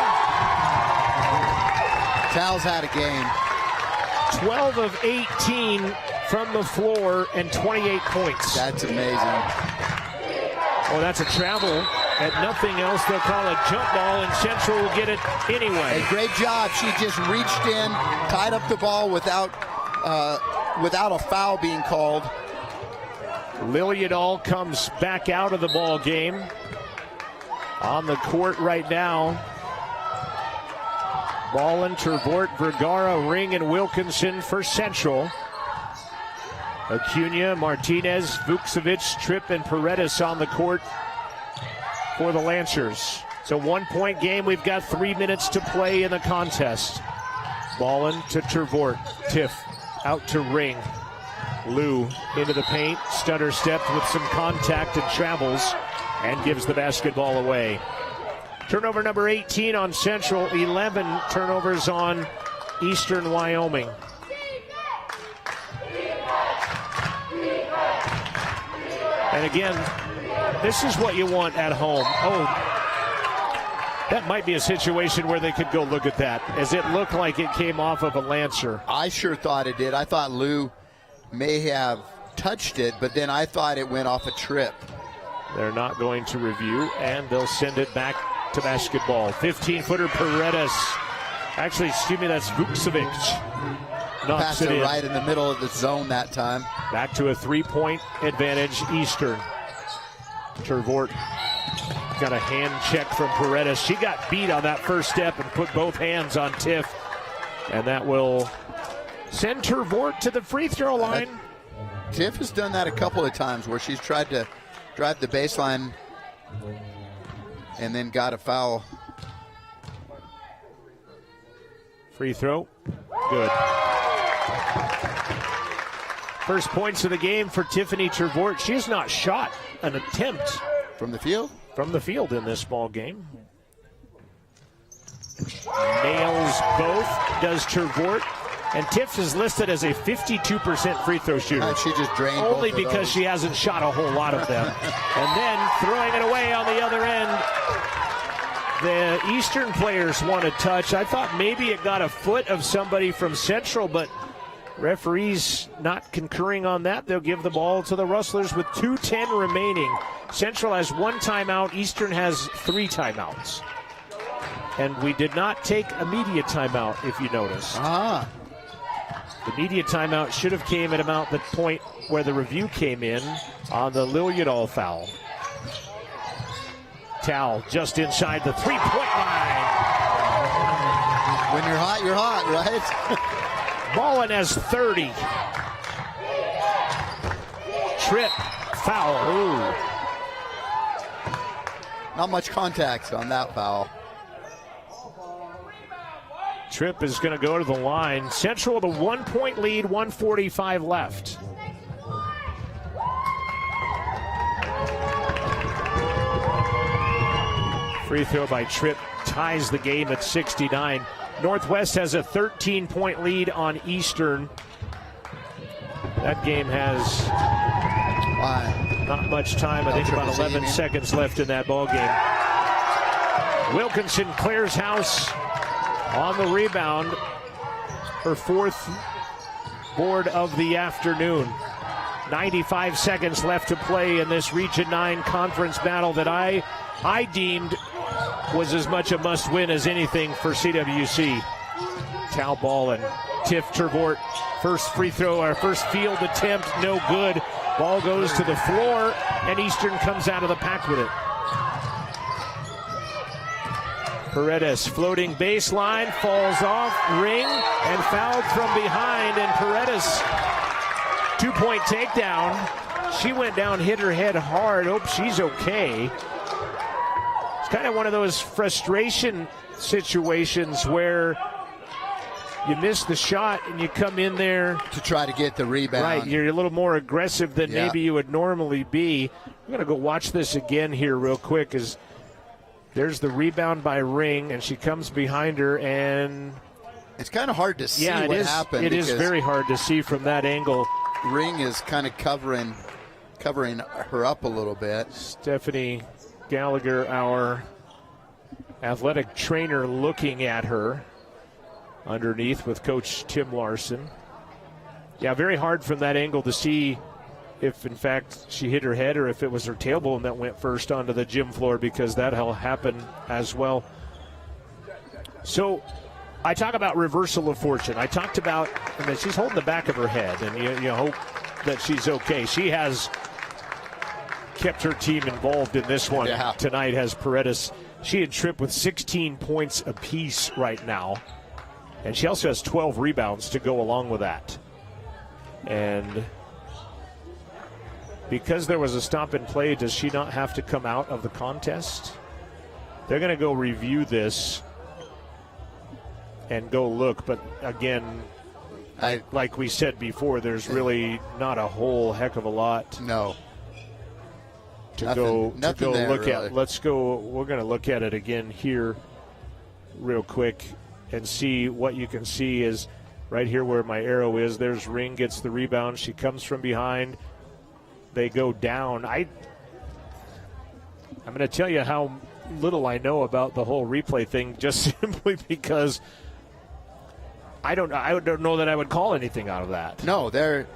Speaker 2: Tal's had a game.
Speaker 1: 12 of 18 from the floor and 28 points.
Speaker 2: That's amazing.
Speaker 1: Oh, that's a travel. At nothing else, they'll call a jump ball, and Central will get it anyway.
Speaker 2: Hey, great job. She just reached in, tied up the ball without a foul being called.
Speaker 1: Lilliadall comes back out of the ball game. On the court right now, Ballin, Tervort, Vergara, Ring, and Wilkinson for Central. Acuna, Martinez, Vukcevic, Tripp, and Paredes on the court for the Lancers. It's a 1-point game. We've got 3 minutes to play in the contest. Ballin to Tervort. Tiff out to Ring. Lou into the paint. Stutter stepped with some contact and travels and gives the basketball away. Turnover number 18 on Central. 11 turnovers on Eastern Wyoming. And again, this is what you want at home. Oh, that might be a situation where they could go look at that, as it looked like it came off of a Lancer.
Speaker 2: I sure thought it did. I thought Lou may have touched it, but then I thought it went off a trip.
Speaker 1: They're not going to review, and they'll send it back to basketball. 15-footer Paredes. Actually, excuse me, that's Vukcevic.
Speaker 2: Passed it right in the middle of the zone that time.
Speaker 1: Back to a 3-point advantage, Eastern. Tervort got a hand check from Paredes. She got beat on that first step and put both hands on Tiff. And that will send Tervort to the free throw line.
Speaker 2: Tiff has done that a couple of times where she's tried to drive the baseline and then got a foul.
Speaker 1: Free throw. Good. First points of the game for Tiffany Tervort. She has not shot an attempt
Speaker 2: from the field?
Speaker 1: From the field in this ball game. Nails both, does Tervort. And Tiff is listed as a 52% free throw shooter.
Speaker 2: She just drained
Speaker 1: only
Speaker 2: both of
Speaker 1: because
Speaker 2: those.
Speaker 1: She hasn't shot a whole lot of them. And then throwing it away on the other end. The Eastern players want to touch. I thought maybe it got a foot of somebody from Central, but referees not concurring on that. They'll give the ball to the Rustlers with 2:10 remaining. Central has 1 timeout. Eastern has 3 timeouts. And we did not take a media timeout, if you notice. The media timeout should have came at about the point where the review came in on the Lilliadall foul. Tal just inside the 3-point line.
Speaker 2: When you're hot, right?
Speaker 1: Ballin has 30. Tripp, foul. Ooh.
Speaker 2: Not much contact on that foul.
Speaker 1: Tripp is going to go to the line. Central with a 1-point lead, 1:45 left. Free throw by Tripp ties the game at 69. Northwest has a 13-point lead on Eastern. That game has not much time. I think about 11 seconds left in that ball game. Wilkinson clears house on the rebound. Her 4th board of the afternoon. 95 seconds left to play in this Region 9 conference battle that I deemed was as much a must-win as anything for CWC. Tal Ballin, Tiff Tervort, first free throw, our first field attempt, no good. Ball goes to the floor, and Eastern comes out of the pack with it. Paredes floating baseline, falls off, Ring, and fouled from behind, and Paredes, 2-point takedown. She went down, hit her head hard. Hope she's okay. It's kind of one of those frustration situations where you miss the shot and you come in there
Speaker 2: to try to get the rebound.
Speaker 1: Right, you're a little more aggressive than maybe you would normally be. I'm going to go watch this again here real quick. As there's the rebound by Ring, and she comes behind her, and
Speaker 2: it's kind of hard to see what happened.
Speaker 1: It is very hard to see from that angle.
Speaker 2: Ring is kind of covering her up a little bit.
Speaker 1: Stephanie Gallagher, our athletic trainer, looking at her underneath with Coach Tim Larson. Yeah, very hard from that angle to see if, in fact, she hit her head or if it was her tailbone that went first onto the gym floor, because that'll happen as well. So I talk about reversal of fortune. I talked about that she's holding the back of her head, and you hope that she's okay. She has kept her team involved in this one tonight, has Paredes. She and Tripp with 16 points apiece right now, and she also has 12 rebounds to go along with that. And because there was a stop and play, does she not have to come out of the contest? They're going to go review this and go look, but again, like we said before, there's really not a whole heck of a lot to go look at. Let's go. We're going to look at it again here real quick and see. What you can see is right here where my arrow is. There's Ring gets the rebound. She comes from behind. They go down. I'm going to tell you how little I know about the whole replay thing, just simply because I don't know that I would call anything out of that.
Speaker 2: No, they're.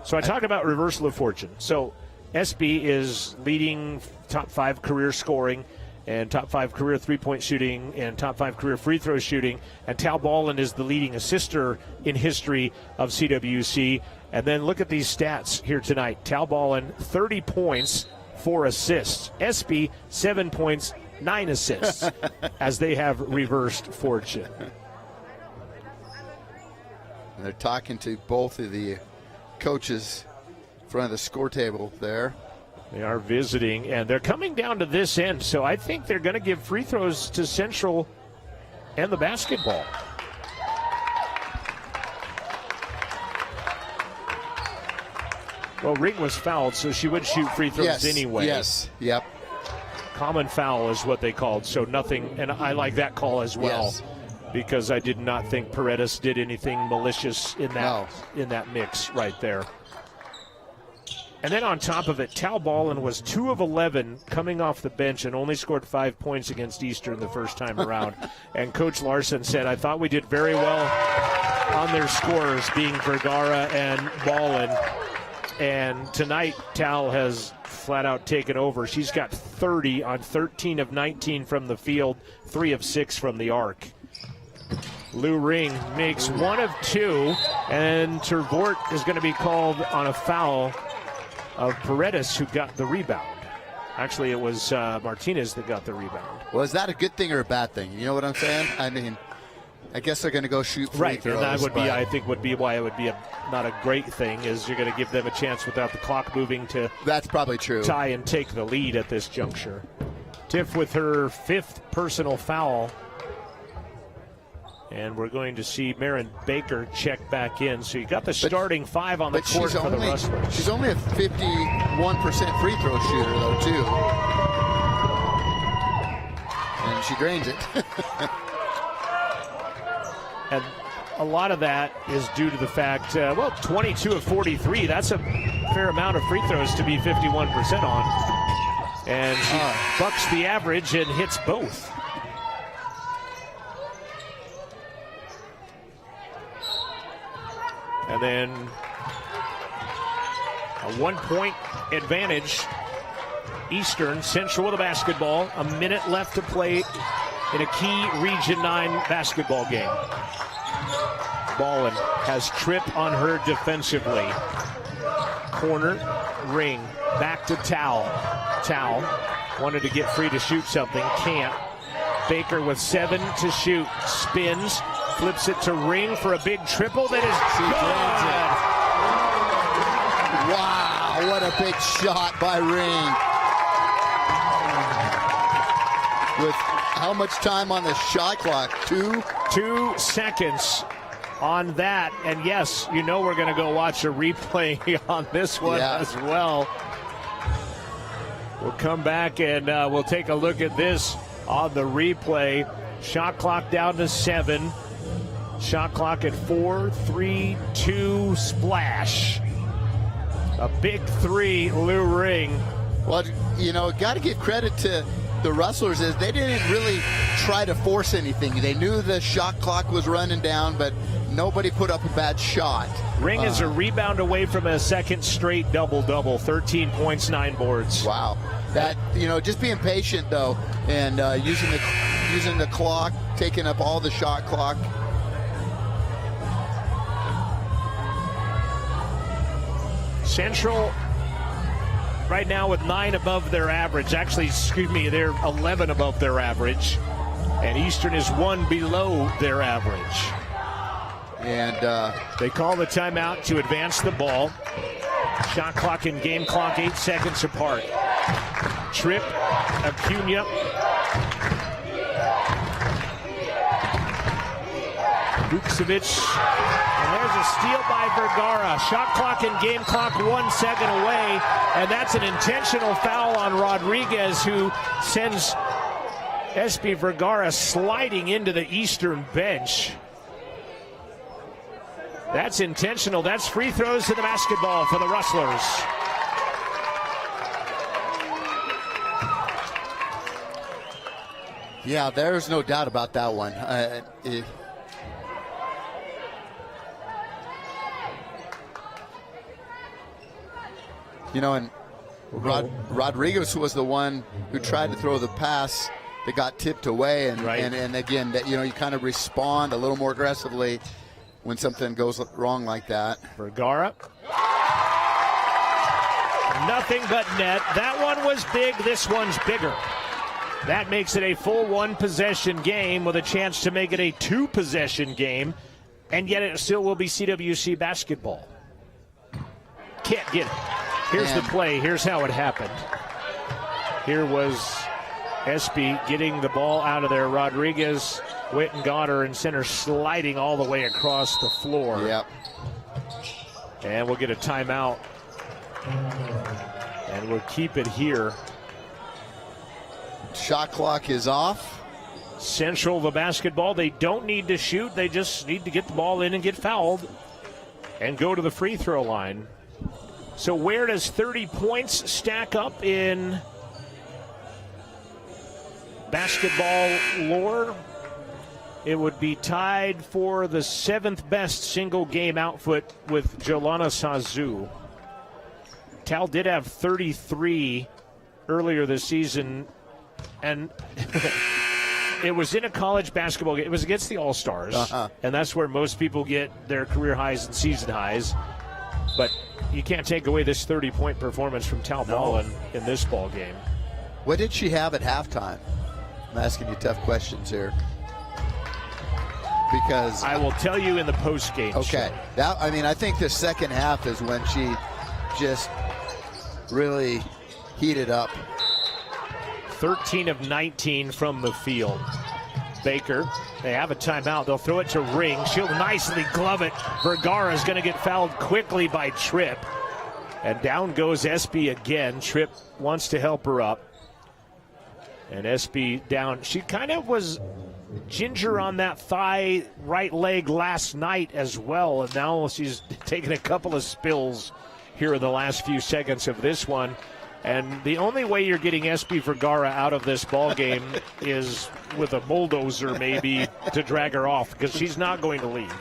Speaker 1: So I talked about reversal of fortune. So SB is leading top 5 career scoring and top 5 career three-point shooting and top 5 career free throw shooting. And Tal Ballin is the leading assister in history of CWC. And then look at these stats here tonight. Tal Ballin, 30 points, 4 assists. SB, 7 points, 9 assists as they have reversed fortune.
Speaker 2: And they're talking to both of the coaches in front of the score table there.
Speaker 1: They are visiting, and they're coming down to this end, so I think they're going to give free throws to Central and the basketball. Well, Ring was fouled, so she would shoot free throws anyway.
Speaker 2: Yes, yep.
Speaker 1: Common foul is what they called, so nothing, and I like that call as well, because I did not think Paredes did anything malicious in that mix right there. And then on top of it, Tal Ballin was 2 of 11 coming off the bench and only scored 5 points against Eastern the first time around. And Coach Larson said, I thought we did very well on their scorers, being Vergara and Ballin. And tonight, Tal has flat out taken over. She's got 30 on 13 of 19 from the field, 3 of 6 from the arc. Lou Ring makes 1 of 2, and Tervort is going to be called on a foul of Paredes, who got the rebound. Actually, it was Martinez that got the rebound.
Speaker 2: Well, is that a good thing or a bad thing? You know what I'm saying? I mean, I guess they're going to go shoot free throws.
Speaker 1: And that would be, I think, would be why it would be not a great thing, is you're going to give them a chance without the clock moving to.
Speaker 2: That's probably true.
Speaker 1: Tie and take the lead at this juncture. Tiff with her 5th personal foul. And we're going to see Marin Baker check back in. So you got the starting 5 on the court for the Rustlers.
Speaker 2: She's only a 51% free throw shooter, though, too. And she drains it.
Speaker 1: And a lot of that is due to the fact, 22 of 43. That's a fair amount of free throws to be 51% on. And she bucks the average and hits both. And then a 1-point advantage. Eastern, Central with the basketball. A minute left to play in a key Region 9 basketball game. Ballin has Tripp on her defensively. Corner, Ring, back to Tal. Tal wanted to get free to shoot something, can't. Baker with 7 to shoot, spins, flips it to Ring for a big triple that is good.
Speaker 2: Wow, what a big shot by Ring. With how much time on the shot clock?
Speaker 1: 2 seconds on that. And yes, you know we're going to go watch a replay on this one as well. We'll come back and we'll take a look at this on the replay. Shot clock down to 7. Shot clock at 4, 3, 2, splash. A big 3, Lou Ring.
Speaker 2: Well, you know, got to give credit to the Rustlers is they didn't really try to force anything. They knew the shot clock was running down, but nobody put up a bad shot.
Speaker 1: Ring is a rebound away from a second straight double-double, 13 points, 9 boards.
Speaker 2: Wow. That, just being patient, though, and using the clock, taking up all the shot clock.
Speaker 1: Central right now with 9 above their average. Actually, they're 11 above their average. And Eastern is 1 below their average.
Speaker 2: And
Speaker 1: they call the timeout to advance the ball. Shot clock and game clock 8 seconds apart. Tripp, Acuna. Vukcevic. And there's a steal by Vergara. Shot clock and game clock 1 second away. And that's an intentional foul on Rodriguez, who sends Espi Vergara sliding into the Eastern bench. That's intentional. That's free throws to the basketball for the Rustlers.
Speaker 2: Yeah, there's no doubt about that one. And Rodriguez was the one who tried to throw the pass that got tipped away, and again, that you kind of respond a little more aggressively when something goes wrong like that.
Speaker 1: Vergara. Nothing but net. That one was big. This one's bigger. That makes it a full 1-possession game with a chance to make it a 2-possession game, and yet it still will be CWC basketball. Can't get it. Here's the play. Here's how it happened. Here was Espi getting the ball out of there. Rodriguez went and got her, and sent her sliding all the way across the floor.
Speaker 2: Yep.
Speaker 1: And we'll get a timeout. And we'll keep it here.
Speaker 2: Shot clock is off.
Speaker 1: Central the basketball. They don't need to shoot. They just need to get the ball in and get fouled and go to the free throw line. So where does 30 points stack up in basketball lore? It would be tied for the 7th best single game output with Jolana Sazu. Tal did have 33 earlier this season, and it was in a college basketball game. It was against the All-Stars, and that's where most people get their career highs and season highs. But you can't take away this 30-point performance from Tal Ballin in this ball game.
Speaker 2: What did she have at halftime? I'm asking you tough questions here. Because
Speaker 1: I will tell you in the post-game show.
Speaker 2: I think the second half is when she just really heated up.
Speaker 1: 13 of 19 from the field. Baker, they have a timeout. They'll throw it to Ring. She'll nicely glove it. Vergara is going to get fouled quickly by Tripp. And down goes Espi again. Tripp wants to help her up. And Espi down. She kind of was ginger on that thigh, right leg last night as well. And now she's taken a couple of spills here in the last few seconds of this one. And the only way you're getting Espi Vergara out of this ball game is with a bulldozer maybe to drag her off, because she's not going to leave.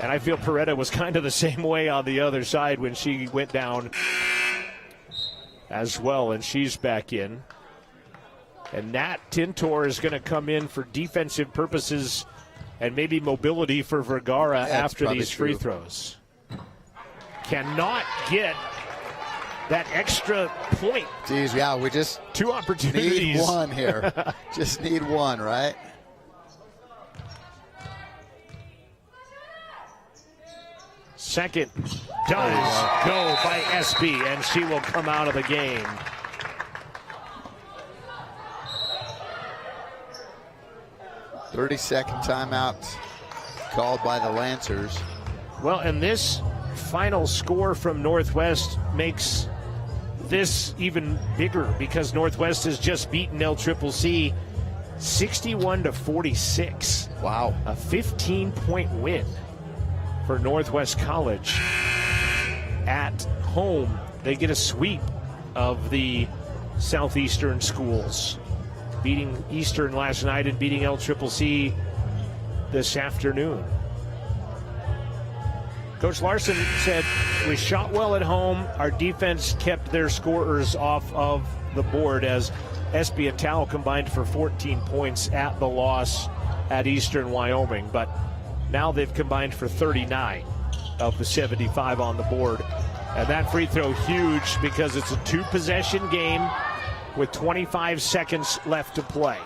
Speaker 1: And I feel Peretta was kind of the same way on the other side when she went down as well, and she's back in. And Nat Tintor is going to come in for defensive purposes and maybe mobility for Vergara after these free throws. Cannot get that extra point.
Speaker 2: Geez, yeah, we just
Speaker 1: 2 opportunities.
Speaker 2: Need one here. Just need one, right?
Speaker 1: Second does go by Espi, and she will come out of the game.
Speaker 2: "30-second timeout called by the Lancers."
Speaker 1: Well, and this final score from Northwest makes this even bigger, because Northwest has just beaten LCCC 61-46.
Speaker 2: Wow.
Speaker 1: A 15-point win for Northwest College. At home, they get a sweep of the Southeastern schools. beating Eastern last night and beating LCCC this afternoon. Coach Larson said, we shot well at home. Our defense kept their scorers off of the board as Espy and Towle combined for 14 points at the loss at Eastern Wyoming. But now they've combined for 39 of the 75 on the board. And that free throw huge because it's a 2-possession game with 25 seconds left to play.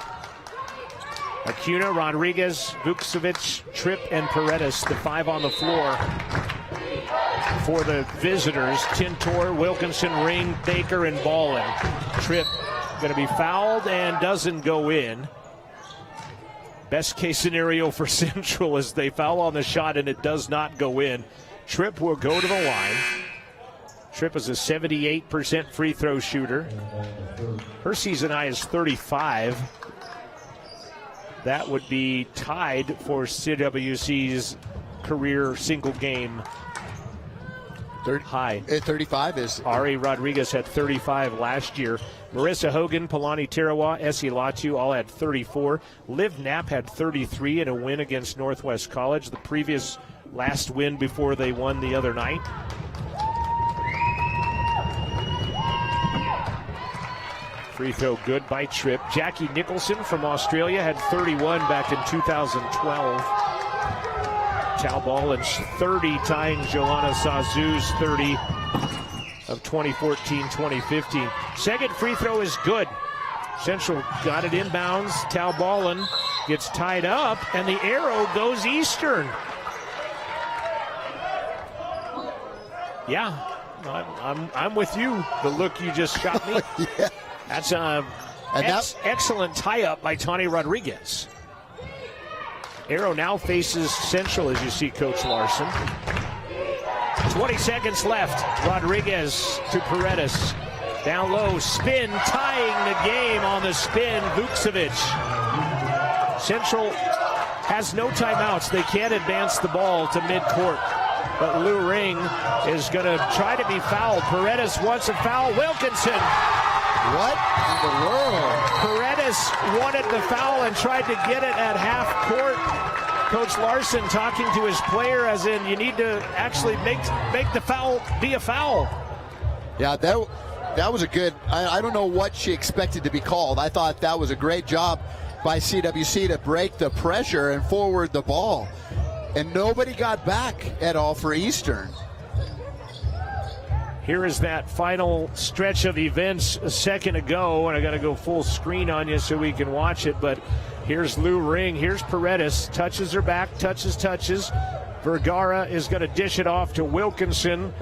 Speaker 1: Acuna, Rodriguez, Vukcevic, Tripp, and Paredes, the 5 on the floor for the visitors. Tintor, Wilkinson, Ring, Baker, and Ballin. Tripp going to be fouled and doesn't go in. Best case scenario for Central is they foul on the shot and it does not go in. Tripp will go to the line. Tripp is a 78% free throw shooter. Her season high is 35. That would be tied for CWC's career single game high.
Speaker 2: 35 is.
Speaker 1: Ari Rodriguez had 35 last year. Marissa Hogan, Palani Tarawa, Essie Latu all had 34. Liv Knapp had 33 in a win against Northwest College, the previous last win before they won the other night. Free throw good by Tripp. Jackie Nicholson from Australia had 31 back in 2012. Towle Ballin's 30, tying Joanna Sazu's 30 of 2014-2015. Second free throw is good. Central got it inbounds. Towle Ballin gets tied up, and the arrow goes Eastern. Yeah, I'm with you. The look you just shot me.
Speaker 2: Yeah.
Speaker 1: That's an excellent tie-up by Tawny Rodriguez. Arrow now faces Central, as you see Coach Larson. 20 seconds left. Rodriguez to Paredes. Down low, spin, tying the game on the spin, Vukcevic. Central has no timeouts. They can't advance the ball to midcourt. But Lou Ring is going to try to be fouled. Paredes wants a foul. Wilkinson.
Speaker 2: What in the world?
Speaker 1: Paredes wanted the foul and tried to get it at half court. Coach Larson talking to his player as in you need to actually make the foul be a foul.
Speaker 2: Yeah, that was a good, I don't know what she expected to be called. I thought that was a great job by CWC to break the pressure and forward the ball. And nobody got back at all for Eastern.
Speaker 1: Here is that final stretch of events a second ago, and I got to go full screen on you so we can watch it. But here's Lou Ring. Here's Paredes. Touches her back. Touches. Vergara is going to dish it off to Wilkinson.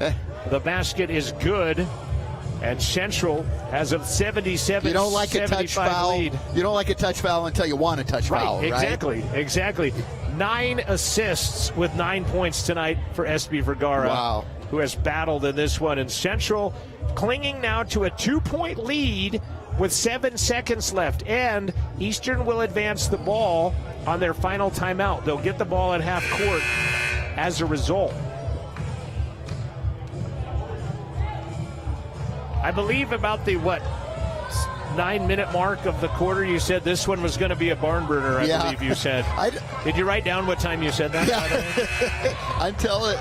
Speaker 1: The basket is good. And Central has a 77-75
Speaker 2: You don't like a touch foul.
Speaker 1: Lead.
Speaker 2: You don't like a touch foul until you want a touch foul, right?
Speaker 1: Exactly. 9 assists with 9 points tonight for Espy Vergara.
Speaker 2: Wow.
Speaker 1: Who has battled in this one. And Central clinging now to a 2-point lead with 7 seconds left. And Eastern will advance the ball on their final timeout. They'll get the ball at half court as a result. I believe about the, 9-minute mark of the quarter, you said this one was going to be a barn burner, I believe you said. Did you write down what time you said that?
Speaker 2: Yeah. Until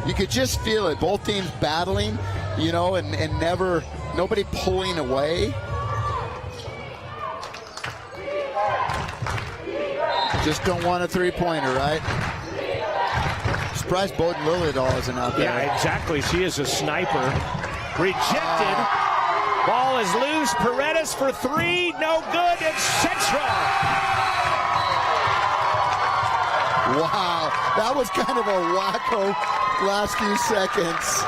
Speaker 2: you could just feel it. Both teams battling, and nobody pulling away. Just don't want a three-pointer, right? Surprised Bowden Lillidahl isn't out there.
Speaker 1: Yeah, exactly. She is a sniper. Rejected. Ball is loose. Paredes for 3. No good. It's Central.
Speaker 2: Wow. That was kind of a wacko last few seconds.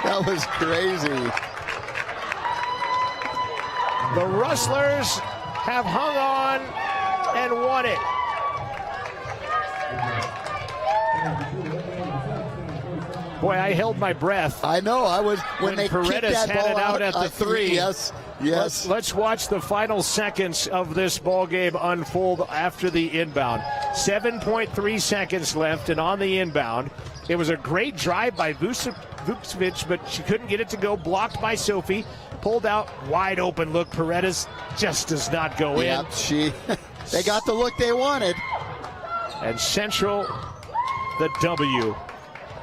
Speaker 2: That was crazy.
Speaker 1: The Rustlers have hung on and won it. Boy, I held my breath.
Speaker 2: I know. I was when they
Speaker 1: Paredes
Speaker 2: kicked that
Speaker 1: had
Speaker 2: ball
Speaker 1: it out at the 3.
Speaker 2: Yes.
Speaker 1: Let's watch the final seconds of this ball game unfold after the inbound. 7.3 seconds left, and on the inbound, It was a great drive by Vucevic, but she couldn't get it to go. Blocked by Sophie. Pulled out, wide open look. Paredes just does not go in.
Speaker 2: They got the look they wanted.
Speaker 1: And Central, the W.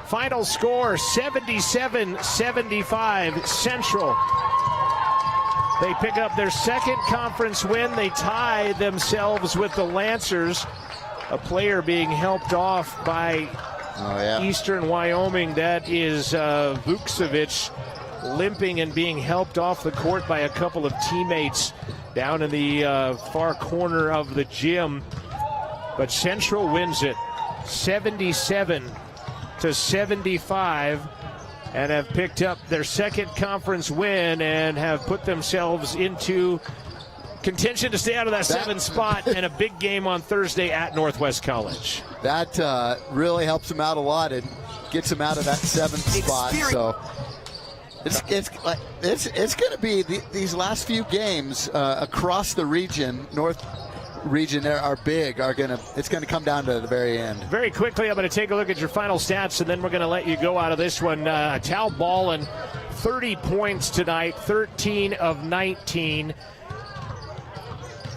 Speaker 1: Final score, 77-75, Central. They pick up their second conference win. They tie themselves with the Lancers. A player being helped off by Eastern Wyoming. That is Vucevic, limping and being helped off the court by a couple of teammates down in the far corner of the gym. But Central wins it 77-75 and have picked up their second conference win and have put themselves into contention to stay out of that 7th spot and a big game on Thursday at Northwest College.
Speaker 2: That really helps them out a lot and gets them out of that 7th spot. So it's going to be these last few games across the region, North region, are big. It's going to come down to the very end.
Speaker 1: Very quickly, I'm going to take a look at your final stats, and then we're going to let you go out of this one. Tal Ballin, 30 points tonight, 13 of 19.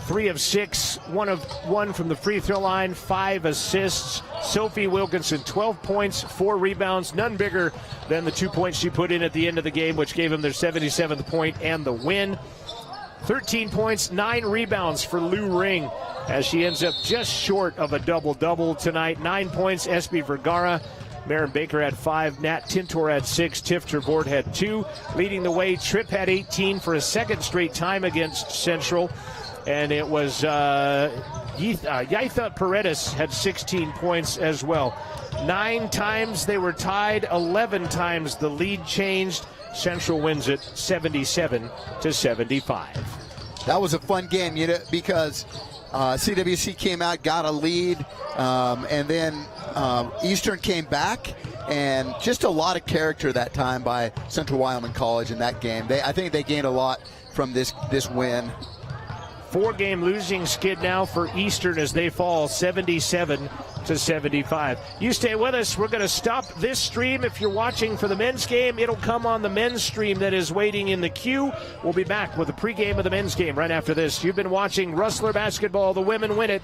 Speaker 1: 3 of 6, 1 of 1 from the free throw line, 5 assists. Sophie Wilkinson, 12 points, 4 rebounds, none bigger than the 2 points she put in at the end of the game, which gave them their 77th point and the win. 13 points, 9 rebounds for Lou Ring, as she ends up just short of a double-double tonight. 9 points, Espy Vergara. Maren Baker had 5, Nat Tintor had 6, Tiff Trevord had 2. Leading the way, Tripp had 18 for a second straight time against Central. And it was Yaitha Paredes had 16 points as well. 9 times they were tied, 11 times the lead changed. Central wins it 77-75.
Speaker 2: That was a fun game, because CWC came out, got a lead, and then Eastern came back, and just a lot of character that time by Central Wyoming College in that game. I think they gained a lot from this win.
Speaker 1: 4-game losing skid now for Eastern as they fall 77-75. You stay with us. We're going to stop this stream. If you're watching for the men's game, it'll come on the men's stream that is waiting in the queue. We'll be back with the pregame of the men's game right after this. You've been watching Rustler Basketball. The women win it